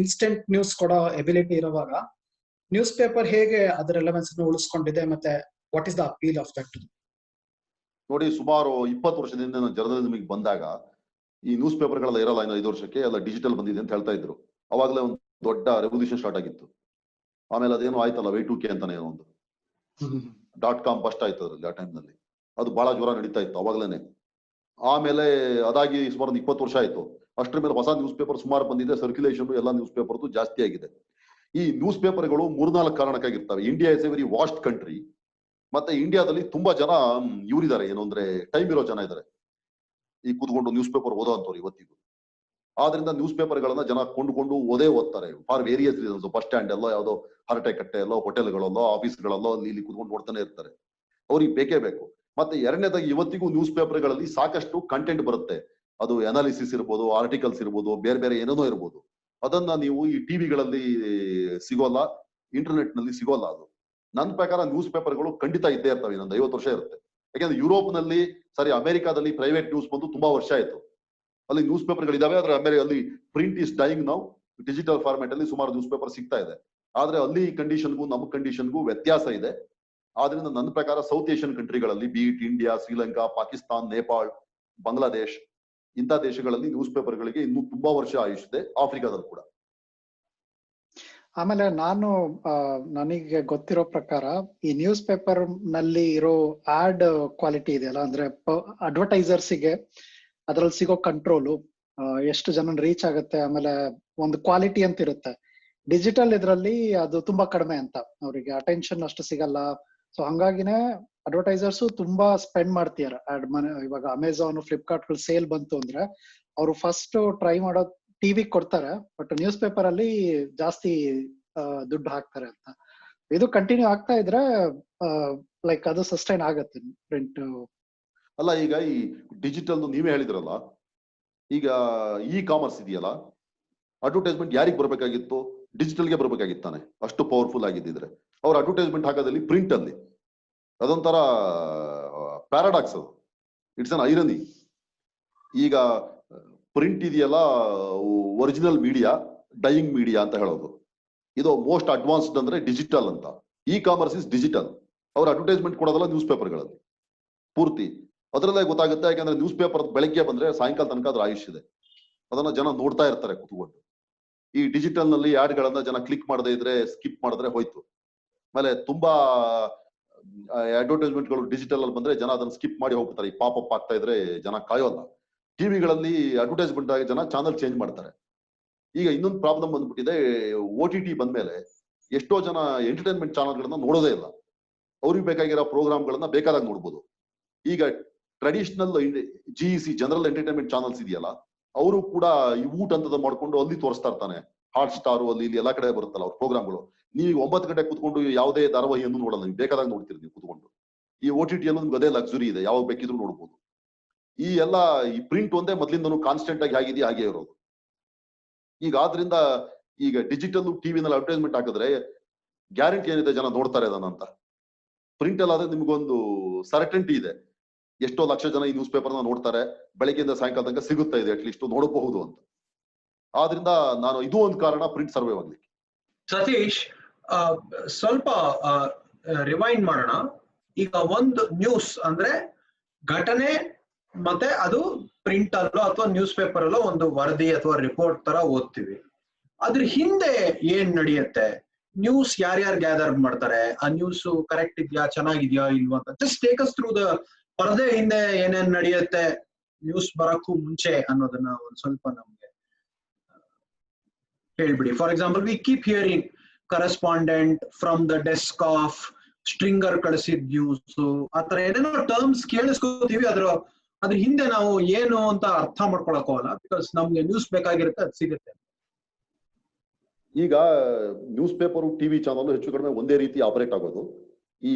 ಇನ್ಸ್ಟೆಂಟ್ ನ್ಯೂಸ್ ಕೊಡೋ ಎಬಿಲಿಟಿ ಇರುವಾಗ ನ್ಯೂಸ್ ಪೇಪರ್ ಹೇಗೆ ಅದರ ರೆಲೆವೆನ್ಸ್ ಉಳಿಸ್ಕೊಂಡಿದೆ, ಮತ್ತೆ what is the appeal of that? ನೋಡಿ, ಸುಮಾರು 20 ವರ್ಷದಿಂದ ಜರ್ನಲಿಸಮಿಗೆ ಬಂದಾಗ ಈ ನ್ಯೂಸ್ ಪೇಪರ್ಗಳೆಲ್ಲ ಇರಲ್ಲ, ಇನ್ನು 5 ವರ್ಷಕ್ಕೆ ಎಲ್ಲ ಡಿಜಿಟಲ್ ಬಂದಿದೆ ಅಂತ ಹೇಳ್ತಾ ಇದ್ರು. ಅವಾಗಲೇ ಒಂದು ದೊಡ್ಡ ರೆವಲ್ಯೂಷನ್ ಸ್ಟಾರ್ಟ್ ಆಗಿತ್ತು. ಆಮೇಲೆ ಅದೇನೋ ಆಯ್ತಲ್ಲ, Y2K ಅಂತಾನೆ ಏನೋ ಒಂದು .com ಫಸ್ಟ್ ಆಯ್ತು ಅದ್ರಲ್ಲಿ. ಆ ಟೈಮ್ ನಲ್ಲಿ ಅದು ಬಹಳ ಜೋರ ನಡೀತಾ ಇತ್ತು ಅವಾಗ್ಲೇನೆ. ಆಮೇಲೆ ಅದಾಗಿ ಸುಮಾರು 20 ವರ್ಷ ಆಯ್ತು. ಅಷ್ಟರ ಮೇಲೆ ಹೊಸ ನ್ಯೂಸ್ ಪೇಪರ್ ಸುಮಾರು ಬಂದಿದೆ, ಸರ್ಕ್ಯುಲೇಷನ್ ಎಲ್ಲ ನ್ಯೂಸ್ ಪೇಪರ್ದು ಜಾಸ್ತಿ ಆಗಿದೆ. ಈ ನ್ಯೂಸ್ ಪೇಪರ್ಗಳು 3-4 ಕಾರಣಕ್ಕಾಗಿರ್ತವೆ. India is a very vast country. ಮತ್ತೆ ಇಂಡಿಯಾದಲ್ಲಿ ತುಂಬಾ ಜನ ಇವರಿದ್ದಾರೆ, ಏನು ಅಂದ್ರೆ ಟೈಮ್ ಇರೋ ಜನ ಇದ್ದಾರೆ ಈ ಕೂತ್ಕೊಂಡು ನ್ಯೂಸ್ ಪೇಪರ್ ಓದೋ ಅಂತವ್ರು ಇವತ್ತಿಗೂ. ಆದ್ರಿಂದ ನ್ಯೂಸ್ ಪೇಪರ್ಗಳನ್ನ ಜನ ಕೊಂಡುಕೊಂಡು ಓದ್ತಾರೆ for various reasons. Bus stand ಎಲ್ಲೋ, ಯಾವ್ದೋ ಹರಟೆ ಕಟ್ಟೆ ಎಲ್ಲೋ, ಹೋಟೆಲ್ಗಳಲ್ಲೋ, ಆಫೀಸ್ಗಳಲ್ಲೋ ಇಲ್ಲಿ ಕೂತ್ಕೊಂಡು ಓಡ್ತಾನೆ ಇರ್ತಾರೆ. ಅವ್ರಿಗೆ ಬೇಕೇ ಬೇಕು. ಮತ್ತೆ ಎರಡನೇದಾಗಿ ಇವತ್ತಿಗೂ ನ್ಯೂಸ್ ಪೇಪರ್ಗಳಲ್ಲಿ ಸಾಕಷ್ಟು ಕಂಟೆಂಟ್ ಬರುತ್ತೆ. ಅದು ಅನಾಲಿಸಿಸ್ ಇರ್ಬೋದು, ಆರ್ಟಿಕಲ್ಸ್ ಇರ್ಬೋದು, ಬೇರೆ ಬೇರೆ ಏನೇನೋ ಇರ್ಬೋದು. ಅದನ್ನ ನೀವು ಈ ಟಿವಿಗಳಲ್ಲಿ ಸಿಗೋಲ್ಲ, ಇಂಟರ್ನೆಟ್ ನಲ್ಲಿ ಸಿಗೋಲ್ಲ. ಅದು ನನ್ನ ಪ್ರಕಾರ ನ್ಯೂಸ್ ಪೇಪರ್ಗಳು ಖಂಡಿತ ಇದ್ದೇ ಇರ್ತವೆ, ಇನ್ನೊಂದು 50 ವರ್ಷ ಇರುತ್ತೆ. ಯಾಕಂದ್ರೆ ಯುರೋಪ್ ನಲ್ಲಿ, ಅಮೆರಿಕಾದಲ್ಲಿ ಪ್ರೈವೇಟ್ ನ್ಯೂಸ್ ಬಂದು ತುಂಬಾ ವರ್ಷ ಆಯ್ತು. ಅಲ್ಲಿ ನ್ಯೂಸ್ ಪೇಪರ್ಗಳು ಇದಾವೆ, ಆದ್ರೆ ಅಲ್ಲಿ ಪ್ರಿಂಟ್ ಇಸ್ ಡೈಯಿಂಗ್ ನಾವು. ಡಿಜಿಟಲ್ ಫಾರ್ಮ್ಯಾಟ್ ಅಲ್ಲಿ ಸುಮಾರು ನ್ಯೂಸ್ ಪೇಪರ್ ಸಿಗ್ತಾ ಇದೆ. ಆದ್ರೆ ಅಲ್ಲಿ ಕಂಡೀಷನ್ಗೂ ನಮ್ಮ ಕಂಡೀಷನ್ಗೂ ವ್ಯತ್ಯಾಸ ಇದೆ. ಆದ್ರಿಂದ ನನ್ನ ಪ್ರಕಾರ ಸೌತ್ ಏಷ್ಯನ್ ಕಂಟ್ರಿಗಳಲ್ಲಿ, ಬೀಟ್ ಇಂಡಿಯಾ, ಶ್ರೀಲಂಕಾ, ಪಾಕಿಸ್ತಾನ್, ನೇಪಾಳ್, ಬಾಂಗ್ಲಾದೇಶ್, ಇಂಥ ದೇಶಗಳಲ್ಲಿ ನ್ಯೂಸ್ ಪೇಪರ್ಗಳಿಗೆ ಇನ್ನೂ ತುಂಬಾ ವರ್ಷ ಆಯುಷ್ಯಿದೆ. ಆಫ್ರಿಕಾದಲ್ಲಿ ಕೂಡ. ಆಮೇಲೆ ನನಗೆ ಗೊತ್ತಿರೋ ಪ್ರಕಾರ ಈ ನ್ಯೂಸ್ ಪೇಪರ್ ನಲ್ಲಿ ಇರೋ ಆಡ್ ಕ್ವಾಲಿಟಿ ಇದೆಯಲ್ಲ, ಅಂದ್ರೆ ಅಡ್ವರ್ಟೈಸರ್ಸ್ಗೆ ಅದ್ರಲ್ಲಿ ಸಿಗೋ ಕಂಟ್ರೋಲು, ಎಷ್ಟು ಜನ ರೀಚ್ ಆಗುತ್ತೆ, ಆಮೇಲೆ ಒಂದು ಕ್ವಾಲಿಟಿ ಅಂತ ಇರುತ್ತೆ. ಡಿಜಿಟಲ್ ಇದ್ರಲ್ಲಿ ಅದು ತುಂಬಾ ಕಡಿಮೆ ಅಂತ, ಅವರಿಗೆ ಅಟೆನ್ಷನ್ ಅಷ್ಟು ಸಿಗಲ್ಲ. ಸೊ ಹಂಗಾಗಿನೇ ಅಡ್ವರ್ಟೈಸರ್ಸ್ ತುಂಬಾ ಸ್ಪೆಂಡ್ ಮಾಡ್ತಿದ್ದಾರೆ ಆಡ್ ಮನೆ. ಇವಾಗ ಅಮೆಝಾನ್, ಫ್ಲಿಪ್ಕಾರ್ಟ್ ಸೇಲ್ ಬಂತು ಅಂದ್ರೆ ಅವರು ಫಸ್ಟ್ ಟ್ರೈ ಮಾಡೋದು ಟಿವಿ ಕೊಡ್ತಾರೆ, ಬಟ್ ನ್ಯೂಸ್ ಪೇಪರ್ ಅಲ್ಲಿ ಜಾಸ್ತಿ ದುಡ್ಡು ಹಾಕ್ತಾರೆ ಅಂತ. ಇದು ಕಂಟಿನ್ಯೂ ಆಗ್ತಾ ಇದ್ರೆ ಲೈಕ್ ಅದು ಸಸ್ಟೈನ್ ಆಗತ್ತೆ ಪ್ರಿಂಟ್. ಅಲ್ಲ, ಈಗ ಈ ಡಿಜಿಟಲ್ ನೀವೇ ಹೇಳಿದ್ರಲ್ಲ, ಈಗ ಕಾಮರ್ಸ್ ಇದೆಯಲ್ಲ, ಅಡ್ವರ್ಟೈಸ್ಮೆಂಟ್ ಯಾರಿಗೆ ಬರ್ಬೇಕಾಗಿತ್ತು? ಡಿಜಿಟಲ್ಗೆ ಬರ್ಬೇಕಾಗಿತ್ತಾನೆ. ಅಷ್ಟು ಪವರ್ಫುಲ್ ಆಗಿದ್ದಿದ್ರೆ ಅವ್ರ ಅಡ್ವರ್ಟೈಸ್ಮೆಂಟ್ ಹಾಕೋದಲ್ಲಿ ಪ್ರಿಂಟ್ ಅಲ್ಲಿ ಅದೊಂಥರ ಪ್ಯಾರಾಡಾಕ್ಸ್. ಅದು ಇಟ್ಸ್ ಅನ್ ಐರನಿ. ಈಗ ಪ್ರಿಂಟ್ ಇದೆಯಲ್ಲ, ಒರಿಜಿನಲ್ ಮೀಡಿಯಾ, ಡೈಯಿಂಗ್ ಮೀಡಿಯಾ ಅಂತ ಹೇಳೋದು. ಇದು ಮೋಸ್ಟ್ ಅಡ್ವಾನ್ಸ್ಡ್ ಅಂದ್ರೆ ಡಿಜಿಟಲ್ ಅಂತ. Commerce is digital. ಅವ್ರ ಅಡ್ವರ್ಟೈಸ್ಮೆಂಟ್ ಕೊಡೋದಲ್ಲ ನ್ಯೂಸ್ ಪೇಪರ್ಗಳಲ್ಲಿ ಪೂರ್ತಿ. ಅದರಲ್ಲೇ ಗೊತ್ತಾಗುತ್ತೆ. ಯಾಕಂದ್ರೆ ನ್ಯೂಸ್ ಪೇಪರ್ ಬೆಳಗ್ಗೆ ಬಂದ್ರೆ ಸಾಯಂಕಾಲ ತನಕ ಅದ್ರ ಆಯುಷ್ ಇದೆ. ಅದನ್ನ ಜನ ನೋಡ್ತಾ ಇರ್ತಾರೆ ಕೂತ್ಕೊಂಡು. ಈ ಡಿಜಿಟಲ್ ನಲ್ಲಿ ಆಡ್ ಗಳನ್ನ ಜನ ಕ್ಲಿಕ್ ಮಾಡದೇ ಇದ್ರೆ, ಸ್ಕಿಪ್ ಮಾಡಿದ್ರೆ ಹೋಯ್ತು. ಆಮೇಲೆ ತುಂಬಾ ಅಡ್ವರ್ಟೈಸ್ಮೆಂಟ್ ಗಳು ಡಿಜಿಟಲ್ ಅಲ್ಲಿ ಬಂದ್ರೆ ಜನ ಅದನ್ನ ಸ್ಕಿಪ್ ಮಾಡಿ ಹೋಗ್ತಾರೆ. ಈ ಪಾಪ್ ಅಪ್ ಆಗ್ತಾ ಇದ್ರೆ ಜನ ಕಾಯೋಲ್ಲ. ಟಿವಿಗಳಲ್ಲಿ ಅಡ್ವರ್ಟೈಸ್ಮೆಂಟ್ ಆಗಿ ಜನ ಚಾನಲ್ ಚೇಂಜ್ ಮಾಡ್ತಾರೆ. ಈಗ ಇನ್ನೊಂದು ಪ್ರಾಬ್ಲಮ್ ಬಂದ್ಬಿಟ್ಟಿದೆ. OTT ಬಂದ್ಮೇಲೆ ಎಷ್ಟೋ ಜನ ಎಂಟರ್ಟೈನ್ಮೆಂಟ್ ಚಾನಲ್ಗಳನ್ನ ನೋಡೋದೇ ಇಲ್ಲ. ಅವ್ರಿಗೆ ಬೇಕಾಗಿರೋ ಪ್ರೋಗ್ರಾಮ್ಗಳನ್ನ ಬೇಕಾದಾಗ ನೋಡ್ಬೋದು. ಈಗ traditional GEC general entertainment channels ಇದೆಯಲ್ಲ, ಅವರು ಕೂಡ ಈ ಊಟ ಅಂತದ ಮಾಡ್ಕೊಂಡು ಅಲ್ಲಿ ತೋರಿಸ್ತಾ ಇರ್ತಾನೆ. ಹಾಟ್ ಸ್ಟಾರ್ ಅಲ್ಲಿ ಇಲ್ಲಿ ಎಲ್ಲಾ ಕಡೆ ಬರುತ್ತಲ್ಲ ಅವ್ರ ಪ್ರೋಗ್ರಾಮ್ಗಳು. ನೀವು 9 ಗಂಟೆ ಕುತ್ಕೊಂಡು ಯಾವುದೇ ಧಾರಾವಾಹಿಯನ್ನು ನೋಡಲ್ಲ, ನೀವು ಬೇಕಾದಾಗ ನೋಡ್ತೀರಿ ನೀವು ಕುತ್ಕೊಂಡು. ಈ OTT ಅನ್ನೋದು ನಿಮ್ಗೆ ಅದೇ ಲಕ್ಸುರಿ ಇದೆ, ಯಾವಾಗ ಬೇಕಿದ್ರು ನೋಡ್ಬೋದು. ಈ ಪ್ರಿಂಟ್ ಒಂದೇ ಮೊದ್ಲಿಂದನು ಕಾನ್ಸ್ಟೆಂಟ್ ಆಗಿ ಆಗಿದೆಯಾ ಹಾಗೆ ಇರೋದು. ಈಗ ಆದ್ರಿಂದ ಈಗ ಡಿಜಿಟಲ್ ಟಿವಿನಲ್ಲಿ ಅಡ್ವರ್ಟೈಸ್ಮೆಂಟ್ ಹಾಕಿದ್ರೆ ಗ್ಯಾರಂಟಿ ಏನಿದೆ ಜನ ನೋಡ್ತಾರೆ ಅದನ್ನಂತ. ಪ್ರಿಂಟ್ ಅಲ್ಲಿ ಆದ್ರೆ ನಿಮ್ಗೊಂದು ಸರ್ಟೆಂಟಿ ಇದೆ, ಎಷ್ಟೋ ಲಕ್ಷ ಜನ ಈ ನ್ಯೂಸ್ ಪೇಪರ್ನ ನೋಡ್ತಾರೆ, ಬೆಳಗ್ಗೆಯಿಂದ ಸಾಯಂಕಾಲ ತನಕ ಸಿಗುತ್ತಾ ಇದೆ, ಅಟ್ಲೀಸ್ಟ್ ನೋಡಬಹುದು ಅಂತ. ಆದ್ರಿಂದ ಇದು ಒಂದು ಕಾರಣ ಪ್ರಿಂಟ್ ಸರ್ವೈವ್ ಆಗ್ಲಿಕ್ಕೆ. ಸತೀಶ್, ಸ್ವಲ್ಪ ರಿವೈಂಡ್ ಮಾಡೋಣ. ಈಗ ಒಂದು ನ್ಯೂಸ್ ಅಂದ್ರೆ ಘಟನೆ, ಮತ್ತೆ ಅದು ಪ್ರಿಂಟ್ ಅಲ್ಲೋ ಅಥವಾ ನ್ಯೂಸ್ ಪೇಪರ್ ಅಲ್ಲೋ ಒಂದು ವರದಿ ಅಥವಾ ರಿಪೋರ್ಟ್ ತರ ಓದ್ತೀವಿ. ಅದ್ರ ಹಿಂದೆ ಏನ್ ನಡೆಯುತ್ತೆ? ನ್ಯೂಸ್ ಯಾರ್ಯಾರು ಗ್ಯಾದರ್ ಮಾಡ್ತಾರೆ, ಆ ನ್ಯೂಸ್ ಕರೆಕ್ಟ್ ಇದೆಯಾ, ಚೆನ್ನಾಗಿದ್ಯಾ ಇಲ್ವಾ ಅಂತ just take us through the ಪರದೆ ಹಿಂದೆ ಏನೇನ್ ನಡೆಯುತ್ತೆ ನ್ಯೂಸ್ ಬರಕ್ಕೂ ಮುಂಚೆ ಅನ್ನೋದನ್ನ ಒಂದ್ ಸ್ವಲ್ಪ ನಮ್ಗೆ ಹೇಳ್ಬಿಡಿ. For example, we keep hearing correspondent, from the desk of, stringer ಕಳಿಸಿದ ನ್ಯೂಸ್, ಆತರ ಏನೇನೋ ಟರ್ಮ್ಸ್ ಕೇಳಿಸ್ಕೋತೀವಿ. ಅದ್ರ ಹಿಂದೆ ನಾವು ಏನು ಅಂತ ಅರ್ಥ ಮಾಡ್ಕೊಳಕ್ ಹೋಗಲ್ಲ, ಬಿಕಾಸ್ ನಮ್ಗೆ ನ್ಯೂಸ್ ಬೇಕಾಗಿರುತ್ತೆ, ಅದು ಸಿಗುತ್ತೆ. ಈಗ ನ್ಯೂಸ್ ಪೇಪರ್, ಟಿವಿ ಚಾನಲ್ ಹೆಚ್ಚು ಕಡಿಮೆ ಒಂದೇ ರೀತಿ ಆಪರೇಟ್ ಆಗೋದು. ಈ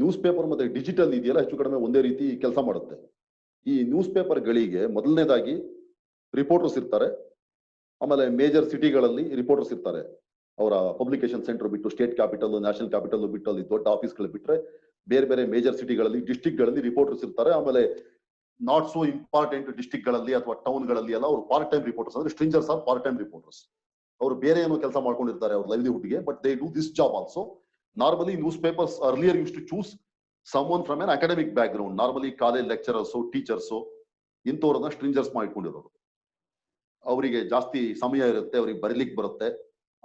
ನ್ಯೂಸ್ ಪೇಪರ್ ಮತ್ತೆ ಡಿಜಿಟಲ್ ಇದೆಯಲ್ಲ ಹೆಚ್ಚು ಕಡಿಮೆ ಒಂದೇ ರೀತಿ ಕೆಲಸ ಮಾಡುತ್ತೆ. ಈ ನ್ಯೂಸ್ ಪೇಪರ್ಗಳಿಗೆ ಮೊದಲನೇದಾಗಿ ರಿಪೋರ್ಟರ್ಸ್ ಇರ್ತಾರೆ, ಆಮೇಲೆ ಮೇಜರ್ ಸಿಟಿಗಳಲ್ಲಿ ರಿಪೋರ್ಟರ್ಸ್ ಇರ್ತಾರೆ. ಅವರ ಪಬ್ಲಿಕೇಶನ್ ಸೆಂಟರ್ ಬಿಟ್ಟು, ಸ್ಟೇಟ್ ಕ್ಯಾಪಿಟಲ್, ನ್ಯಾಷನಲ್ ಕ್ಯಾಪಿಟಲ್ ಬಿಟ್ಟು, ಅಲ್ಲಿ ದೊಡ್ಡ ಆಫೀಸ್ಗಳು ಬಿಟ್ರೆ ಬೇರೆ ಬೇರೆ ಮೇಜರ್ ಸಿಟಿಗಳಲ್ಲಿ, ಡಿಸ್ಟ್ರಿಕ್ಟ್ ಗಳಲ್ಲಿ ರಿಪೋರ್ಟರ್ಸ್ ಇರ್ತಾರೆ. ಆಮೇಲೆ ನಾಟ್ ಸೋ ಇಂಪಾರ್ಟೆಂಟ್ ಡಿಸ್ಟ್ರಿಕ್ಟ್ ಗಳಲ್ಲಿ ಅಥವಾ ಟೌನ್ ಗಳಲ್ಲಿ ಎಲ್ಲ ಅವರು ಪಾರ್ಟ್ ಟೈಮ್ ರಿಪೋರ್ಟರ್ಸ್, ಅಂದ್ರೆ stringers are part time reporters. ಅವರು ಬೇರೆ ಏನೋ ಕೆಲಸ ಮಾಡ್ಕೊಂಡಿರ್ತಾರೆ ಅವ್ರ ಲೈವ್ಲಿಹುಡ್ಗೆ, but they do this job also. Normally newspapers earlier used to choose someone from an academic background, normally college lecturers, teachers, ಇಂಥವ್ರನ್ನ ಸ್ಟ್ರಿಂಜರ್ಸ್ ಮಾಡಿಕೊಂಡಿರೋರು. ಅವರಿಗೆ ಜಾಸ್ತಿ ಸಮಯ ಇರುತ್ತೆ, ಅವ್ರಿಗೆ ಬರೀಲಿಕ್ಕೆ ಬರುತ್ತೆ,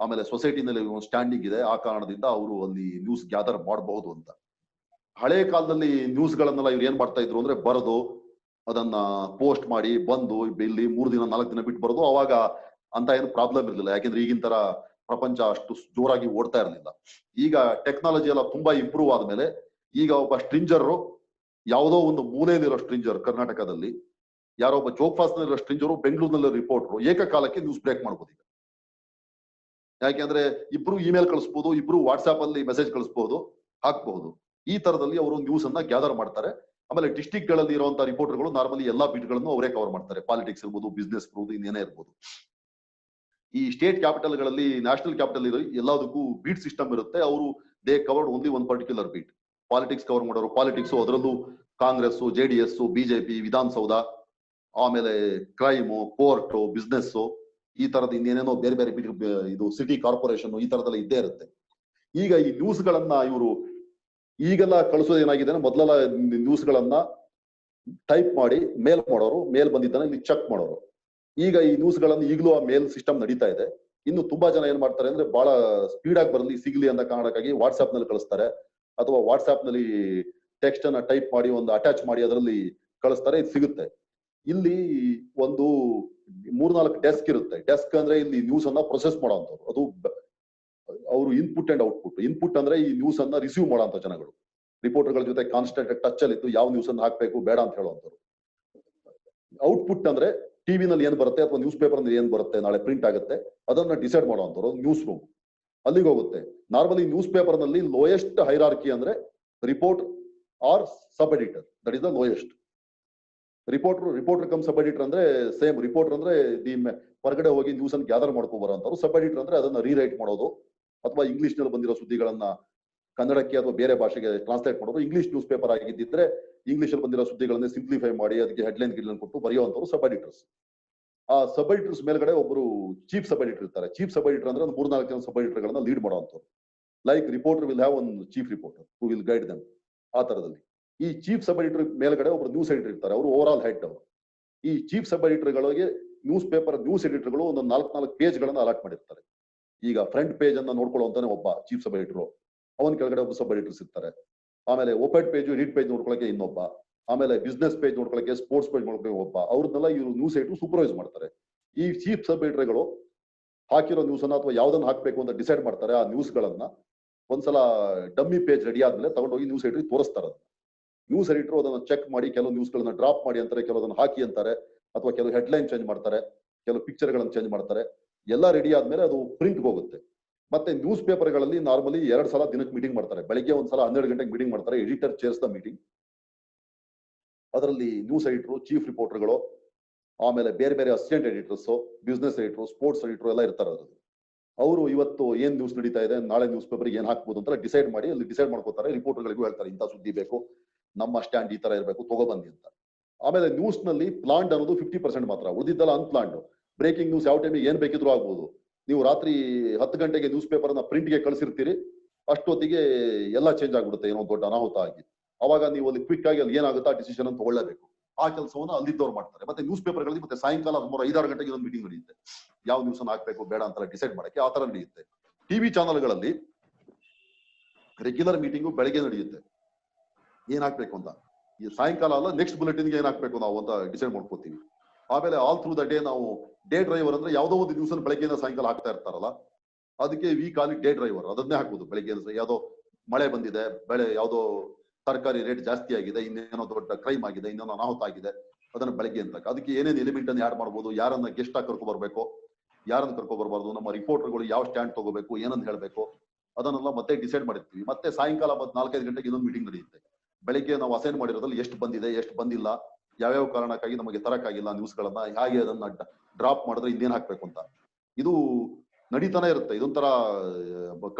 ಆಮೇಲೆ ಸೊಸೈಟಿನಲ್ಲಿ ಒಂದು ಸ್ಟ್ಯಾಂಡಿಂಗ್ ಇದೆ, ಆ ಕಾರಣದಿಂದ ಅವರು ಅಲ್ಲಿ ನ್ಯೂಸ್ ಗ್ಯಾದರ್ ಮಾಡಬಹುದು ಅಂತ. ಹಳೆ ಕಾಲದಲ್ಲಿ ನ್ಯೂಸ್ ಗಳನ್ನೆಲ್ಲ ಇವ್ರು ಏನ್ ಮಾಡ್ತಾ ಇದ್ರು ಅಂದ್ರೆ ಬರೆದು ಅದನ್ನ ಪೋಸ್ಟ್ ಮಾಡಿ ಬಂದು ಇಲ್ಲಿ 3 ದಿನ 4 ದಿನ ಬಿಟ್ಟು ಬರೋದು. ಅವಾಗ ಅಂತ ಏನು ಪ್ರಾಬ್ಲಮ್ ಇರಲಿಲ್ಲ, ಯಾಕೆಂದ್ರೆ ಈಗಿನ ತರ ಪ್ರಪಂಚ ಅಷ್ಟು ಜೋರಾಗಿ ಓಡ್ತಾ ಇರಲಿಲ್ಲ. ಈಗ ಟೆಕ್ನಾಲಜಿ ಎಲ್ಲ ತುಂಬಾ ಇಂಪ್ರೂವ್ ಆದ್ಮೇಲೆ ಈಗ ಒಬ್ಬ ಸ್ಟ್ರಿಂಜರ್, ಯಾವುದೋ ಒಂದು ಮೂಲೆಯಲ್ಲಿರೋ ಸ್ಟ್ರಿಂಜರ್ ಕರ್ನಾಟಕದಲ್ಲಿ, ಯಾರೋ ಒಬ್ಬ ಜೋಗ್ ನಲ್ಲಿರೋ ಸ್ಟ್ರಿಂಜರು, ಬೆಂಗಳೂರಿನಲ್ಲಿರೋ ರಿಪೋರ್ಟರ್ ಏಕಕಾಲಕ್ಕೆ ನ್ಯೂಸ್ ಬ್ರೇಕ್ ಮಾಡ್ಬೋದು. ಈಗ ಯಾಕೆಂದ್ರೆ ಇಬ್ರು ಇಮೇಲ್ ಕಳಿಸ್ಬೋದು, ಇಬ್ರು ವಾಟ್ಸ್ಆಪ್ ಅಲ್ಲಿ ಮೆಸೇಜ್ ಕಳಿಸ್ಬೋದು, ಹಾಕ್ಬಹುದು. ಈ ತರದಲ್ಲಿ ಅವರು ನ್ಯೂಸ್ ಅನ್ನ ಗ್ಯಾದರ್ ಮಾಡ್ತಾರೆ. ಆಮೇಲೆ ಡಿಸ್ಟ್ರಿಕ್ಟ್ ಗಳಲ್ಲಿ ಇರುವಂತಹ ರಿಪೋರ್ಟರ್ಗಳು ನಾರ್ಮಲಿ ಎಲ್ಲಾ ಬೀಟ್ ಗಳನ್ನು ಅವರೇ ಕವರ್ ಮಾಡ್ತಾರೆ. ಪಾಲಿಟಿಕ್ಸ್ ಇರ್ಬೋದು, ಬಿಸ್ನೆಸ್ ಇರ್ಬೋದು, ಇನ್ನೇನೇ ಇರ್ಬೋದು. ಈ ಸ್ಟೇಟ್ ಕ್ಯಾಪಿಟಲ್ ಗಳಲ್ಲಿ, ನ್ಯಾಷನಲ್ ಕ್ಯಾಪಿಟಲ್ ಎಲ್ಲದಕ್ಕೂ ಬೀಟ್ ಸಿಸ್ಟಮ್ ಇರುತ್ತೆ. ಅವರು they covered only one particular beat. Politics cover ಮಾಡೋರು ಪಾಲಿಟಿಕ್ಸ್, ಅದರಲ್ಲೂ ಕಾಂಗ್ರೆಸ್, ಜೆಡಿಎಸ್, ಬಿಜೆಪಿ, ವಿಧಾನಸೌಧ, ಆಮೇಲೆ ಕ್ರೈಮು, ಕೋರ್ಟ್, ಬಿಸ್ನೆಸ್, ಈ ತರದ ಇನ್ನೇನೇನೋ ಬೇರೆ ಬೇರೆ ಇದು ಸಿಟಿ ಕಾರ್ಪೊರೇಷನ್, ಈ ತರದೆಲ್ಲ ಇದ್ದೇ ಇರುತ್ತೆ. ಈಗ ಈ ನ್ಯೂಸ್ ಗಳನ್ನ ಇವರು ಈಗೆಲ್ಲ ಕಳಿಸೋದು ಏನಾಗಿದೆ, ಮೊದಲೆಲ್ಲ ನ್ಯೂಸ್ ಗಳನ್ನ ಟೈಪ್ ಮಾಡಿ ಮೇಲ್ ಮಾಡೋರು, ಮೇಲ್ ಬಂದಿದ್ದಾನೆ ಇಲ್ಲಿ ಚೆಕ್ ಮಾಡೋರು. ಈಗ ಈ ನ್ಯೂಸ್ ಗಳನ್ನ ಈಗಲೂ ಆ ಮೇಲ್ ಸಿಸ್ಟಮ್ ನಡೀತಾ ಇದೆ. ಇನ್ನು ತುಂಬಾ ಜನ ಏನ್ ಮಾಡ್ತಾರೆ ಅಂದ್ರೆ ಬಹಳ ಸ್ಪೀಡ್ ಆಗಿ ಬರಲಿ ಸಿಗ್ಲಿ ಅಂತ ಕಾರಣಕ್ಕಾಗಿ ವಾಟ್ಸ್ಆಪ್ ನಲ್ಲಿ ಕಳಿಸ್ತಾರೆ, ಅಥವಾ ವಾಟ್ಸ್ಆಪ್ ನಲ್ಲಿ ಟೆಕ್ಸ್ಟ್ ಅನ್ನ ಟೈಪ್ ಮಾಡಿ ಒಂದು ಅಟ್ಯಾಚ್ ಮಾಡಿ ಅದರಲ್ಲಿ ಕಳಿಸ್ತಾರೆ, ಇದು ಸಿಗುತ್ತೆ. ಇಲ್ಲಿ ಒಂದು 3-4 ಡೆಸ್ಕ್ ಇರುತ್ತೆ. ಡೆಸ್ಕ್ ಅಂದ್ರೆ ಇಲ್ಲಿ ನ್ಯೂಸ್ ಅನ್ನ ಪ್ರೊಸೆಸ್ ಮಾಡೋಂಥವ್ರು, ಅದು ಅವರು ಇನ್ಪುಟ್ ಅಂಡ್ ಔಟ್ಪುಟ್. ಇನ್ಪುಟ್ ಅಂದ್ರೆ ಈ ನ್ಯೂಸ್ ಅನ್ನ ರಿಸೀವ್ ಮಾಡೋಂಥ ಜನಗಳು, ರಿಪೋರ್ಟರ್ಗಳ ಜೊತೆ ಕಾನ್ಸ್ಟೆಂಟ್ ಟಚ್ ಅಲ್ಲಿ ಇದ್ದು ಯಾವ ನ್ಯೂಸ್ ಅನ್ನು ಹಾಕ್ಬೇಕು ಬೇಡ ಅಂತ ಹೇಳುವಂಥವ್ರು. ಔಟ್ಪುಟ್ ಅಂದ್ರೆ ಟಿವಿನಲ್ಲಿ ಏನ್ ಬರುತ್ತೆ ಅಥವಾ ನ್ಯೂಸ್ ಪೇಪರ್ ಏನ್ ಬರುತ್ತೆ, ನಾಳೆ ಪ್ರಿಂಟ್ ಆಗುತ್ತೆ, ಅದನ್ನ ಡಿಸೈಡ್ ಮಾಡುವಂಥವ್ರು ನ್ಯೂಸ್ ರೂಮ್, ಅಲ್ಲಿಗೆ ಹೋಗುತ್ತೆ. ನಾರ್ಮಲಿ ನ್ಯೂಸ್ ಪೇಪರ್ ನಲ್ಲಿ ಲೋಯೆಸ್ಟ್ ಹೈರಾರ್ಕಿ ಅಂದ್ರೆ report or sub editor, that is the lowest. Reporter cum sub editor ಅಂದ್ರೆ ಸೇಮ್. ರಿಪೋರ್ಟರ್ ಅಂದ್ರೆ ಹೊರಗಡೆ ಹೋಗಿ ನ್ಯೂಸ್ ಅನ್ನು ಗ್ಯಾದರ್ ಮಾಡ್ಕೊ ಬರೋಂಥವ್ರು. ಸಬ್ ಎಡಿಟರ್ ಅಂದ್ರೆ ಅದನ್ನ ರೀರೈಟ್ ಮಾಡೋದು, ಅಥವಾ ಇಂಗ್ಲಿಷ್ ನಲ್ಲಿ ಬಂದಿರೋ ಸುದ್ದಿಗಳನ್ನ ಕನ್ನಡಕ್ಕೆ ಅಥವಾ ಬೇರೆ ಭಾಷೆಗೆ ಟ್ರಾನ್ಸ್ಲೇಟ್ ಮಾಡೋದು. ಇಂಗ್ಲಿಷ್ ನ್ಯೂಸ್ ಪೇಪರ್ ಆಗಿದ್ದಿದ್ರೆ ಇಂಗ್ಲಿಷ್ ಅಲ್ಲಿ ಬಂದಿರೋ ಸುದ್ದಿಗಳನ್ನ ಸಿಂಪ್ಲಿಫೈ ಮಾಡಿ ಅದಕ್ಕೆ ಹೆಡ್ಲೈನ್ ಗಿಡ್ಲೈನ್ ಕೊಟ್ಟು ಬರೆಯುವಂತವ್ರು ಸಬ್ ಎಡಿಟರ್ಸ್. ಆ ಸಬ್ ಎಡಿಟರ್ಸ್ ಮೇಲ್ಗಡೆ ಒಬ್ಬರು ಚೀಫ್ ಸಬ್ ಎಡಿಟರ್ ಇರ್ತಾರೆ. ಚೀಫ್ ಸಬ್ ಎಡಿಟರ್ ಅಂದ್ರೆ 3-4 ಜನ ಸಬ್ ಎಡಿಟರ್ ಗಳನ್ನ ಲೀಡ್ ಮಾಡುವಂತವ್ರು. Like reporter will have one chief reporter who will guide them. ಆ ತರದಲ್ಲಿ ಈ ಚೀಫ್ ಸಬ್ ಎಡಿಟರ್ ಮೇಲ್ಗಡೆ ಒಬ್ರು ನ್ಯೂಸ್ ಎಡಿಟರ್ ಇರ್ತಾರೆ, ಅವರು ಓವರ್ ಆಲ್ ಹೆಡ್ ಅವರು. ಈ ಚೀಫ್ ಸಬ್ ಎಡಿಟರ್ ಗಳಿಗೆ ನ್ಯೂಸ್ ಎಡಿಟರ್ ಗಳು ಒಂದು 4 ಪೇಜ್ ಗಳನ್ನ ಅಲಾಟ್ ಮಾಡಿರ್ತಾರೆ. ಈಗ ಫ್ರಂಟ್ ಪೇಜ್ ಅನ್ನ ನೋಡ್ಕೊಳ್ಳುವಂತಾನೆ ಒಬ್ಬ ಚೀಫ್ ಸಬ್ ಎಡಿಟರ್, ಅವನ ಕೆಳಗಡೆ ಒಬ್ಬ ಸಬ್ ಎಡಿಟರ್ಸ್ ಇರ್ತಾರೆ. ಆಮೇಲೆ ಓಪೆಡ್ ಪೇಜ್, ಎಡಿಟ್ ಪೇಜ್ ನೋಡ್ಕೊಳ್ಳಕ್ಕೆ ಇನ್ನೊಬ್ಬ, ಆಮೇಲೆ ಬಿಸ್ನೆಸ್ ಪೇಜ್ ನೋಡ್ಕೊಳ್ಳಕ್ಕೆ, ಸ್ಪೋರ್ಟ್ಸ್ ಪೇಜ್ ನೋಡ್ಕೊಳ್ಳಕ್ಕೆ ಒಬ್ಬ. ಅವ್ರನ್ನೆಲ್ಲ ಇವರು ನ್ಯೂಸ್ ಎಡಿಟರ್ ಸೂಪರ್ವೈಸ್ ಮಾಡ್ತಾರೆ. ಈ ಚೀಫ್ ಸಬ್ ಎಡಿಟರ್ ಗಳು ಹಾಕಿರೋ ನ್ಯೂಸ್ ಅನ್ನ ಅಥವಾ ಯಾವ್ದನ್ನ ಹಾಕ್ಬೇಕು ಅಂತ ಡಿಸೈಡ್ ಮಾಡ್ತಾರೆ. ಆ ನ್ಯೂಸ್ ಗಳನ್ನ ಒಂದ್ಸಲ ಡಮ್ಮಿ ಪೇಜ್ ರೆಡಿ ಆದ್ಮೇಲೆ ತಗೊಂಡೋಗಿ ನ್ಯೂಸ್ ಎಡಿಟರ್ ತೋರಿಸ್ತಾರೆ. ನ್ಯೂಸ್ ಎಡಿಟರ್ ಅದನ್ನ ಚೆಕ್ ಮಾಡಿ ಕೆಲವು ನ್ಯೂಸ್ ಗಳನ್ನ ಡ್ರಾಪ್ ಮಾಡಿ ಅಂತಾರೆ, ಕೆಲವದನ್ನ ಹಾಕಿ ಅಂತಾರೆ, ಅಥವಾ ಕೆಲವು ಹೆಡ್ಲೈನ್ ಚೇಂಜ್ ಮಾಡ್ತಾರೆ, ಕೆಲವು ಪಿಕ್ಚರ್ ಗಳನ್ನ ಚೇಂಜ್ ಮಾಡ್ತಾರೆ. ಎಲ್ಲ ರೆಡಿ ಆದ್ಮೇಲೆ ಅದು ಪ್ರಿಂಟ್ ಹೋಗುತ್ತೆ. ಮತ್ತೆ ನ್ಯೂಸ್ ಪೇಪರ್ ಗಳಲ್ಲಿ ನಾರ್ಮಲಿ 2 ಸಲ ದಿನಕ್ಕೆ ಮೀಟಿಂಗ್ ಮಾಡ್ತಾರೆ. ಬೆಳಿಗ್ಗೆ ಒಂದ್ಸಲ 12 ಗಂಟೆಗೆ ಮೀಟಿಂಗ್ ಮಾಡ್ತಾರೆ. Editor chairs the meeting. ಅದರಲ್ಲಿ ನ್ಯೂಸ್ ಎಡಿಟರ್, ಚೀಫ್ ರಿಪೋರ್ಟರ್ಗಳು, ಆಮೇಲೆ ಬೇರೆ ಬೇರೆ assistant editors, business editor, sports editor ಎಲ್ಲ ಇರ್ತಾರೆ. ಅದರಲ್ಲಿ ಅವರು ಇವತ್ತು ಏನ್ ನ್ಯೂಸ್ ನಡೀತಾ ಇದೆ, ನಾಳೆ ನ್ಯೂಸ್ ಪೇಪರ್ ಏನ್ ಹಾಕ್ಬೋದು ಅಂತ ಡಿಸೈಡ್ ಮಾಡಿ ಅಲ್ಲಿ ಡಿಸೈಡ್ ಮಾಡ್ಕೋತಾರೆ. ರಿಪೋರ್ಟರ್ಗಳಿಗೂ ಹೇಳ್ತಾರೆ ಇಂಥ ಸುದ್ದಿ ಬೇಕು, ನಮ್ಮ ಸ್ಟ್ಯಾಂಡ್ ಈ ತರ ಇರಬೇಕು, ತಗೊಬಂದಿ ಅಂತ. ಆಮೇಲೆ ನ್ಯೂಸ್ ನಲ್ಲಿ ಪ್ಲಾಂಡ್ ಅನ್ನೋದು 50% ಮಾತ್ರ, ಉಳಿದಿದ್ದಲ್ಲ ಅನ್ಪ್ಲಾಂಡ್. ಬ್ರೇಕಿಂಗ್ ನ್ಯೂಸ್ ಯಾವ ಟೈಮಿಗೆ ಏನ್ ಬೇಕಿದ್ರು ಆಗ್ಬೋದು. ನೀವು ರಾತ್ರಿ 10 ಗಂಟೆಗೆ ನ್ಯೂಸ್ ಪೇಪರ್ ನ ಪ್ರಿಂಟ್ಗೆ ಕಳಿಸಿರ್ತೀರಿ, ಅಷ್ಟೊತ್ತಿಗೆ ಎಲ್ಲ ಚೇಂಜ್ ಆಗ್ಬಿಡುತ್ತೆ, ಏನೋ ದೊಡ್ಡ ಅನಾಹುತ ಆಗಿ. ಅವಾಗ ನೀವು ಅಲ್ಲಿ ಕ್ವಿಕ್ ಆಗಿ ಅಲ್ಲಿ ಏನಾಗುತ್ತಾ ಡಿಸಿಷನ್ ಅಂತ ತಗೊಳ್ಳೇಬೇಕು. ಆ ಕೆಲಸವನ್ನು ಅಲ್ಲಿದ್ದವ್ರು ಮಾಡ್ತಾರೆ. ಮತ್ತೆ ನ್ಯೂಸ್ ಪೇಪರ್ಗಳಲ್ಲಿ ಮತ್ತೆ ಸಾಯಂಕಾಲ 5-6 ಗಂಟೆಗೆ ಒಂದು ಮೀಟಿಂಗ್ ನಡೆಯುತ್ತೆ, ಯಾವ ನ್ಯೂಸ್ ಅನ್ನು ಹಾಕ್ಬೇಕು ಬೇಡ ಅಂತ ಡಿಸೈಡ್ ಮಾಡಕ್ಕೆ. ಆ ತರ ನಡೆಯುತ್ತೆ. ಟಿವಿ ಚಾನಲ್ಗಳಲ್ಲಿ ರೆಗ್ಯುಲರ್ ಮೀಟಿಂಗು ಬೆಳಗ್ಗೆ ನಡೆಯುತ್ತೆ, ಏನ್ ಹಾಕ್ಬೇಕು ಅಂತ. ಈ ಸಾಯಂಕಾಲ ಅಲ್ಲ, ನೆಕ್ಸ್ಟ್ ಬುಲೆಟಿನ್ಗೆ ಏನ್ ಹಾಕ್ಬೇಕು ನಾವು ಅಂತ ಡಿಸೈಡ್ ಮಾಡ್ಕೋತೀವಿ. ಆಮೇಲೆ ಆಲ್ ಥ್ರೂ ದ ಡೇ ನಾವು ಡೇ ಡ್ರೈವರ್ ಅಂದ್ರೆ ಯಾವುದೋ ಒಂದು ನ್ಯೂಸ್ ಅನ್ನು ಬೆಳಗ್ಗೆಯಿಂದ ಸಾಯಂಕಾಲ ಹಾಕ್ತಾ ಇರ್ತಾರಲ್ಲ, ಅದಕ್ಕೆ we call it day driver. ಅದನ್ನೇ ಹಾಕುದು. ಬೆಳಿಗ್ಗೆ ಯಾವ್ದೋ ಮಳೆ ಬಂದಿದೆ, ಬೆಳೆ ಯಾವ್ದೋ ತರಕಾರಿ ರೇಟ್ ಜಾಸ್ತಿ ಆಗಿದೆ, ಇನ್ನೇನೋ ದೊಡ್ಡ ಕ್ರೈಮ್ ಆಗಿದೆ, ಇನ್ನೇನೋ ಅನಾಹುತ ಆಗಿದೆ, ಅದನ್ನ ಬೆಳಗ್ಗೆ ಅಂತ ಅದಕ್ಕೆ ಏನೇನು ಎಲಿಮೆಂಟ್ ಅನ್ನು ಆಡ್ ಮಾಡ್ಬೋದು, ಯಾರನ್ನ ಗೆಸ್ಟ್ ಆಗಿ ಕರ್ಕೊ ಬರ್ಬೇಕು, ಯಾರನ್ನ ಕರ್ಕೊ ಬರ್ಬಾರ್ದು, ನಮ್ಮ ರಿಪೋರ್ಟರ್ಗಳು ಯಾವ ಸ್ಟ್ಯಾಂಡ್ ತಗೋಬೇಕು, ಏನಂತ ಹೇಳ್ಬೇಕು, ಅದನ್ನೆಲ್ಲ ಮತ್ತೆ ಡಿಸೈಡ್ ಮಾಡಿರ್ತೀವಿ. ಮತ್ತೆ ಸಾಯಂಕಾಲ 4-5 ಗಂಟೆಗೆ ಇನ್ನೊಂದು ಮೀಟಿಂಗ್ ನಡೆಯುತ್ತೆ. ಬೆಳಿಗ್ಗೆ ನಾವು ಅಸೈನ್ ಮಾಡಿರೋದ್ರಲ್ಲಿ ಎಷ್ಟು ಬಂದಿದೆ, ಎಷ್ಟು ಬಂದಿಲ್ಲ, ಯಾವ್ಯಾವ ಕಾರಣಕ್ಕಾಗಿ ನಮಗೆ ತರಕ್ಕಾಗಿಲ್ಲ ನ್ಯೂಸ್ಗಳನ್ನ, ಹೇಗೆ ಅದನ್ನ ಡ್ರಾಪ್ ಮಾಡಿದ್ರೆ ಇನ್ನೇನ್ ಹಾಕ್ಬೇಕು ಅಂತ ಇದು ನಡೀತಾನೆ ಇರುತ್ತೆ. ಇದೊಂಥರ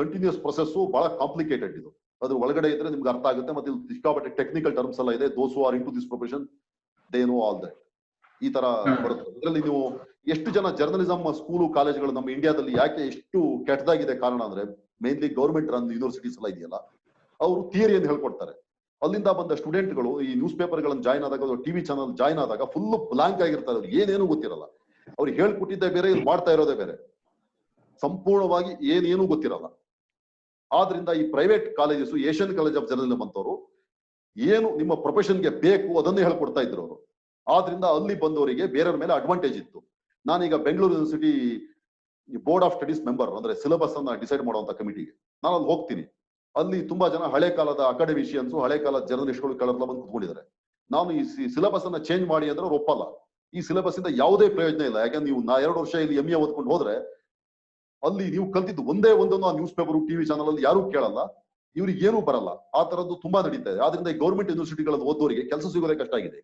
ಕಂಟಿನ್ಯೂಸ್ ಪ್ರೊಸೆಸ್, ಬಹಳ ಕಾಂಪ್ಲಿಕೇಟೆಡ್ ಇದು. ಅದ್ರ ಒಳಗಡೆ ಇದ್ರೆ ನಿಮ್ಗೆ ಅರ್ಥ ಆಗುತ್ತೆ. ಮತ್ತೆ ಸಿಕ್ಕಾಪಟ್ಟೆ ಟೆಕ್ನಿಕಲ್ ಟರ್ಮ್ಸ್ ಎಲ್ಲ ಇದೆ. Those who are into this profession they know all that. ಈ ತರ ಬರುತ್ತೆ. ಇದರಲ್ಲಿ ನೀವು ಎಷ್ಟು ಜನ ಜರ್ನಲಿಸಂ ಸ್ಕೂಲು ಕಾಲೇಜುಗಳು ನಮ್ಮ ಇಂಡಿಯಾದಲ್ಲಿ ಯಾಕೆ ಎಷ್ಟು ಕೆಟ್ಟದಾಗಿದೆ ಕಾರಣ ಅಂದ್ರೆ, ಮೇನ್ಲಿ ಗೌರ್ಮೆಂಟ್ ರನ್ ಯೂನಿವರ್ಸಿಟೀಸ್ ಎಲ್ಲ ಇದೆಯಲ್ಲ, ಅವರು ಥಿಯರಿಯನ್ನು ಹೇಳ್ಕೊಡ್ತಾರೆ. ಅಲ್ಲಿಂದ ಬಂದ ಸ್ಟೂಡೆಂಟ್ಗಳು ಈ ನ್ಯೂಸ್ ಪೇಪರ್ ಗಳನ್ನು ಜಾಯ್ನ್ ಆದಾಗ, ಟಿವಿ ಚಾನಲ್ ಜಾಯ್ನ್ ಆದಾಗ ಫುಲ್ ಬ್ಲಾಂಕ್ ಆಗಿರ್ತಾರೆ. ಅವ್ರಿಗೆ ಏನೇನು ಗೊತ್ತಿರಲ್ಲ. ಅವ್ರಿಗೆ ಹೇಳ್ಕೊಟ್ಟಿದ್ದೇ ಬೇರೆ, ಇಲ್ಲಿ ಮಾಡ್ತಾ ಇರೋದೇ ಬೇರೆ, ಸಂಪೂರ್ಣವಾಗಿ ಏನೇನು ಗೊತ್ತಿರಲ್ಲ. ಆದ್ರಿಂದ ಈ private colleges, Asian college of journalism ಅಂತವರು ಏನು ನಿಮ್ಮ ಪ್ರೊಫೆಷನ್ಗೆ ಬೇಕು ಅದನ್ನೇ ಹೇಳ್ಕೊಡ್ತಾ ಇದ್ರು ಅವರು. ಆದ್ರಿಂದ ಅಲ್ಲಿ ಬಂದವರಿಗೆ ಬೇರೆಯವ್ರ ಮೇಲೆ ಅಡ್ವಾಂಟೇಜ್ ಇತ್ತು. ನಾನೀಗ Bengaluru university board of studies member, ಅಂದ್ರೆ ಸಿಲೆಬಸ್ ಅನ್ನ ಡಿಸೈಡ್ ಮಾಡುವಂತ ಕಮಿಟಿಗೆ ನಾನು ಅಲ್ಲಿ ಹೋಗ್ತೀನಿ. ಅಲ್ಲಿ ತುಂಬಾ ಜನ ಹಳೆ ಕಾಲದ ಅಕಾಡೆಮಿಷಿಯನ್ಸ್, ಹಳೆ ಕಾಲದ ಜರ್ನಲಿಸ್ಟ್ಗಳು ಕಳೆಲ್ಲ ಬಂದು ಕುತ್ಕೊಂಡಿದ್ದಾರೆ. ನಾನು ಈ ಸಿಲೆಬಸ್ ಅನ್ನ ಚೇಂಜ್ ಮಾಡಿ ಅಂದ್ರೆ ಅವ್ರು ಒಪ್ಪಲ್ಲ. ಈ ಸಿಲೆಬಸ್ ಇಂದ ಯಾವುದೇ ಪ್ರಯೋಜನ ಇಲ್ಲ. ಯಾಕಂದ್ರೆ ನೀವು 2 ವರ್ಷ ಇಲ್ಲಿ MA ಓದ್ಕೊಂಡು ಹೋದ್ರೆ ಅಲ್ಲಿ ನೀವು ಕಲ್ತಿದ್ದು ಒಂದೇ ಒಂದೊಂದು ಆ ನ್ಯೂಸ್ ಪೇಪರ್, ಟಿವಿ ಚಾನಲ್ ಅಲ್ಲಿ ಯಾರು ಕೇಳಲ್ಲ, ಇವ್ರಿಗೆ ಏನೂ ಬರಲ್ಲ. ಆ ತರದ್ದು ತುಂಬಾ ನಡೀತಾ ಇದೆ. ಆದ್ರಿಂದ ಈ ಗೌರ್ಮೆಂಟ್ ಯೂನಿವರ್ಸಿಟಿಗಳಲ್ಲಿ ಓದೋರಿಗೆ ಕೆಲಸ ಸಿಗೋದೇ ಕಷ್ಟ ಆಗಿದೆ.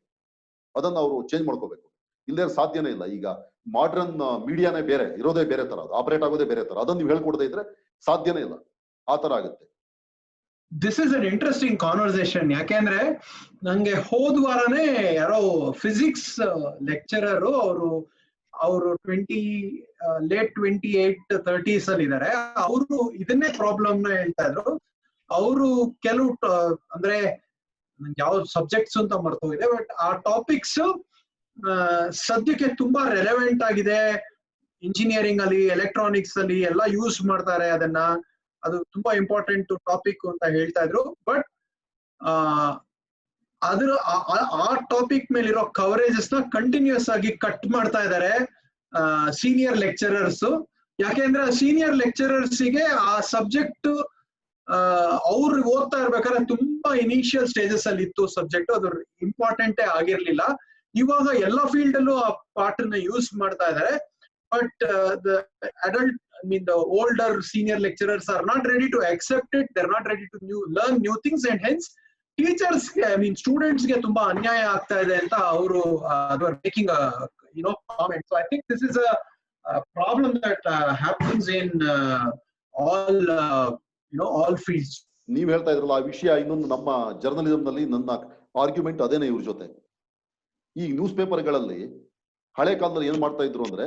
ಅದನ್ನ ಅವರು ಚೇಂಜ್ ಮಾಡ್ಕೋಬೇಕು. ಇಲ್ಲೇ ಸಾಧ್ಯನೇ ಇಲ್ಲ. ಈಗ ಮಾಡ್ರನ್ ಮೀಡಿಯಾನೇ ಬೇರೆ ಇರೋದೇ ಬೇರೆ ತರ, ಆಪರೇಟ್ ಆಗೋದೇ ಬೇರೆ ತರ. ಅದನ್ನ ನೀವು ಹೇಳ್ಕೊಡದೇ ಇದ್ರೆ ಸಾಧ್ಯನೇ ಇಲ್ಲ. ಆ ತರ ಆಗುತ್ತೆ. This is an interesting conversation. ಯಾಕೆಂದ್ರೆ ನಂಗೆ ಹೋದ ವಾರನೇ ಯಾರೋ ಫಿಸಿಕ್ಸ್ ಲೆಕ್ಚರರು, ಅವರು ಲೇಟ್ 28-30s ಅಲ್ಲಿ ಇದ್ದಾರೆ. ಅವರು ಇದನ್ನೇ ಪ್ರಾಬ್ಲಮ್ ನ ಹೇಳ್ತಾ ಇದ್ರು. ಅವರು ಕೆಲವು ಅಂದ್ರೆ ಯಾವ ಸಬ್ಜೆಕ್ಟ್ಸ್ ಅಂತ ಮರ್ತೋಗಿದೆ, ಬಟ್ ಆ ಟಾಪಿಕ್ಸ್ ಸದ್ಯಕ್ಕೆ ತುಂಬಾ ರೆಲೆವೆಂಟ್ ಆಗಿದೆ. ಇಂಜಿನಿಯರಿಂಗ್ ಅಲ್ಲಿ, ಎಲೆಕ್ಟ್ರಾನಿಕ್ಸ್ ಅಲ್ಲಿ ಎಲ್ಲ ಯೂಸ್ ಮಾಡ್ತಾರೆ ಅದನ್ನ. ಅದು ತುಂಬಾ ಇಂಪಾರ್ಟೆಂಟ್ ಟಾಪಿಕ್ ಅಂತ ಹೇಳ್ತಾ ಇದ್ರು. ಬಟ್ ಅದ್ರ ಆ ಟಾಪಿಕ್ ಮೇಲಿರೋ ಕವರೇಜಸ್ ನ ಕಂಟಿನ್ಯೂಸ್ ಆಗಿ ಕಟ್ ಮಾಡ್ತಾ ಇದ್ದಾರೆ ಸೀನಿಯರ್ ಲೆಕ್ಚರರ್ಸ್. ಯಾಕೆಂದ್ರೆ ಸೀನಿಯರ್ ಲೆಕ್ಚರರ್ಸ್ಗೆ ಆ ಸಬ್ಜೆಕ್ಟ್ ಅವ್ರು ಓದ್ತಾ ಇರ್ಬೇಕಾದ್ರೆ ತುಂಬಾ ಇನಿಷಿಯಲ್ ಸ್ಟೇಜಸ್ ಅಲ್ಲಿ ಇತ್ತು ಸಬ್ಜೆಕ್ಟ್, ಅದು ಇಂಪಾರ್ಟೆಂಟೇ ಆಗಿರ್ಲಿಲ್ಲ. ಇವಾಗ ಎಲ್ಲ ಫೀಲ್ಡ್ ಅಲ್ಲೂ ಆ ಪಾರ್ಟ್ ನ ಯೂಸ್ ಮಾಡ್ತಾ ಇದ್ದಾರೆ. But the adult, the older senior lecturers are not ready to accept it. They're not ready to learn new things, and hence teachers, students ಗೆ ತುಂಬಾ ಅನ್ಯಾಯ ಆಗ್ತಾ ಇದೆ ಅಂತ ಅವರು they are making a comment. So I think this is a problem that happens in all fields. ನೀವ್ ಹೇಳ್ತಾ ಇದ್ರಲ್ಲ ಆ ವಿಷಯ, ಇನ್ನೊಂದು ನಮ್ಮ ಜರ್ನಲಿಸಂ ನಲ್ಲಿ ನನ್ನ ಆರ್ಗ್ಯುಮೆಂಟ್ ಅದೇನೆ ಇವ್ರ ಜೊತೆ. ಈ ನ್ಯೂಸ್ ಪೇಪರ್ಗಳಲ್ಲಿ ಹಳೆ ಕಾಲದಲ್ಲಿ ಏನ್ ಮಾಡ್ತಾ ಇದ್ರು ಅಂದ್ರೆ,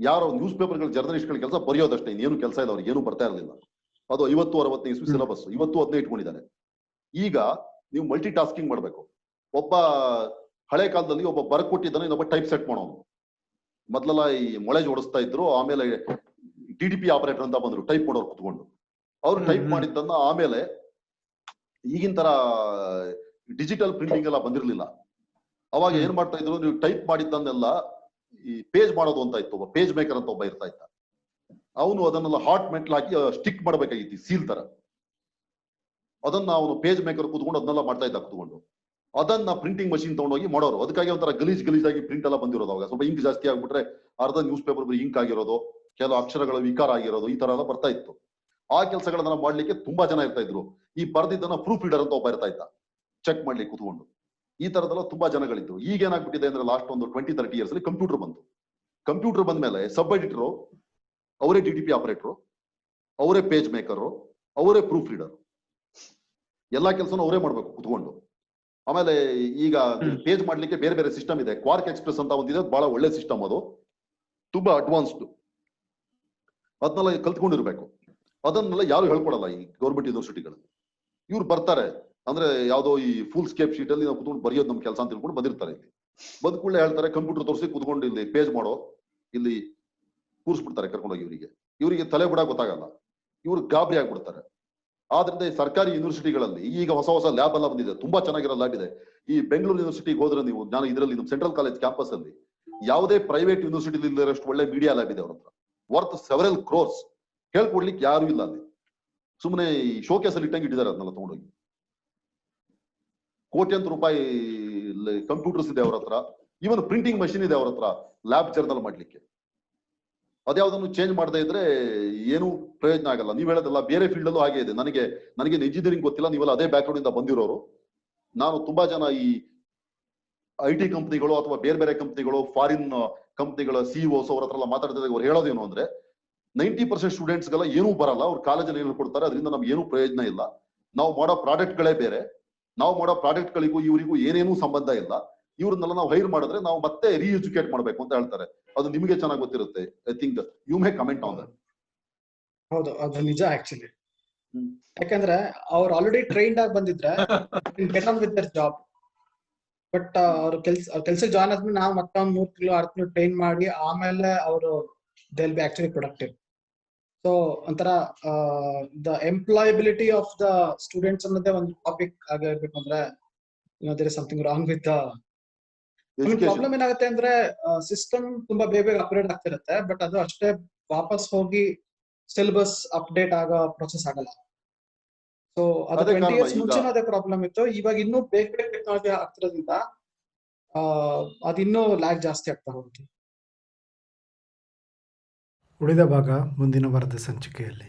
ಯಾರೋ ನ್ಯೂಸ್ ಪೇಪರ್ಗಳ ಜರ್ನಲಿಸ್ಟ್ಗಳ ಕೆಲಸ ಬರೆಯೋದಷ್ಟೇ, ಇನ್ನೇನು ಕೆಲಸ ಇಲ್ಲ ಅವ್ರಿಗೆ, ಏನು ಬರ್ತಾ ಇರಲಿಲ್ಲ. ಅದು 50-60 ಇಸ್ವಿ ಸಿಲೆಬಸ್, ಇವತ್ತು ಅದನ್ನೇ ಇಟ್ಕೊಂಡಿದ್ದಾನೆ. ಈಗ ನೀವು ಮಲ್ಟಿ ಟಾಸ್ಕಿಂಗ್ ಮಾಡ್ಬೇಕು. ಒಬ್ಬ ಹಳೆ ಕಾಲದಲ್ಲಿ ಒಬ್ಬ ಬರ್ಕೊಟ್ಟಿದ್ದಾನೆ, ಇನ್ನೊಬ್ಬ ಟೈಪ್ ಸೆಟ್ ಮಾಡೋನು. ಮೊದಲೆಲ್ಲ ಈ ಮೊಳೆ ಜೋಡಿಸ್ತಾ ಇದ್ರು, ಆಮೇಲೆ DDP ಆಪರೇಟರ್ ಅಂತ ಬಂದ್ರು, ಟೈಪ್ ಮಾಡೋರು ಕುತ್ಕೊಂಡು. ಅವ್ರು ಟೈಪ್ ಮಾಡಿದ್ದನ್ನ ಆಮೇಲೆ ಈಗಿನ ತರ ಡಿಜಿಟಲ್ ಪ್ರಿಂಟಿಂಗ್ ಎಲ್ಲ ಬಂದಿರ್ಲಿಲ್ಲ. ಅವಾಗ ಏನ್ ಮಾಡ್ತಾ ಇದ್ರು, ನೀವು ಟೈಪ್ ಮಾಡಿದ್ದನ್ನೆಲ್ಲ ಈ ಪೇಜ್ ಮಾಡೋದು ಅಂತ ಇತ್ತು. ಒಬ್ಬ ಪೇಜ್ ಮೇಕರ್ ಅಂತ ಒಬ್ಬ ಇರ್ತಾ ಇದ್ದ. ಅವನು ಅದನ್ನೆಲ್ಲ ಹಾಟ್ ಮೆಟ್ಲ್ ಹಾಕಿ ಸ್ಟಿಕ್ ಮಾಡ್ಬೇಕಾಗಿತ್ತು, ಸೀಲ್ ತರ. ಅದನ್ನ ಅವನು ಪೇಜ್ ಮೇಕರ್ ಕೂತ್ಕೊಂಡು ಅದನ್ನೆಲ್ಲ ಮಾಡ್ತಾ ಇದ್ದ ಕೂತ್ಕೊಂಡು. ಅದನ್ನ ಪ್ರಿಂಟಿಂಗ್ ಮಷಿನ್ ತಗೊಂಡೋಗಿ ಮಾಡೋರು. ಅದಕ್ಕಾಗಿ ಒಂಥರ ಗಲೀಜಾಗಿ ಪ್ರಿಂಟ್ ಎಲ್ಲ ಬಂದಿರೋದು. ಅವಾಗ ಸ್ವಲ್ಪ ಇಂಕ್ ಜಾಸ್ತಿ ಆಗ್ಬಿಟ್ರೆ ಅರ್ಧ ನ್ಯೂಸ್ ಪೇಪರ್ ಇಂಕ್ ಆಗಿರೋದು, ಕೆಲವು ಅಕ್ಷರಗಳು ವಿಕಾರ ಆಗಿರೋದು, ಈ ತರ ಎಲ್ಲ ಬರ್ತಾ ಇತ್ತು. ಆ ಕೆಲಸಗಳನ್ನ ಮಾಡ್ಲಿಕ್ಕೆ ತುಂಬಾ ಜನ ಇರ್ತಾ ಇದ್ರು. ಈ ಬರ್ದಿದ್ದನ್ನ ಪ್ರೂಫ್ ರೀಡರ್ ಅಂತ ಒಬ್ಬ ಇರ್ತಾ ಇದ್ದ, ಚೆಕ್ ಮಾಡ್ಲಿಕ್ಕೆ ಕೂತ್ಕೊಂಡು. ಈ ತರದೆಲ್ಲ ತುಂಬಾ ಜನಗಳಿದ್ರು. ಈಗ ಏನಾಗ್ಬಿಟ್ಟಿದೆ ಅಂದ್ರೆ, ಲಾಸ್ಟ್ ಒಂದು 20-30 ಇಯರ್ಸ್ ಅಲ್ಲಿ ಕಂಪ್ಯೂಟರ್ ಬಂತು. ಕಂಪ್ಯೂಟರ್ ಬಂದ ಮೇಲೆ ಸಬ್ ಎಡಿಟರು ಅವರೇ, DDP ಆಪರೇಟರು ಅವರೇ, ಪೇಜ್ ಮೇಕರು ಅವರೇ, ಪ್ರೂಫ್ ರೀಡರ್, ಎಲ್ಲಾ ಕೆಲಸನೂ ಅವರೇ ಮಾಡ್ಬೇಕು ಕುತ್ಕೊಂಡು. ಆಮೇಲೆ ಈಗ ಪೇಜ್ ಮಾಡ್ಲಿಕ್ಕೆ ಬೇರೆ ಬೇರೆ ಸಿಸ್ಟಮ್ ಇದೆ. ಕ್ವಾರ್ಕ್ ಎಕ್ಸ್ಪ್ರೆಸ್ ಅಂತ ಒಂದಿದೆ, ಬಹಳ ಒಳ್ಳೆ ಸಿಸ್ಟಮ್, ಅದು ತುಂಬಾ ಅಡ್ವಾನ್ಸ್ಡ್. ಅದನ್ನೆಲ್ಲ ಕಲ್ತ್ಕೊಂಡಿರ್ಬೇಕು. ಅದನ್ನೆಲ್ಲ ಯಾರು ಹೇಳ್ಕೊಡಲ್ಲ ಈ ಗೌರ್ಮೆಂಟ್ ಯೂನಿವರ್ಸಿಟಿಗಳಲ್ಲಿ. ಇವ್ರು ಬರ್ತಾರೆ ಅಂದ್ರೆ ಯಾವ್ದೋ ಈ ಫುಲ್ ಸ್ಕೇಪ್ ಶೀಟ್ ಅಲ್ಲಿ ನಾವು ಕುತ್ಕೊಂಡು ಬರೆಯೋದು ನಮ್ ಕೆಲಸ ಅಂತ ತಿಳ್ಕೊಂಡು ಬಂದಿರ್ತಾರೆ. ಇಲ್ಲಿ ಬಂದ್ ಕೂಡಲೇ ಹೇಳ್ತಾರೆ ಕಂಪ್ಯೂಟರ್ ತೋರಿಸಿ ಕುತ್ಕೊಂಡು ಇಲ್ಲಿ ಪೇಜ್ ಮಾಡೋ, ಇಲ್ಲಿ ಕೂರಿಸ್ಬಿಡ್ತಾರೆ ಕರ್ಕೊಂಡೋಗಿ. ಇವರಿಗೆ ತಲೆ ಬಿಡ ಗೊತ್ತಾಗಲ್ಲ, ಇವ್ರು ಗಾಬರಿ ಆಗ್ಬಿಡ್ತಾರೆ. ಆದ್ರಿಂದ ಈ ಸರ್ಕಾರಿ ಯೂನಿವರ್ಸಿಟಿಗಳಲ್ಲಿ ಈಗ ಹೊಸ ಲ್ಯಾಬ್ ಎಲ್ಲ ಬಂದಿದೆ, ತುಂಬಾ ಚೆನ್ನಾಗಿರೋ ಲ್ಯಾಬ್ ಇದೆ. ಈ ಬೆಂಗಳೂರು ಯೂನಿವರ್ಸಿಟಿಗೆ ಹೋದ್ರೆ ನೀವು, ನಾನು ಇದರಲ್ಲಿ ನಮ್ಮ ಸೆಂಟ್ರಲ್ ಕಾಲೇಜ್ ಕ್ಯಾಂಪಸ್ ಅಲ್ಲಿ ಯಾವುದೇ ಪ್ರೈವೇಟ್ ಯೂನಿವರ್ಸಿಟಿ ಇಲ್ಲದಷ್ಟು ಒಳ್ಳೆ ಮೀಡಿಯಾ ಲ್ಯಾಬ್ ಇದೆ ಅವ್ರ ಹತ್ರ, ವರ್ತ್ ಸೆವೆರಲ್ ಕ್ರೋರ್ಸ್. ಹೇಳ್ಕೊಡ್ಲಿಕ್ಕೆ ಯಾರು ಇಲ್ಲ ಅಲ್ಲಿ. ಸುಮ್ಮನೆ ಈ ಶೋಕೇಸ್ ಅಲ್ಲಿ ಇಟ್ಟಂಗೆ ಇಟ್ಟಿದ್ದಾರೆ ಅದನ್ನೆಲ್ಲ ತಗೊಂಡೋಗಿ. ಕೋಟ್ಯಂತರ ರೂಪಾಯಿ ಕಂಪ್ಯೂಟರ್ಸ್ ಇದೆ ಅವ್ರ ಹತ್ರ, ಇವನ್ ಪ್ರಿಂಟಿಂಗ್ ಮಷಿನ್ ಇದೆ ಅವ್ರ ಹತ್ರ ಲ್ಯಾಬ್ ಜರ್ನಲ್ ಮಾಡ್ಲಿಕ್ಕೆ. ಅದ್ಯಾವ್ದನ್ನು ಚೇಂಜ್ ಮಾಡದೇ ಇದ್ರೆ ಏನು ಪ್ರಯೋಜನ ಆಗಲ್ಲ. ನೀವ್ ಹೇಳೋದಲ್ಲ, ಬೇರೆ ಫೀಲ್ಡ್ ಅಲ್ಲೂ ಹಾಗೆ ಇದೆ. ನನಗೆ ಇಂಜಿನಿಯರಿಂಗ್ ಗೊತ್ತಿಲ್ಲ, ನೀವೆಲ್ಲ ಅದೇ ಬ್ಯಾಕ್ ಗ್ರೌಂಡ್ ಇಂದ ಬಂದಿರೋರು. ನಾನು ತುಂಬಾ ಜನ ಈ IT ಕಂಪ್ನಿಗಳು ಅಥವಾ ಬೇರೆ ಬೇರೆ ಕಂಪ್ನಿಗಳು, ಫಾರಿನ್ ಕಂಪ್ನಿಗಳ CEOs ಅವ್ರ ಹತ್ರ ಎಲ್ಲ ಮಾತಾಡ್ತಿದ್ದಾಗ ಅವ್ರು ಹೇಳೋದೇನು ಅಂದ್ರೆ 90% ಸ್ಟೂಡೆಂಟ್ಸ್ಗೆಲ್ಲ ಏನೂ ಬರಲ್ಲ, ಅವ್ರು ಕಾಲೇಜಲ್ಲಿ ಹೇಳ್ಕೊಡ್ತಾರೆ, ಅದರಿಂದ ನಮ್ಗೆ ಏನೂ ಪ್ರಯೋಜನ ಇಲ್ಲ. ನಾವು ಮಾಡೋ ಪ್ರಾಡಕ್ಟ್ಗಳೇ ಬೇರೆ, ನಾವು ಮಾಡೋ ಪ್ರಾಡಕ್ಟ್ಗಳಿಗೂ ಇವರಿಗೂ ಏನೇನೂ ಸಂಬಂಧ ಇಲ್ಲ. ಇವ್ರನ್ನೆಲ್ಲ ನಾವು ಹೈರ್ ಮಾಡಿದ್ರೆ ನಾವು ಮತ್ತೆ ರೀಎಜುಕೇಟ್ ಮಾಡ್ಬೇಕು ಅಂತ ಹೇಳ್ತಾರೆ. ಅದು ನಿಮಗೆ ಚೆನ್ನಾಗಿ ಗೊತ್ತಿರುತ್ತೆ. I think you may comment on that. ಹೌದು, ಅದು ನಿಜ ಆಕ್ಚುಲಿ. ಯಾಕಂದ್ರೆ ಅವ್ರು ಆಲ್ರೆಡಿ ಟ್ರೈನ್ಡ್ ಆಗಿ ಬಂದಿದ್ರೆ get on with their job. But ಅವ್ರ ಕೆಲ್ಸಕ್ಕೆ ಜಾಯ್ನ್ ಆದ್ಮೇಲೆ ನಾವು ಮತ್ತೆ 3 ತಿಂಗಳು 6 ತಿಂಗಳು ಟ್ರೈನ್ ಮಾಡಿ ಆಮೇಲೆ ಅವರು they will be actually productive. So ಒಂಥರ the employability of the students ಅನ್ನೋದೇ ಒಂದು ಟಾಪಿಕ್ ಆಗಿರ್ಬೇಕು. ಅಂದ್ರೆ there is something wrong with the problem. ಏನಾಗುತ್ತೆ ಅಂದ್ರೆ ಸಿಸ್ಟಮ್ ತುಂಬಾ ಬೇಗ ಅಪ್ಗ್ರೇಡ್ ಆಗ್ತಿರುತ್ತೆ, ಬಟ್ ಅದು ಅಷ್ಟೇ ವಾಪಸ್ ಹೋಗಿ ಸಿಲೆಬಸ್ ಅಪ್ಡೇಟ್ ಆಗೋ ಪ್ರೊಸೆಸ್ ಆಗಲ್ಲ. ಸೊ ಅದು 20 years ಮುಂಚೆನೂ ಅದೇ ಪ್ರಾಬ್ಲಮ್ ಇತ್ತು. ಇವಾಗ ಇನ್ನೂ ಬೇಗ ಟೆಕ್ನಾಲಜಿ ಆಗ್ತಿರೋದ್ರಿಂದ ಅದಿನ್ನೂ ಲ್ಯಾಗ್ ಜಾಸ್ತಿ ಆಗ್ತಾ ಹೋಗುತ್ತೆ. ಉಳಿದ ಭಾಗ ಮುಂದಿನ ವಾರದ ಸಂಚಿಕೆಯಲ್ಲಿ.